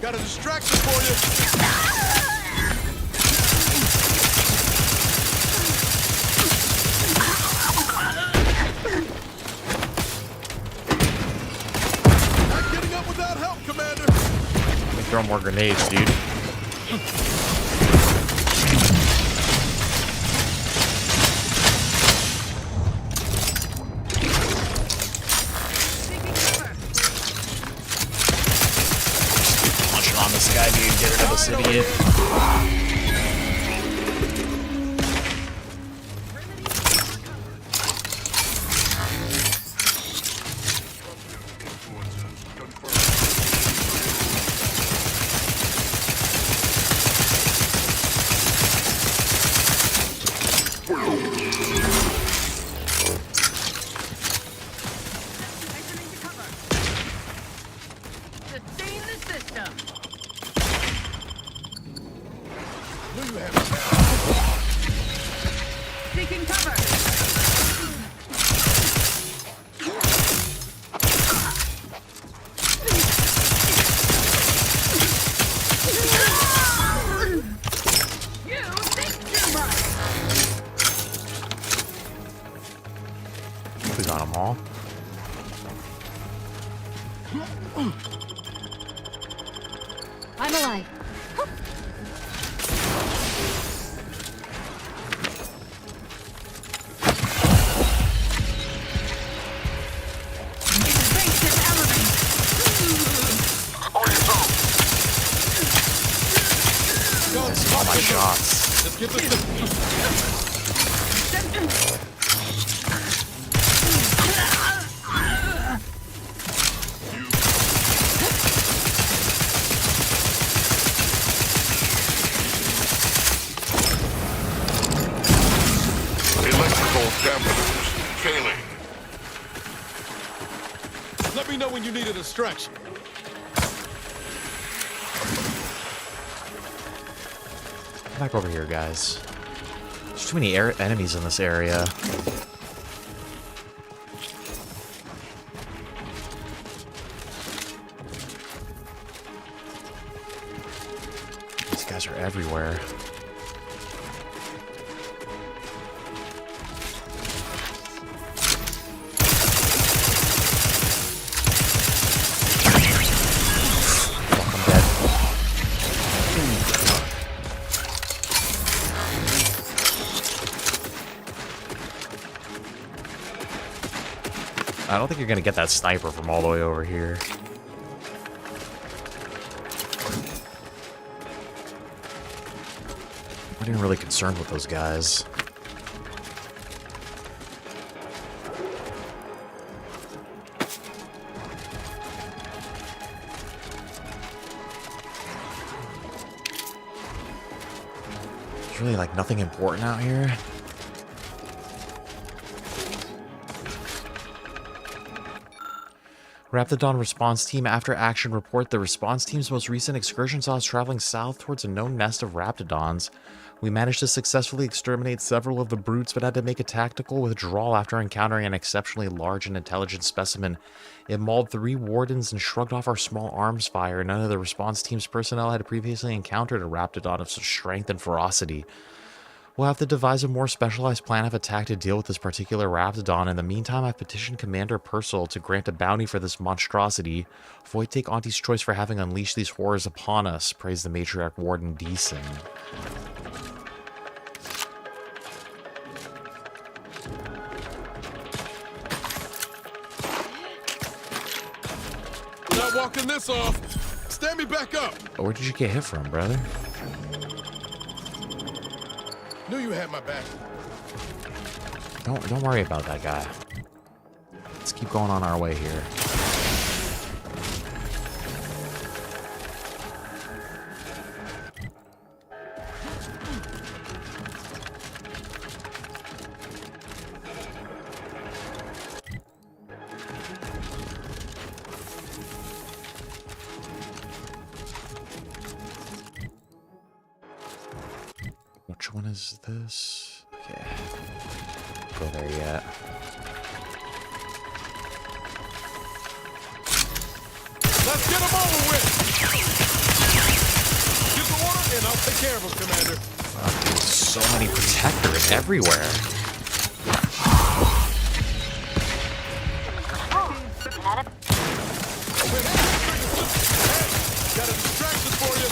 Got a distraction for you. Not getting up without help, Commander. Let me throw more grenades, dude. This guy, dude, get rid of this idiot. We got them all. I'm alive. All my shots. Let's get this. Failing. Let me know when you need a distraction. Back over here, guys. There's too many enemies in this area. These guys are everywhere. I don't think you're gonna get that sniper from all the way over here. I'm not even really concerned with those guys. There's really like nothing important out here. Raptidon response team after action report. The response team's most recent excursion saw us traveling south towards a known nest of Raptidons. We managed to successfully exterminate several of the brutes, but had to make a tactical withdrawal after encountering an exceptionally large and intelligent specimen. It mauled 3 wardens and shrugged off our small arms fire. None of the response team's personnel had previously encountered a Raptidon of such strength and ferocity. We'll have to devise a more specialized plan of attack to deal with this particular Raptidon. In the meantime, I've petitioned Commander Purcell to grant a bounty for this monstrosity. Void take Auntie's choice for having unleashed these horrors upon us, praised the Matriarch Warden Deason. Not walking this off. Stand me back up. Where did you get hit from, brother? Knew you had my back. Don't worry about that guy. Let's keep going on our way here. Which one is this? Okay. Go there yet. Let's get him over with! Get the order and I'll take care of him, Commander. Fuck, there's so many protectors everywhere. Got a distraction for you.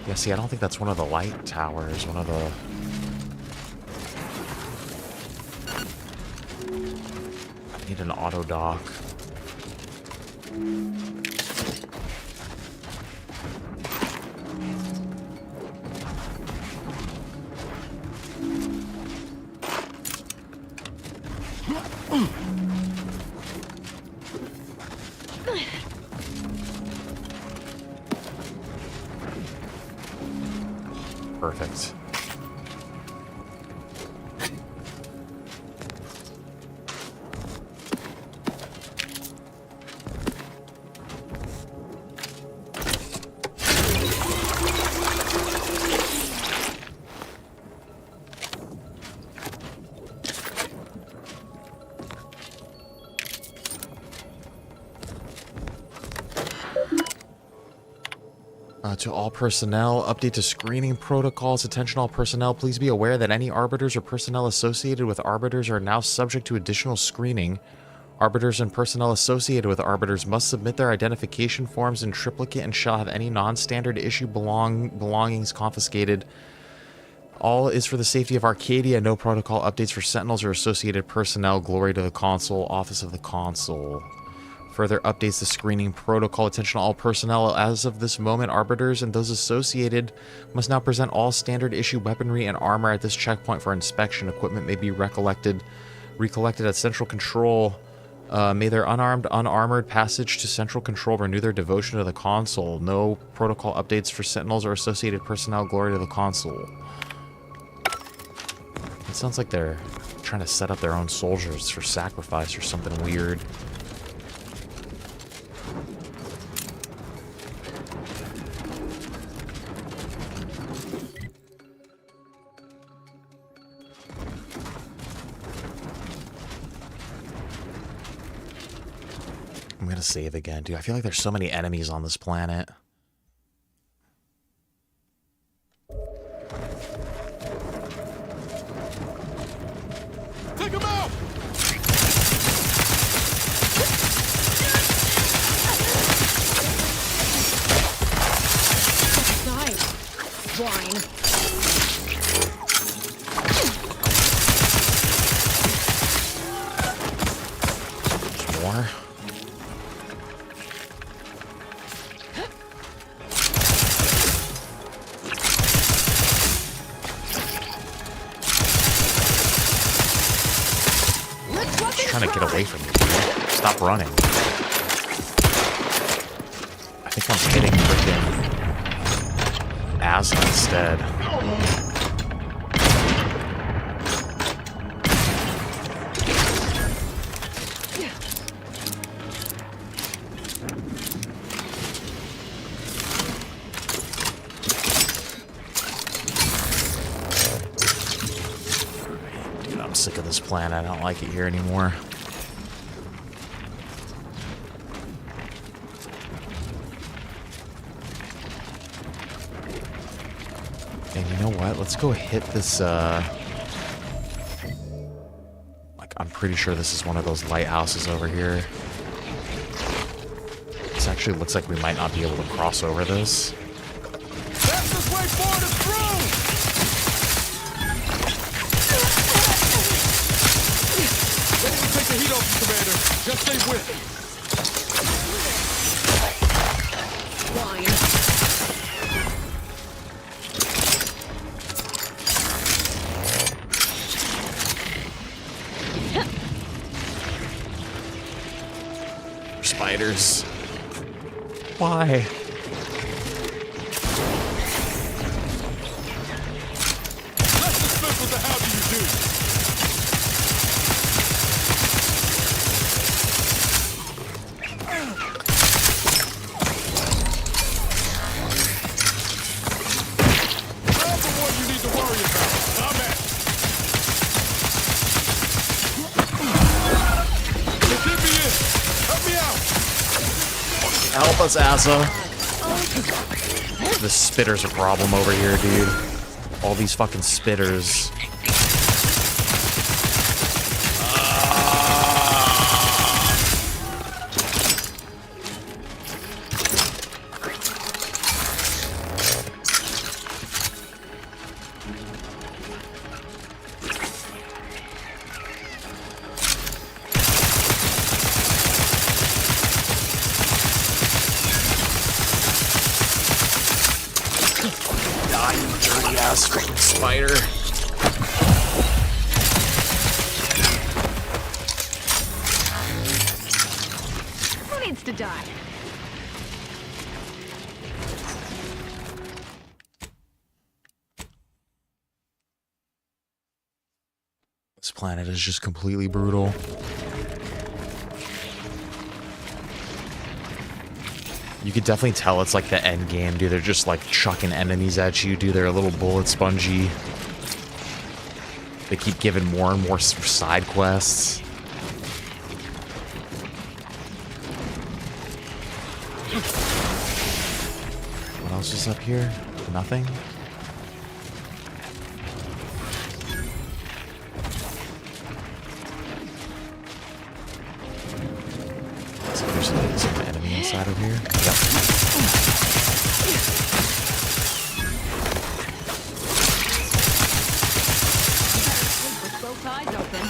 Yeah, see, I don't think that's one of the light towers. One of the... I need an auto dock. Perfect. To all personnel, update to screening protocols. Attention all personnel, please be aware that any arbiters or personnel associated with arbiters are now subject to additional screening. Arbiters and personnel associated with arbiters must submit their identification forms in triplicate and shall have any non-standard issue belongings confiscated. All is for the safety of Arcadia. No protocol updates for sentinels or associated personnel. Glory to the Consul, Office of the Consul. Further updates to screening protocol. Attention all personnel. As of this moment, arbiters and those associated must now present all standard issue weaponry and armor at this checkpoint for inspection. Equipment may be recollected at Central Control. May their unarmed, unarmored passage to Central Control renew their devotion to the Consul. No protocol updates for sentinels or associated personnel. Glory to the Consul. It sounds like they're trying to set up their own soldiers for sacrifice or something weird. I'm gonna save again, dude. I feel like there's so many enemies on this planet. Take him out! Die, swine. More. trying to get away from you. Stop running. I think I'm hitting freaking Asa instead. Dude, I'm sick of this planet. I don't like it here anymore. And you know what? Let's go hit this, like, I'm pretty sure this is one of those lighthouses over here. This actually looks like we might not be able to cross over this. Fastest way forward is through! Ready to take the heat off, Commander. Just stay with it. Spiders. Why? Let's dismiss with the how do you do. I'm the one you need to worry about. I'm at. Get me in. Help me out. Help us, Asa. The spitter's a problem over here, dude. All these fucking spitters. Die, you dirty ass freaking spider. Who needs to die? This planet is just completely brutal. You could definitely tell it's like the end game, dude. They're just like chucking enemies at you, dude. They're a little bullet spongy. They keep giving more and more side quests. What else is up here? Nothing? So there's some enemy inside of here. Yep. With both eyes open.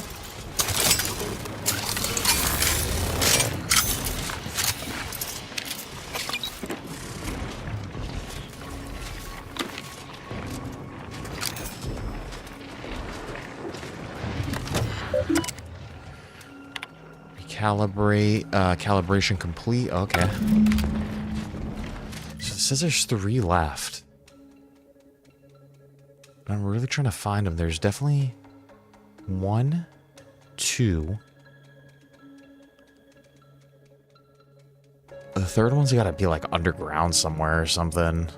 Recalibrate, calibration complete. Okay. So it says there's 3 left. I'm really trying to find them. There's definitely 1, 2. The third one's gotta be like underground somewhere or something.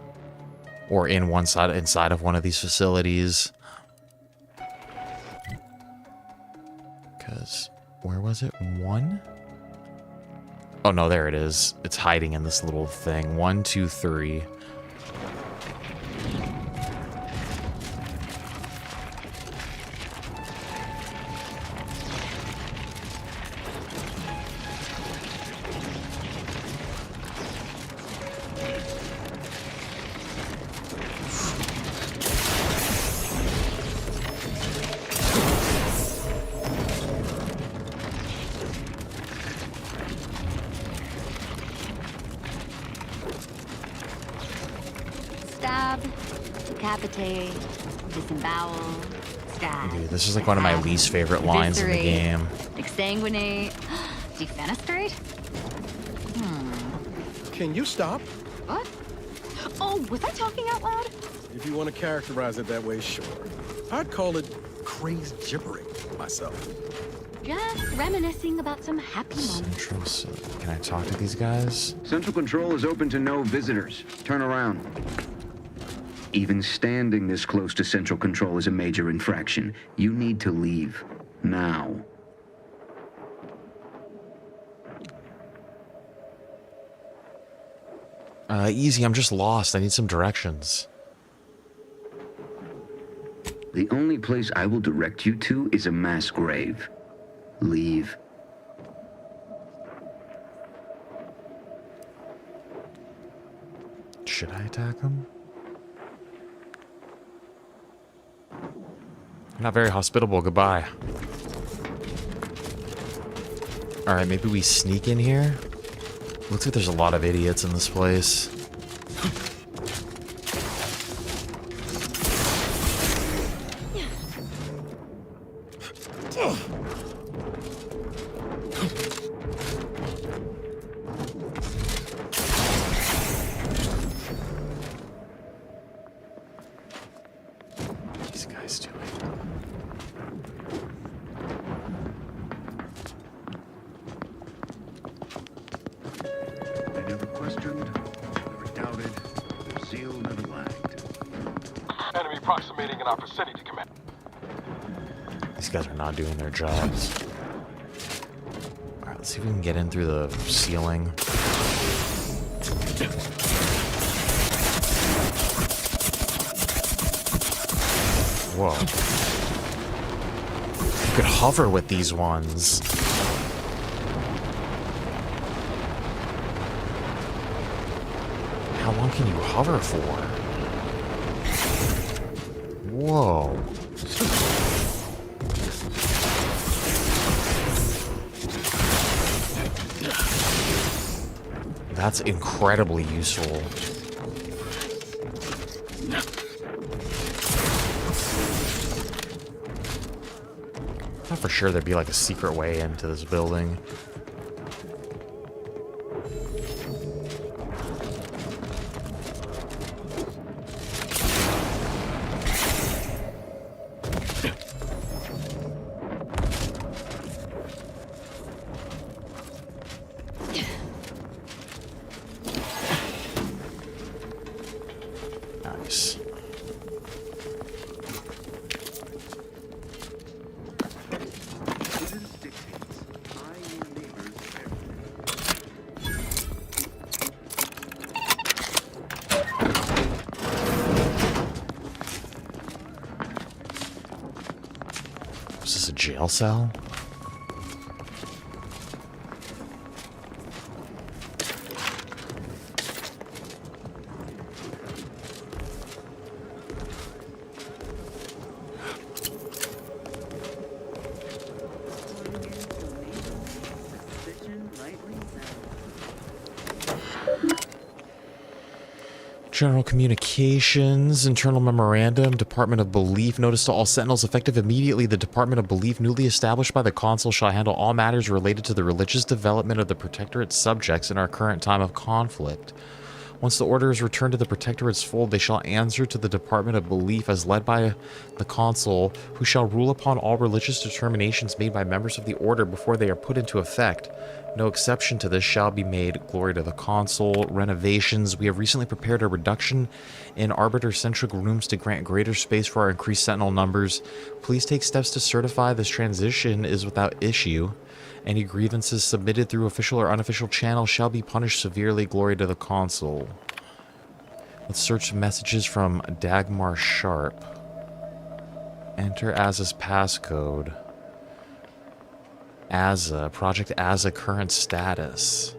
Or in inside of one of these facilities. Because where was it? 1? Oh no, there it is. It's hiding in this little thing. 1, 2, 3. Stab, decapitate, disembowel, Stab. Dude, this is like one of my least favorite lines in the game. Exsanguinate. Defenestrate? Can you stop? What? Oh, was I talking out loud? If you want to characterize it that way, sure. I'd call it crazed gibbering myself. Just reminiscing about some happy moments. Can I talk to these guys? Central Control is open to no visitors. Turn around. Even standing this close to Central Control is a major infraction. You need to leave. Now. Easy, I'm just lost. I need some directions. The only place I will direct you to is a mass grave. Leave. Should I attack him? Not very hospitable. Goodbye. Alright, maybe we sneak in here? Looks like there's a lot of idiots in this place. These guys doing? They never questioned, never doubted, their zeal never lagged. Enemy approximating in our vicinity, command. These guys are not doing their jobs. Alright, let's see if we can get in through the ceiling. Whoa. You could hover with these ones. How long can you hover for? Whoa. That's incredibly useful. I thought for sure there'd be like a secret way into this building. Nice. Is this a jail cell? General Communications, Internal Memorandum, Department of Belief, notice to all Sentinels effective immediately. The Department of Belief newly established by the Consul shall handle all matters related to the religious development of the Protectorate's subjects in our current time of conflict. Once the order is returned to the Protectorate's fold, they shall answer to the Department of Belief as led by the Consul, who shall rule upon all religious determinations made by members of the Order before they are put into effect. No exception to this shall be made. Glory to the Consul. Renovations. We have recently prepared a reduction in arbiter-centric rooms to grant greater space for our increased Sentinel numbers. Please take steps to certify this transition is without issue. Any grievances submitted through official or unofficial channels shall be punished severely. Glory to the Consul. Let's search messages from Dagmar Sharp. Enter Azza's passcode. Azza. Project Azza current status.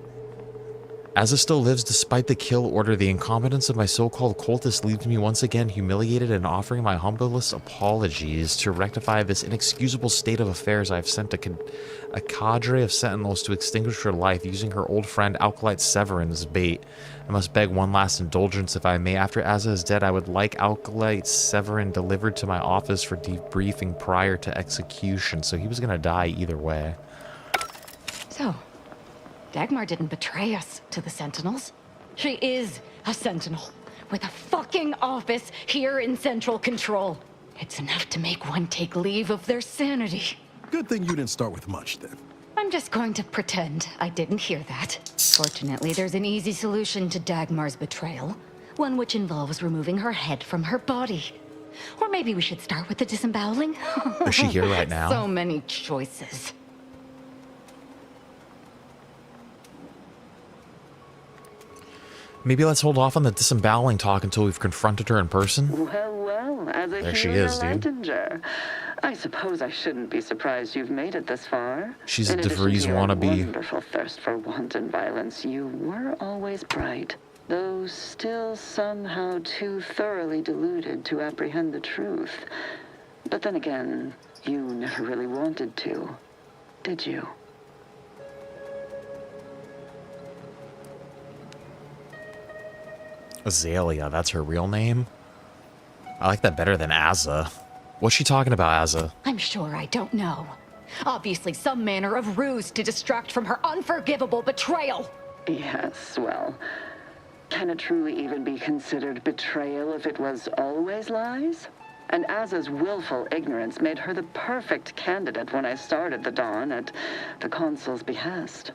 Asa still lives despite the kill order. The incompetence of my so-called cultist leaves me once again humiliated and offering my humblest apologies. To rectify this inexcusable state of affairs, I have sent a cadre of sentinels to extinguish her life, using her old friend Alkalite Severin as bait. I must beg one last indulgence, if I may. After Asa is dead, I would like Alkalite Severin delivered to my office for debriefing prior to execution. So he was going to die either way. So, Dagmar didn't betray us to the Sentinels. She is a Sentinel, with a fucking office here in Central Control. It's enough to make one take leave of their sanity. Good thing you didn't start with much, then. I'm just going to pretend I didn't hear that. Fortunately, there's an easy solution to Dagmar's betrayal. One which involves removing her head from her body. Or maybe we should start with the disemboweling? Is she here right now? So many choices. Maybe let's hold off on the disemboweling talk until we've confronted her in person. Well, as a there she is, dude. Lightinger, I suppose I shouldn't be surprised you've made it this far. She's a DeVries wannabe. Wonderful thirst for wanton violence. You were always bright, though still somehow too thoroughly deluded to apprehend the truth. But then again, you never really wanted to, did you? Azalea, that's her real name? I like that better than Asa. What's she talking about, Asa? I'm sure I don't know. Obviously some manner of ruse to distract from her unforgivable betrayal. Yes, well, can it truly even be considered betrayal if it was always lies? And Asa's willful ignorance made her the perfect candidate when I started the Dawn at the Consul's behest.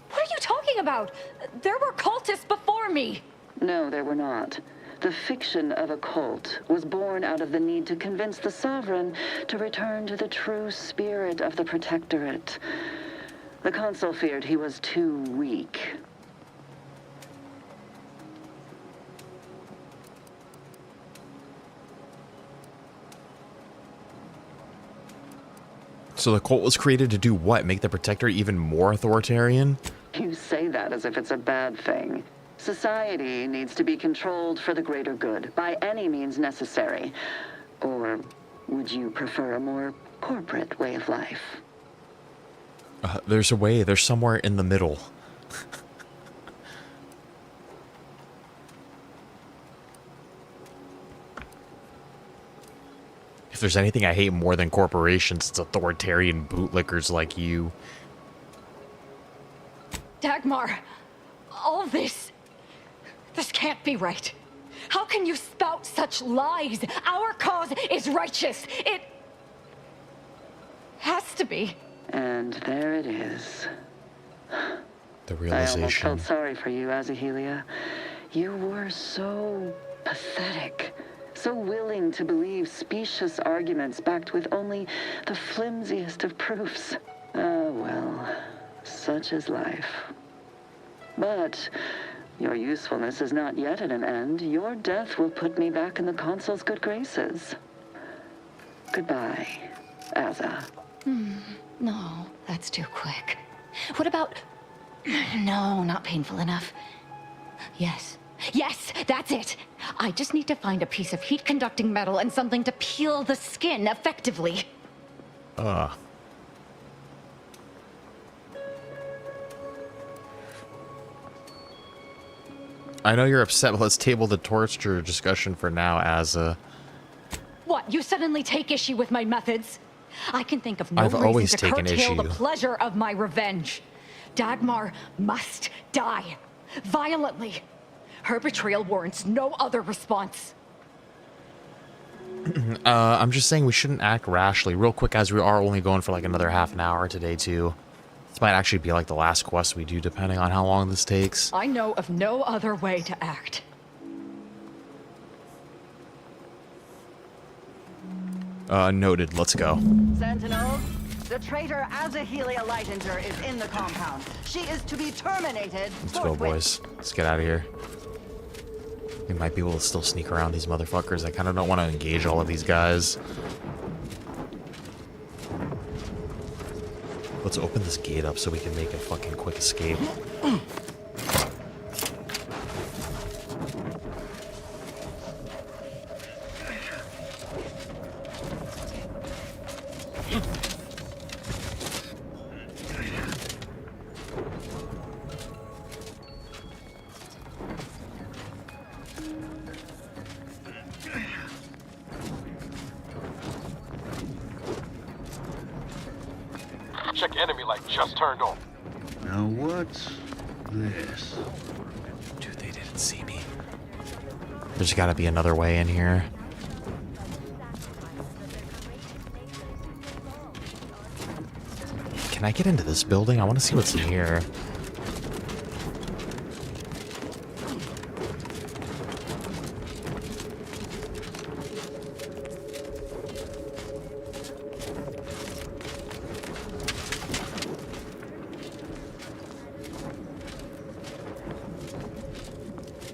What are you talking about? There were cultists before me. No, there were not. The fiction of a cult was born out of the need to convince the Sovereign to return to the true spirit of the Protectorate. The Consul feared he was too weak. So the cult was created to do what? Make the Protector even more authoritarian? You say that as if it's a bad thing. Society needs to be controlled for the greater good, by any means necessary. Or would you prefer a more corporate way of life? There's a way. There's somewhere in the middle. If there's anything I hate more than corporations, it's authoritarian bootlickers like you. Dagmar, all this can't be right. How can you spout such lies? Our cause is righteous. It has to be. And there it is. The realization. I almost felt sorry for you, Azahelia. You were so pathetic. So willing to believe specious arguments backed with only the flimsiest of proofs. Ah, well, such is life. But your usefulness is not yet at an end. Your death will put me back in the Consul's good graces. Goodbye, Asa. No, that's too quick. What about... No, not painful enough. Yes, that's it. I just need to find a piece of heat-conducting metal and something to peel the skin effectively. I know you're upset, but let's table the torture discussion for now, Asa. What, you suddenly take issue with my methods? I can think of no I've always reason to taken curtail issue. the pleasure of my revenge. Dagmar must die. Violently. Her betrayal warrants no other response. I'm just saying we shouldn't act rashly. Real quick, as we are only going for like another half an hour today, too. This might actually be like the last quest we do, depending on how long this takes. I know of no other way to act. Noted. Let's go. Sentinels, the traitor Azahelia Lightinger is in the compound. She is to be terminated. Let's go, boys. Let's get out of here. We might be able to still sneak around these motherfuckers. I kind of don't want to engage all of these guys. Let's open this gate up so we can make a fucking quick escape. Check enemy light just turned on. Now what's this? Dude, they didn't see me. There's gotta be another way in here. Can I get into this building? I want to see what's in here.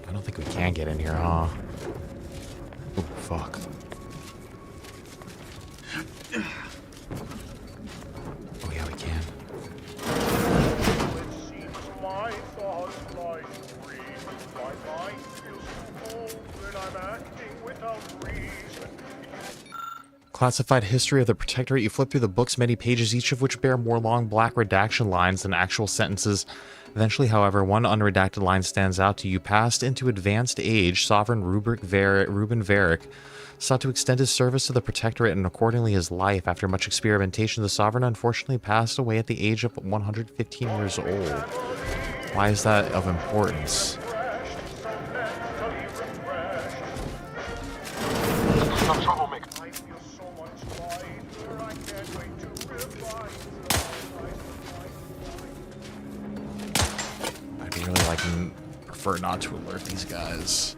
I don't think we can get in here, huh? Oh, fuck. Oh, yeah, we can. Classified history of the Protectorate. You flip through the books, many pages, each of which bear more long black redaction lines than actual sentences. Eventually, however, one unredacted line stands out to you. Passed into advanced age, Sovereign Reuben Varick sought to extend his service to the Protectorate and accordingly his life. After much experimentation, the Sovereign unfortunately passed away at the age of 115 years old. Why is that of importance? Some troublemaker. I'd be really liking, prefer not to alert these guys.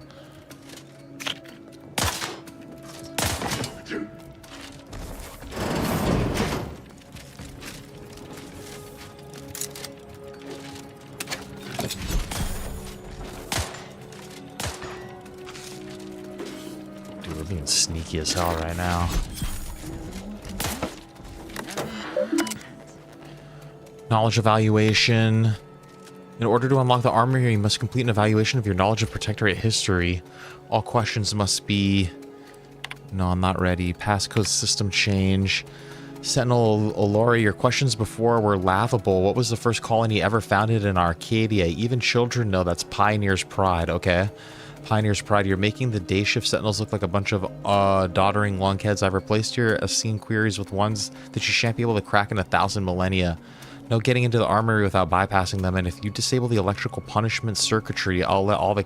Dude, we're being sneaky as hell right now. Knowledge evaluation. In order to unlock the armor here, you must complete an evaluation of your knowledge of Protectorate history. All questions must be... No, I'm not ready. Passcode system change. Sentinel Olori, your questions before were laughable. What was the first colony ever founded in Arcadia? Even children know that's Pioneer's Pride, okay? Pioneer's Pride. You're making the day shift Sentinels look like a bunch of doddering lunkheads. I've replaced your Assine queries with ones that you shan't be able to crack in 1,000 millennia. No getting into the armory without bypassing them, and if you disable the electrical punishment circuitry, I'll let all the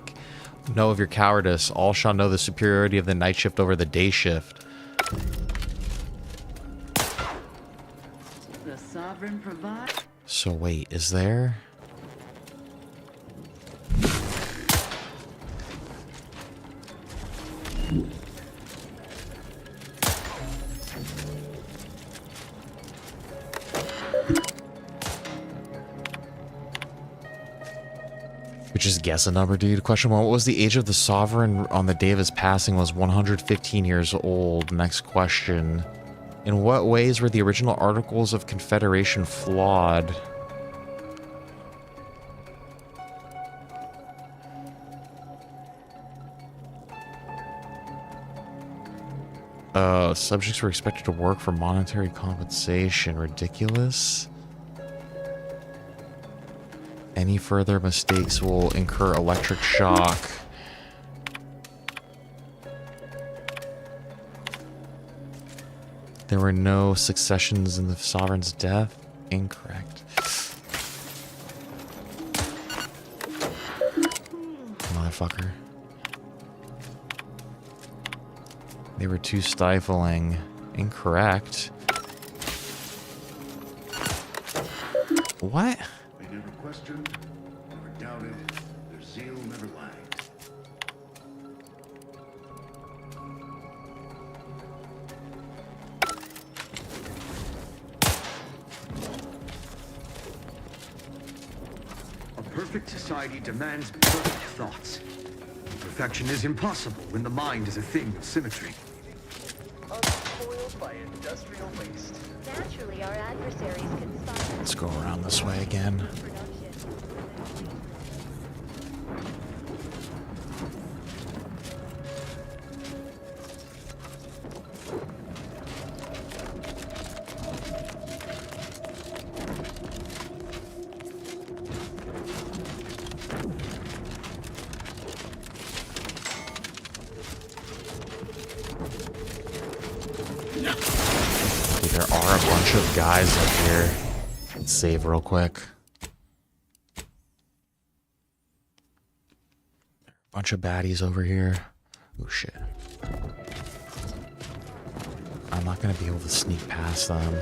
know of your cowardice. All shall know the superiority of the night shift over the day shift. The Sovereign provides. So wait, is there... We just guess a number, dude. Question 1. What was the age of the Sovereign on the day of his passing? Was 115 years old. Next question. In what ways were the original Articles of Confederation flawed? Subjects were expected to work for monetary compensation. Ridiculous. Any further mistakes will incur electric shock. There were no successions in the Sovereign's death. Incorrect. Motherfucker. They were too stifling. Incorrect. What? They never questioned, never doubted, their zeal never lagged. A perfect society demands perfect thoughts. Perfection is impossible when the mind is a thing of symmetry. Unspoiled by industrial waste. Naturally, our adversaries conspire. Let's go around this way again. There are a bunch of guys up here. Let's save real quick. Bunch of baddies over here. Oh shit. I'm not gonna be able to sneak past them.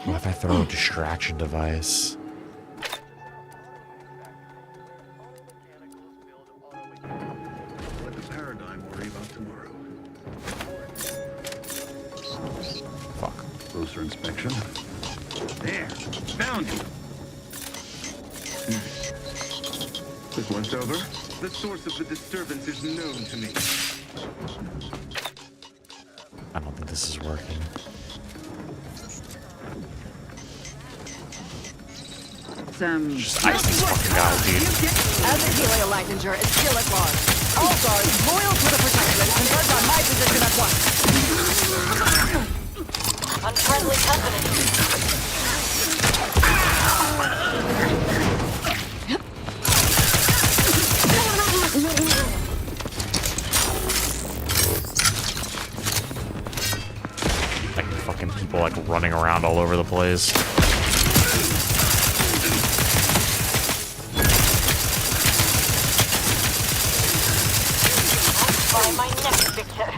What if I throw a distraction device? Let the paradigm worry about tomorrow. Fuck. Closer inspection. There, found you. This one's over. The source of the disturbance is known to me. I don't think this is working. Just ice these fucking guys, dude. As a Helio is still at large. All guards loyal to the Protectorate converge on my position at once. Unfriendly company. Like fucking people like running around all over the place. By my next victor.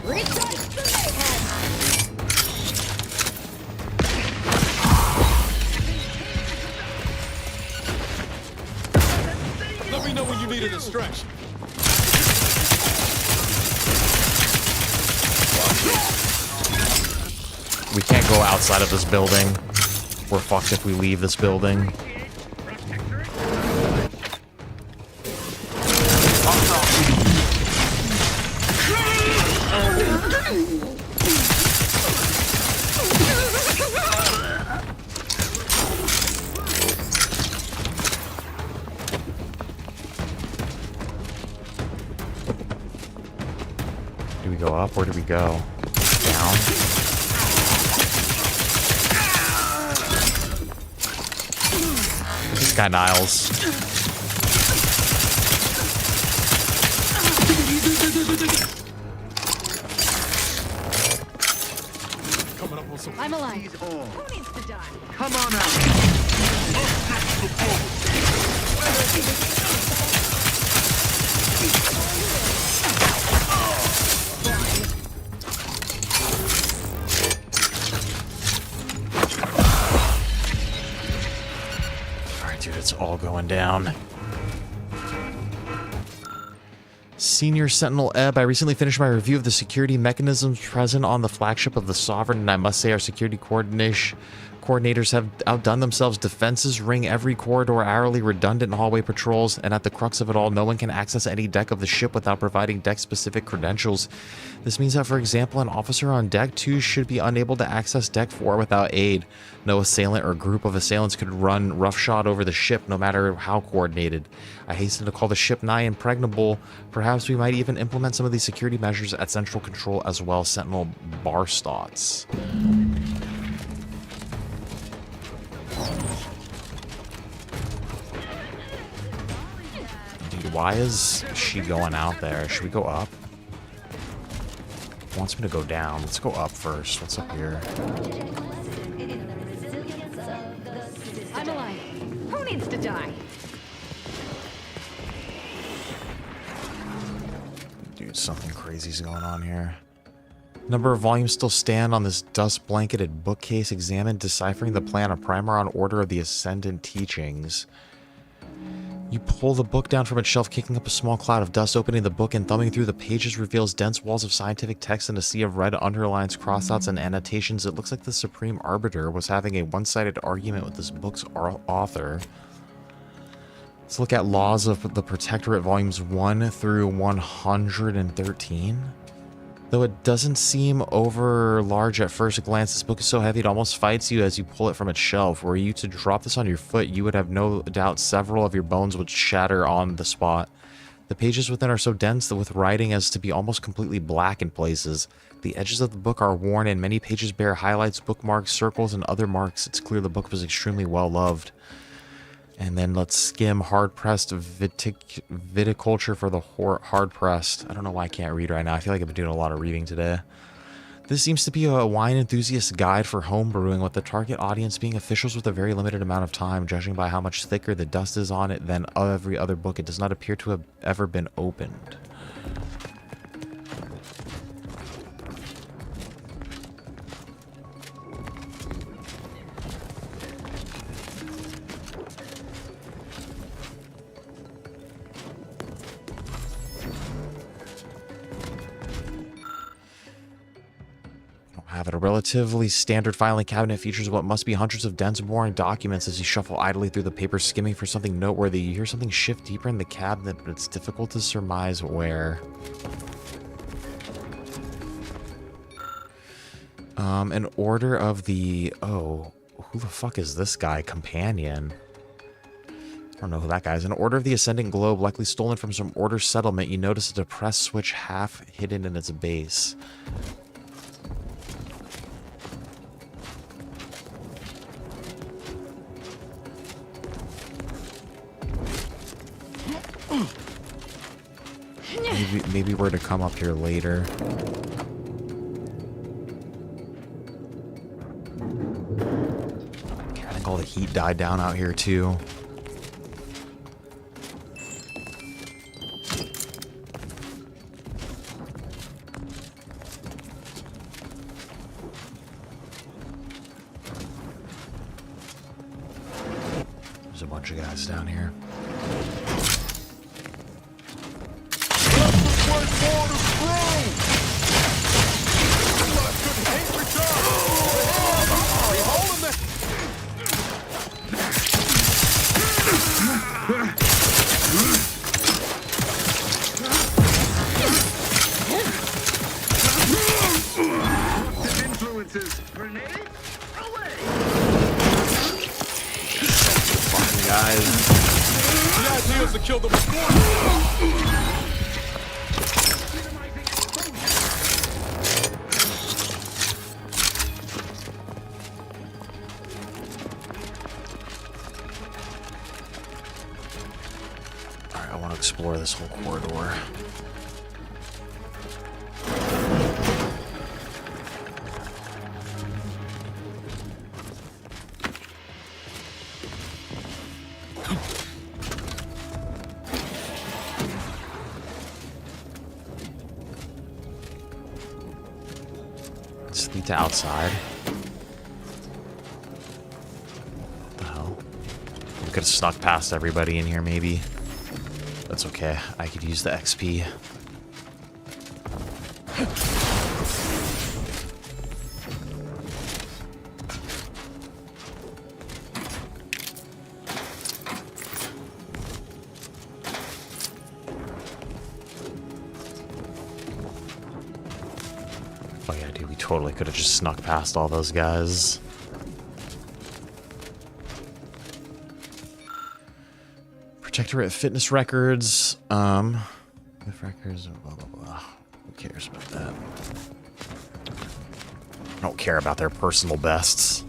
Let me know when you need a distraction. We can't go outside of this building. We're fucked if we leave this building. Do we go up? Where do we go? Down? This guy Niles. I'm alive. Who needs to die? Come on out. Alright, dude, it's all going down. Senior Sentinel Ebb, I recently finished my review of the security mechanisms present on the flagship of the Sovereign, and I must say our security coordinators have outdone themselves. Defenses ring every corridor, hourly redundant hallway patrols, and at the crux of it all, no one can access any deck of the ship without providing deck-specific credentials. This means that, for example, an officer on Deck 2 should be unable to access Deck 4 without aid. No assailant or group of assailants could run roughshod over the ship, no matter how coordinated. I hasten to call the ship nigh impregnable. Perhaps we might even implement some of these security measures at Central Control as well. Sentinel Barstotts. Dude, why is she going out there? Should we go up? Wants me to go down. Let's go up first. What's up here? I'm alive. Who needs to die? Dude, something crazy's going on here. Number of volumes still stand on this dust-blanketed bookcase. Examine deciphering the plan, a primer on order of the Ascendant teachings. You pull the book down from its shelf, kicking up a small cloud of dust. Opening the book and thumbing through the pages reveals dense walls of scientific text and a sea of red underlines, crossouts, and annotations. It looks like the Supreme Arbiter was having a one-sided argument with this book's author. Let's look at Laws of the Protectorate, volumes 1 through 113. Though it doesn't seem over large at first glance, this book is so heavy it almost fights you as you pull it from its shelf. Were you to drop this on your foot, you would have no doubt several of your bones would shatter on the spot. The pages within are so dense that with writing as to be almost completely black in places. The edges of the book are worn and many pages bear highlights, bookmarks, circles, and other marks. It's clear the book was extremely well loved. And then let's skim hard-pressed viticulture for the hard-pressed. I don't know why I can't read right now. I feel like I've been doing a lot of reading today. This seems to be a wine enthusiast guide for home brewing, with the target audience being officials with a very limited amount of time. Judging by how much thicker the dust is on it than every other book, it does not appear to have ever been opened. Have it. A relatively standard filing cabinet features what must be hundreds of dense, boring documents. As you shuffle idly through the paper, skimming for something noteworthy, you hear something shift deeper in the cabinet, but it's difficult to surmise where. An order of the... Oh, who the fuck is this guy? Companion. I don't know who that guy is. An order of the Ascendant Globe, likely stolen from some order settlement. You notice a depressed switch half hidden in its base. Maybe we're to come up here later. I think all the heat died down out here too. There's a bunch of guys down here. Explore this whole corridor. Let's lead to outside. What the hell? We could have snuck past everybody in here, maybe. That's okay. I could use the XP. Oh yeah, dude, we totally could have just snuck past all those guys. Protectorate fitness records, with records, blah, blah, blah. Who cares about that? I don't care about their personal bests.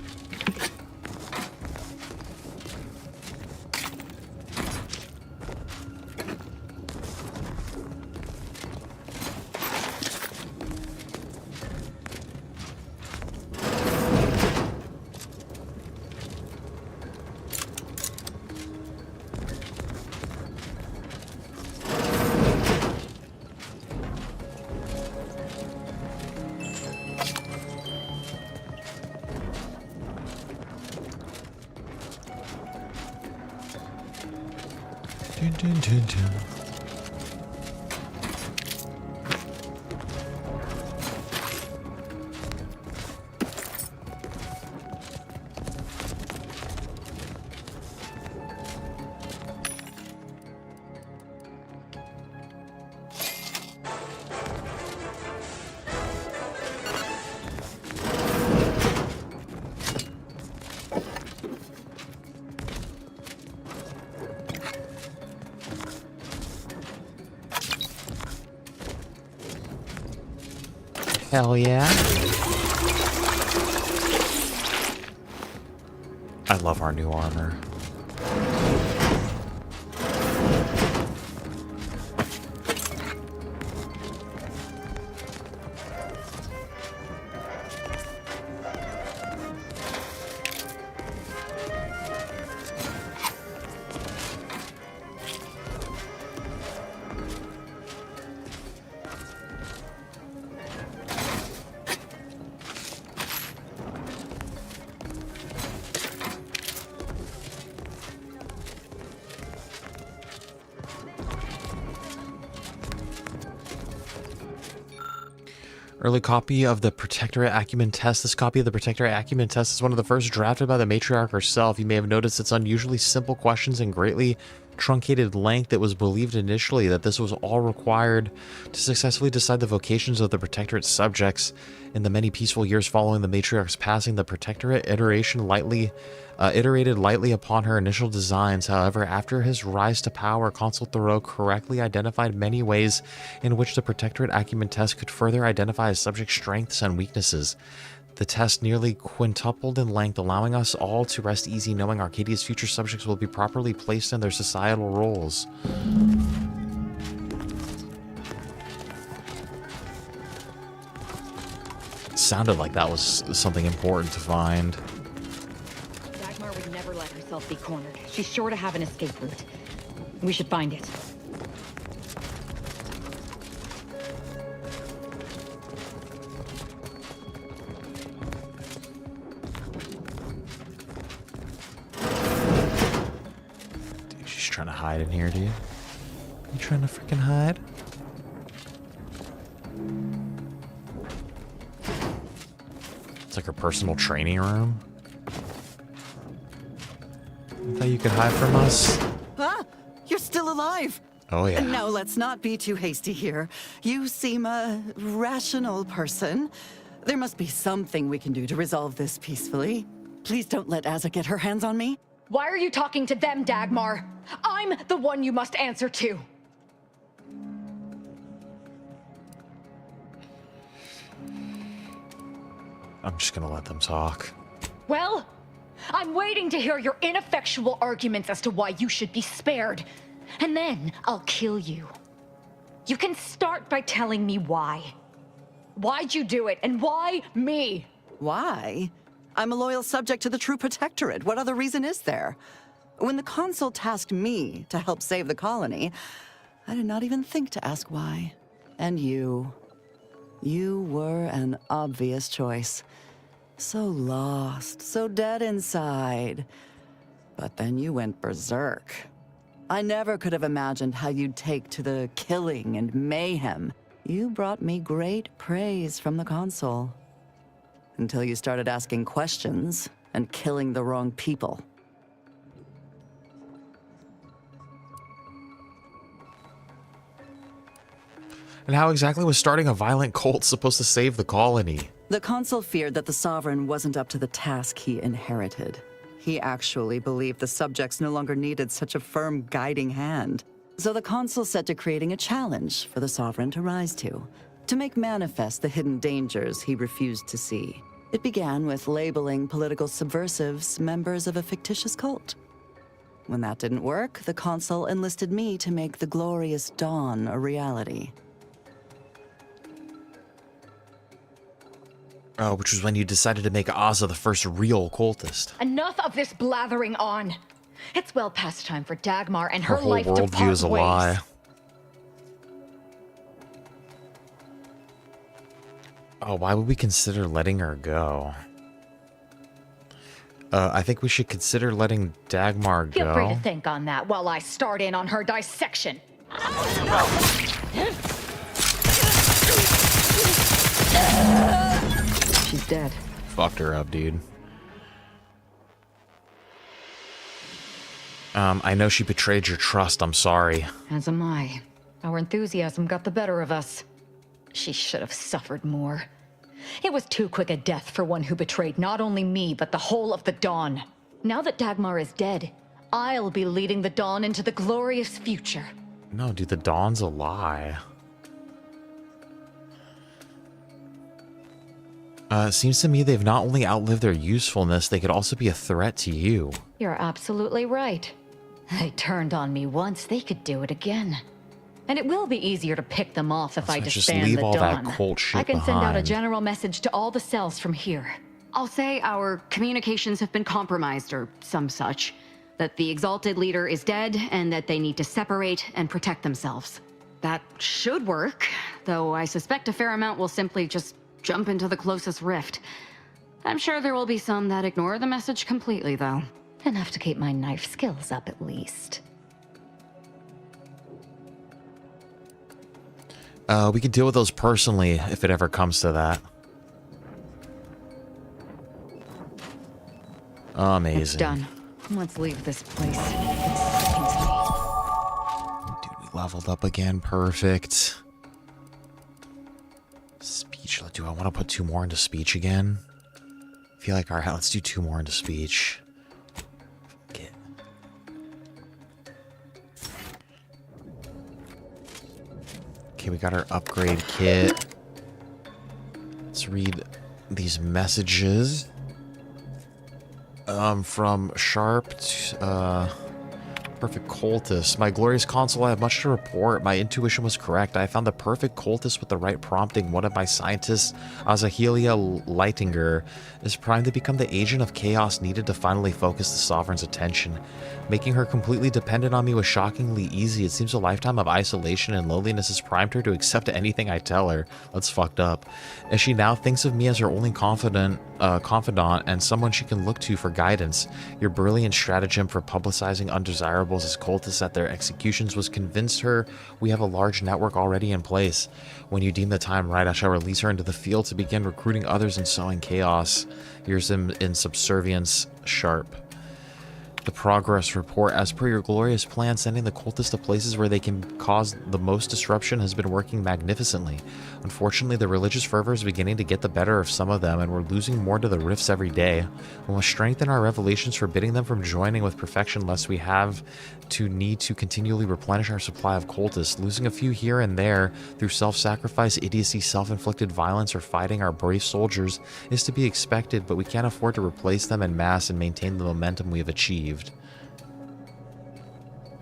Hell yeah. I love our new armor. Early copy of the Protectorate Acumen Test. This copy of the Protectorate Acumen Test is one of the first drafted by the matriarch herself. You may have noticed its unusually simple questions and greatly truncated length. It was believed initially that this was all required to successfully decide the vocations of the Protectorate subjects. In the many peaceful years following the matriarch's passing, the Protectorate iterated lightly upon her initial designs. However, after his rise to power, Consul Thoreau correctly identified many ways in which the Protectorate Acumen Test could further identify a subject's strengths and weaknesses. The test nearly quintupled in length, allowing us all to rest easy knowing Arcadia's future subjects will be properly placed in their societal roles. Sounded like that was something important to find. Dagmar would never let herself be cornered. She's sure to have an escape route. We should find it. Dude, she's trying to hide in here, dude. You trying to freaking hide? It's like her personal training room. I thought you could hide from us. Ah, you're still alive. Oh, yeah. Now, let's not be too hasty here. You seem a rational person. There must be something we can do to resolve this peacefully. Please don't let Azza get her hands on me. Why are you talking to them, Dagmar? I'm the one you must answer to. I'm just gonna let them talk. Well, I'm waiting to hear your ineffectual arguments as to why you should be spared. And then I'll kill you. You can start by telling me why. Why'd you do it, and why me? Why? I'm a loyal subject to the true Protectorate. What other reason is there? When the Consul tasked me to help save the colony, I did not even think to ask why. And you were an obvious choice. So lost, so dead inside. But then you went berserk. I never could have imagined how you'd take to the killing and mayhem. You brought me great praise from the Consul. Until you started asking questions and killing the wrong people. And how exactly was starting a violent cult supposed to save the colony? The Consul feared that the Sovereign wasn't up to the task he inherited. He actually believed the subjects no longer needed such a firm guiding hand. So the Consul set to creating a challenge for the Sovereign to rise to make manifest the hidden dangers he refused to see. It began with labeling political subversives members of a fictitious cult. When that didn't work, the Consul enlisted me to make the glorious dawn a reality. Oh, which was when you decided to make Azza the first real cultist. Enough of this blathering on. It's well past time for Dagmar and her whole life to worldview part is a ways. lie. Oh, why would we consider letting her go? I think we should consider letting Dagmar go. Feel free to think on that while I start in on her dissection. She's dead. Fucked her up, dude. I know she betrayed your trust. I'm sorry. As am I. Our enthusiasm got the better of us. She should have suffered more. It was too quick a death for one who betrayed not only me, but the whole of the Dawn. Now that Dagmar is dead, I'll be leading the Dawn into the glorious future. No, dude, the Dawn's a lie. It seems to me they've not only outlived their usefulness, they could also be a threat to you. You're absolutely right. They turned on me once, they could do it again. And it will be easier to pick them off if I disband leave the all Dawn. that cult shit I can send out a behind. general message to all the cells from here. I'll say our communications have been compromised or some such. That the Exalted Leader is dead and that they need to separate and protect themselves. That should work, though I suspect a fair amount will simply just jump into the closest rift. I'm sure there will be some that ignore the message completely, though. Enough to keep my knife skills up at least. We can deal with those personally if it ever comes to that. Amazing. It's done. Let's leave this place. It sickens me. Dude, we leveled up again. Perfect. Speech. Do I want to put 2 more into speech again? I feel like, alright, let's do 2 more into speech. Okay. Okay, we got our upgrade kit. Let's read these messages. From Sharp to, perfect cultist. My glorious console, I have much to report. My intuition was correct. I found the perfect cultist with the right prompting. One of my scientists, Azahelia Leitinger, is primed to become the agent of chaos needed to finally focus the Sovereign's attention. Making her completely dependent on me was shockingly easy. It seems a lifetime of isolation and loneliness has primed her to accept anything I tell her. That's fucked up. As she now thinks of me as her only confidant and someone she can look to for guidance. Your brilliant stratagem for publicizing undesirables as cultists at their executions was convinced her we have a large network already in place. When you deem the time right, I shall release her into the field to begin recruiting others and sowing chaos. Yours in subservience, Sharp. The progress report. As per your glorious plan, sending the cultists to places where they can cause the most disruption has been working magnificently. Unfortunately, the religious fervor is beginning to get the better of some of them, and we're losing more to the rifts every day. We must strengthen our revelations, forbidding them from joining with perfection, lest we have to need to continually replenish our supply of cultists. Losing a few here and there through self-sacrifice, idiocy, self-inflicted violence, or fighting our brave soldiers is to be expected, but we can't afford to replace them en masse and maintain the momentum we have achieved.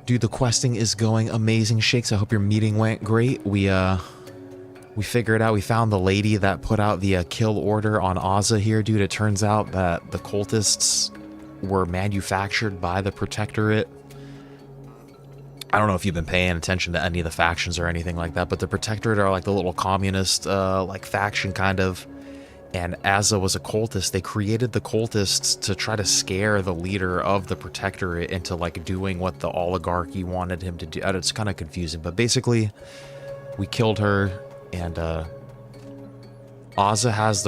Dude, the questing is going amazing, Shakes. I hope your meeting went great. We figured out, we found the lady that put out the kill order on Azza here, dude. It turns out that the cultists were manufactured by the Protectorate. I don't know if you've been paying attention to any of the factions or anything like that, but the Protectorate are like the little communist like faction kind of. And Azza was a cultist. They created the cultists to try to scare the leader of the Protectorate into like doing what the oligarchy wanted him to do. It's kind of confusing, but basically we killed her, and Azza has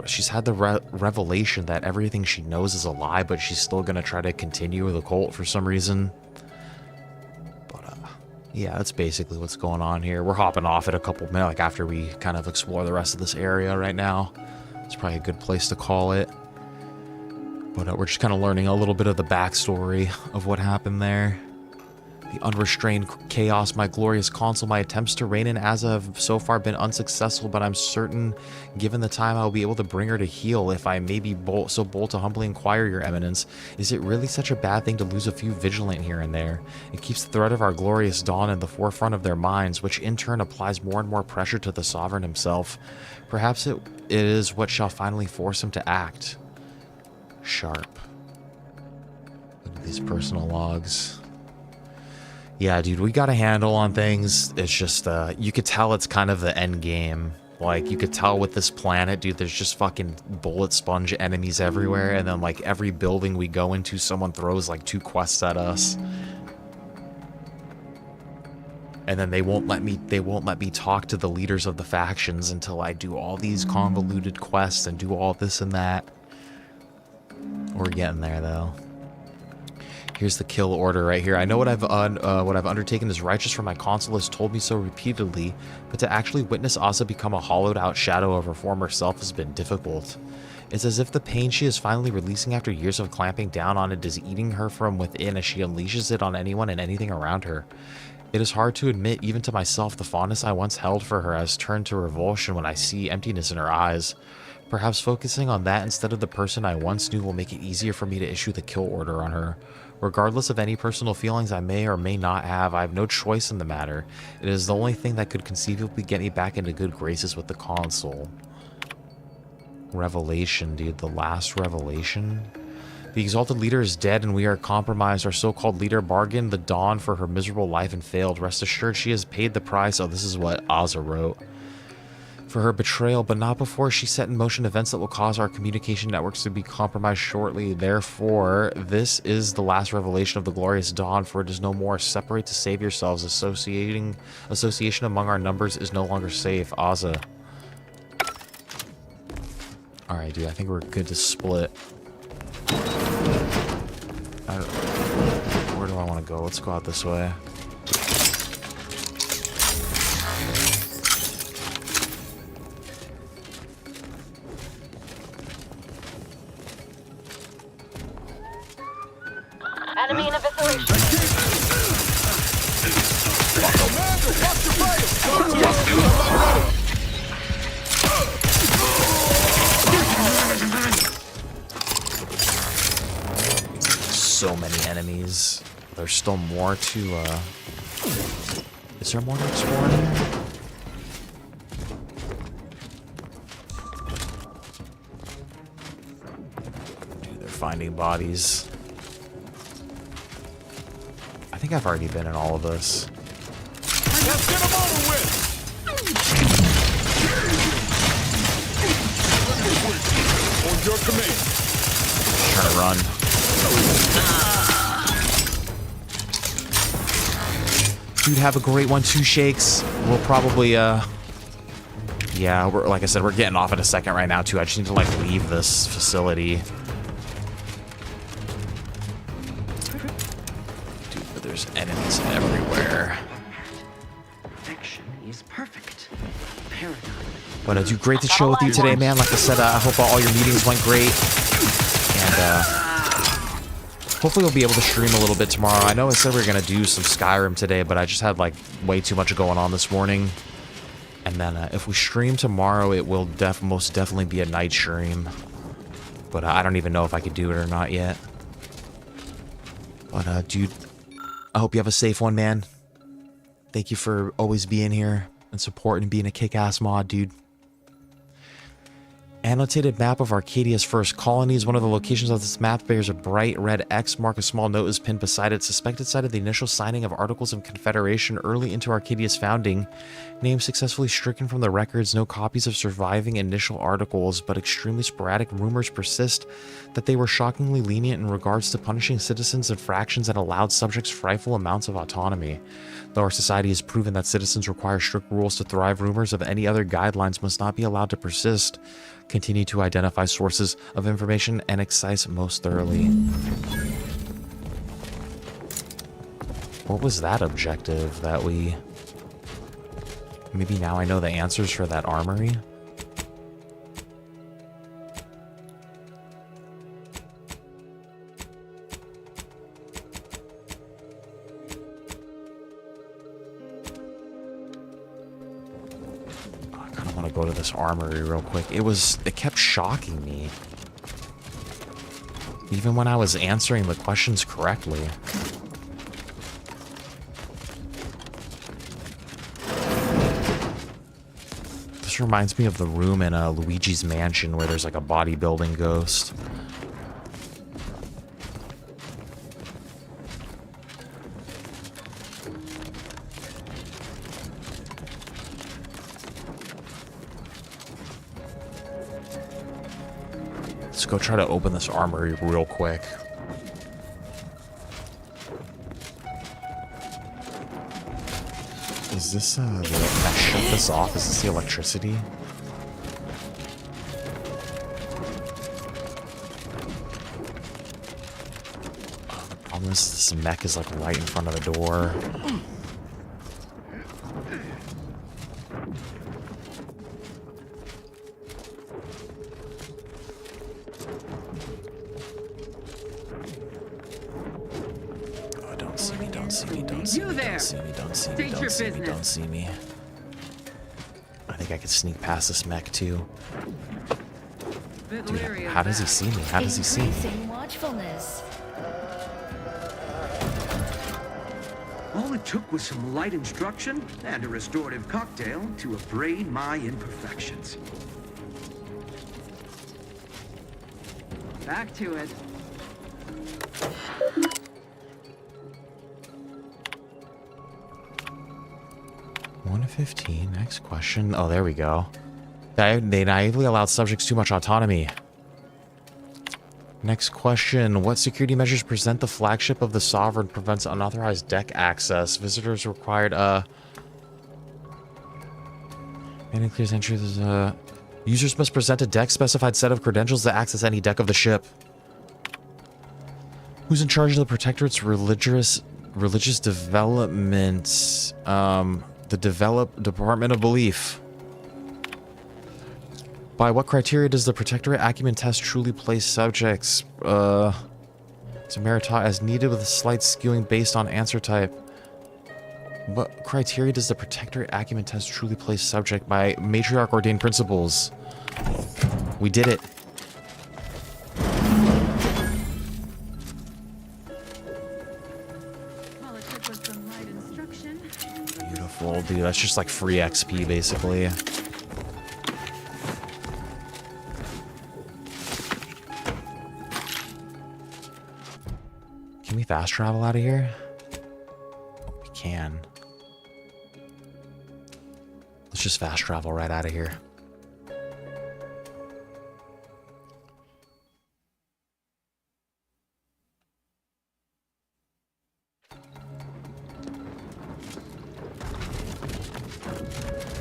she's had the revelation that everything she knows is a lie, but she's still gonna try to continue the cult for some reason. Yeah, that's basically what's going on here. We're hopping off at a couple minutes, like after we kind of explore the rest of this area right now. It's probably a good place to call it. But we're just kind of learning a little bit of the backstory of what happened there. The unrestrained chaos, my glorious console, my attempts to reign in Azza have so far been unsuccessful, but I'm certain, given the time, I'll be able to bring her to heel. If I may be so bold to humbly inquire, your eminence, is it really such a bad thing to lose a few vigilant here and there? It keeps the threat of our glorious dawn in the forefront of their minds, which in turn applies more and more pressure to the sovereign himself. Perhaps it is what shall finally force him to act. Sharp. Look at these personal logs. Yeah, dude, we got a handle on things. It's just, you could tell it's kind of the end game. Like, you could tell with this planet, dude, there's just fucking bullet sponge enemies everywhere. And then, like, every building we go into, someone throws, like, 2 quests at us. And then they won't let me talk to the leaders of the factions until I do all these convoluted quests and do all this and that. We're getting there, though. Here's the kill order right here. I know what I've undertaken is righteous, for my console has told me so repeatedly, but to actually witness Azza become a hollowed out shadow of her former self has been difficult. It's as if the pain she is finally releasing after years of clamping down on it is eating her from within as she unleashes it on anyone and anything around her. It is hard to admit, even to myself, the fondness I once held for her has turned to revulsion when I see emptiness in her eyes. Perhaps focusing on that instead of the person I once knew will make it easier for me to issue the kill order on her. Regardless of any personal feelings I may or may not have, I have no choice in the matter. It is the only thing that could conceivably get me back into good graces with the console. Revelation, dude. The last revelation? The exalted leader is dead and we are compromised. Our so-called leader bargained the dawn for her miserable life and failed. Rest assured she has paid the price. Oh, this is what Azza wrote. for her betrayal, but not before she set in motion events that will cause our communication networks to be compromised shortly. Therefore, this is the last revelation of the glorious dawn, for it is no more. Separate to save yourselves. Association among our numbers is no longer safe. Azza. Alright, dude, I think we're good to split. Where do I want to go? Let's go out this way. Enemy in evisceration. So many enemies. There's still more to, Is there more to explore in here? Dude, they're finding bodies. I think I've already been in all of this. Let's get them over with! On your command. Trying to run. Dude, have a great one too, Shakes. We'll probably, yeah, like I said, we're getting off in a second right now, too. I just need to, like, leave this facility. Dude, but there's enemies everywhere. Perfection is perfect. Paradigm. But, dude, great to chill with you today, man. Like I said, I hope all your meetings went great. And, hopefully we'll be able to stream a little bit tomorrow. I know I said we were going to do some Skyrim today, but I just had, like, way too much going on this morning. And then if we stream tomorrow, it will most definitely be a night stream. But I don't even know if I could do it or not yet. But, dude, I hope you have a safe one, man. Thank you for always being here and supporting and being a kick-ass mod, dude. Annotated map of Arcadia's first colonies. One of the locations of this map bears a bright red X mark. A small note is pinned beside it. Suspected site of the initial signing of Articles of Confederation early into Arcadia's founding. Name successfully stricken from the records. No copies of surviving initial articles, but extremely sporadic rumors persist that they were shockingly lenient in regards to punishing citizens' infractions and allowed subjects frightful amounts of autonomy. Though our society has proven that citizens require strict rules to thrive, rumors of any other guidelines must not be allowed to persist. Continue to identify sources of information and excise most thoroughly. What was that objective that we... Maybe now I know the answers for that armory? Go to this armory real quick. It kept shocking me. Even when I was answering the questions correctly. This reminds me of the room in Luigi's Mansion where there's like a bodybuilding ghost. Let's go try to open this armory real quick. Is this, can I shut this off? Is this the electricity? Oh, the problem is this mech is like right in front of the door. Don't see me. I think I could sneak past this mech too. Dude, how does he see me? How does he see me? Watchfulness. All it took was some light instruction and a restorative cocktail to abrade my imperfections. Back to it. 1:15. Next question. Oh, there we go. They naively allowed subjects too much autonomy. Next question. What security measures present the flagship of the Sovereign prevents unauthorized deck access? Visitors required, Manning clears entry. Users must present a deck-specified set of credentials to access any deck of the ship. Who's in charge of the Protectorate's religious development? The Department of Belief. By what criteria does the Protectorate Acumen Test truly place subjects? To merit as needed with a slight skewing based on answer type. What criteria does the Protectorate Acumen Test truly place subject by matriarch ordained principles? We did it. Beautiful, dude. That's just like free XP, basically. Can we fast travel out of here? We can. Let's just fast travel right out of here.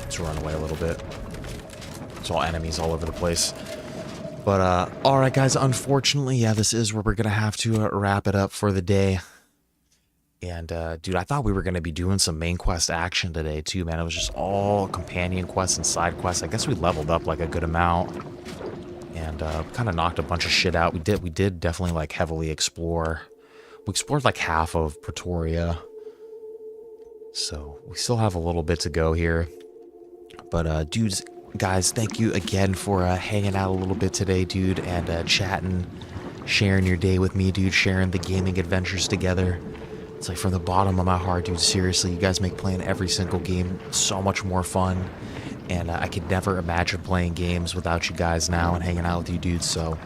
Let's run away a little bit. It's all enemies all over the place. But, alright guys, unfortunately, yeah, this is where we're gonna have to wrap it up for the day. And, dude, I thought we were gonna be doing some main quest action today, too, man. It was just all companion quests and side quests. I guess we leveled up, like, a good amount. And, kind of knocked a bunch of shit out. We did definitely, like, heavily explore. We explored, like, half of Pretoria. So, we still have a little bit to go here. But, dudes... Guys, thank you again for hanging out a little bit today, dude, and chatting, sharing your day with me, dude, sharing the gaming adventures together. It's like from the bottom of my heart, dude, seriously, you guys make playing every single game so much more fun, and I could never imagine playing games without you guys now and hanging out with you, dude, so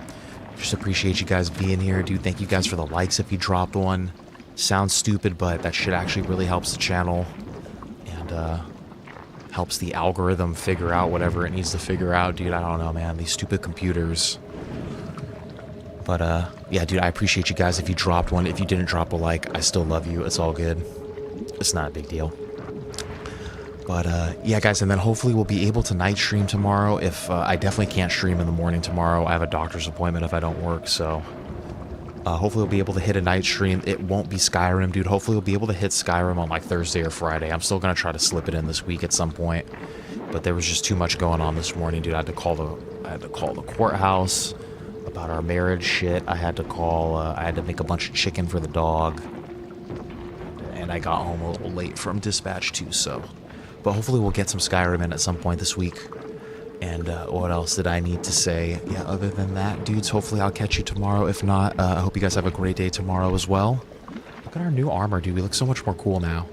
just appreciate you guys being here, dude. Thank you guys for the likes if you dropped one. Sounds stupid, but that shit actually really helps the channel, and, helps the algorithm figure out whatever it needs to figure out, dude. I don't know, man. These stupid computers. But, yeah, dude, I appreciate you guys if you dropped one. If you didn't drop a like, I still love you. It's all good. It's not a big deal. But, yeah, guys, and then hopefully we'll be able to night stream tomorrow. If, I definitely can't stream in the morning tomorrow. I have a doctor's appointment if I don't work, so... hopefully we'll be able to hit a night stream. It won't be Skyrim, dude. Hopefully we'll be able to hit Skyrim on like Thursday or Friday. I'm still gonna try to slip it in this week at some point. But there was just too much going on this morning, dude. I had to call the courthouse about our marriage shit. I had to make a bunch of chicken for the dog. And I got home a little late from dispatch too, so. But hopefully we'll get some Skyrim in at some point this week. And what else did I need to say? Yeah, other than that, dudes, hopefully I'll catch you tomorrow. If not, I hope you guys have a great day tomorrow as well. Look at our new armor, dude. We look so much more cool now.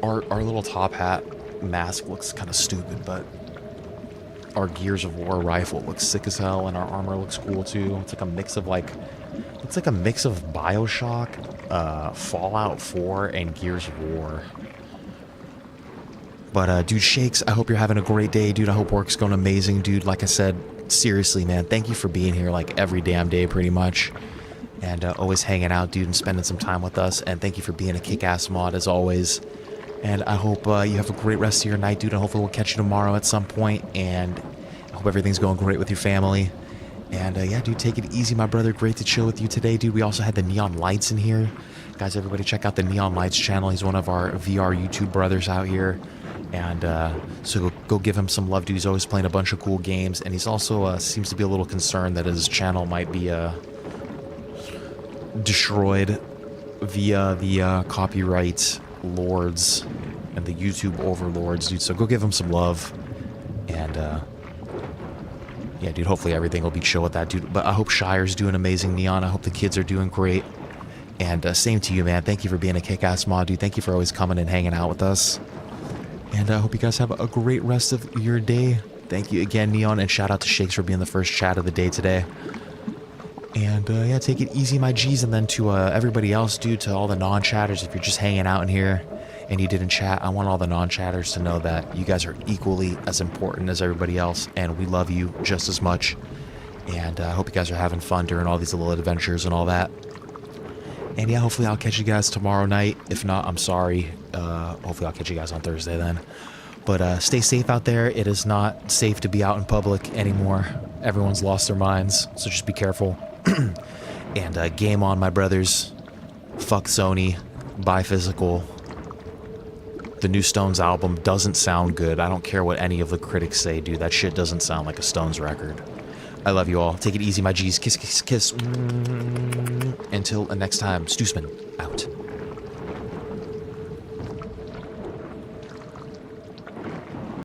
Our little top hat mask looks kind of stupid, but our Gears of War rifle looks sick as hell, and our armor looks cool too. It's like a mix of it's like a mix of BioShock, Fallout 4, and Gears of War. But, dude, Shakes, I hope you're having a great day, dude. I hope work's going amazing, dude. Like I said, seriously, man, thank you for being here, like, every damn day, pretty much. And always hanging out, dude, and spending some time with us. And thank you for being a kick-ass mod, as always. And I hope you have a great rest of your night, dude. And hopefully we'll catch you tomorrow at some point. And I hope everything's going great with your family. And, yeah, dude, take it easy, my brother. Great to chill with you today, dude. We also had the Neon Lights in here. Guys, everybody check out the Neon Lights channel. He's one of our VR YouTube brothers out here. And so go give him some love, dude. He's always playing a bunch of cool games, and he's also seems to be a little concerned that his channel might be destroyed via the copyright lords and the YouTube overlords, dude. So go give him some love, and yeah, dude. Hopefully everything will be chill with that, dude. But I hope Shire's doing amazing, Neon. I hope the kids are doing great. And same to you, man. Thank you for being a kick-ass mod, dude. Thank you for always coming and hanging out with us. And I hope you guys have a great rest of your day. Thank you again, Neon, and shout out to Shakes for being the first chat of the day today. And yeah, take it easy, my G's, and then to everybody else, dude, to all the non-chatters, if you're just hanging out in here and you didn't chat, I want all the non-chatters to know that you guys are equally as important as everybody else, and we love you just as much. And I hope you guys are having fun during all these little adventures and all that. And yeah, hopefully I'll catch you guys tomorrow night. If not, I'm sorry. Hopefully I'll catch you guys on Thursday then. But stay safe out there. It is not safe to be out in public anymore. Everyone's lost their minds, so just be careful. And game on, my brothers. Fuck Sony. Buy physical. The new Stones album doesn't sound good. I don't care what any of the critics say, dude. That shit doesn't sound like a Stones record. I love you all. Take it easy, my G's. Kiss, kiss, kiss. Until next time, Stoosman out.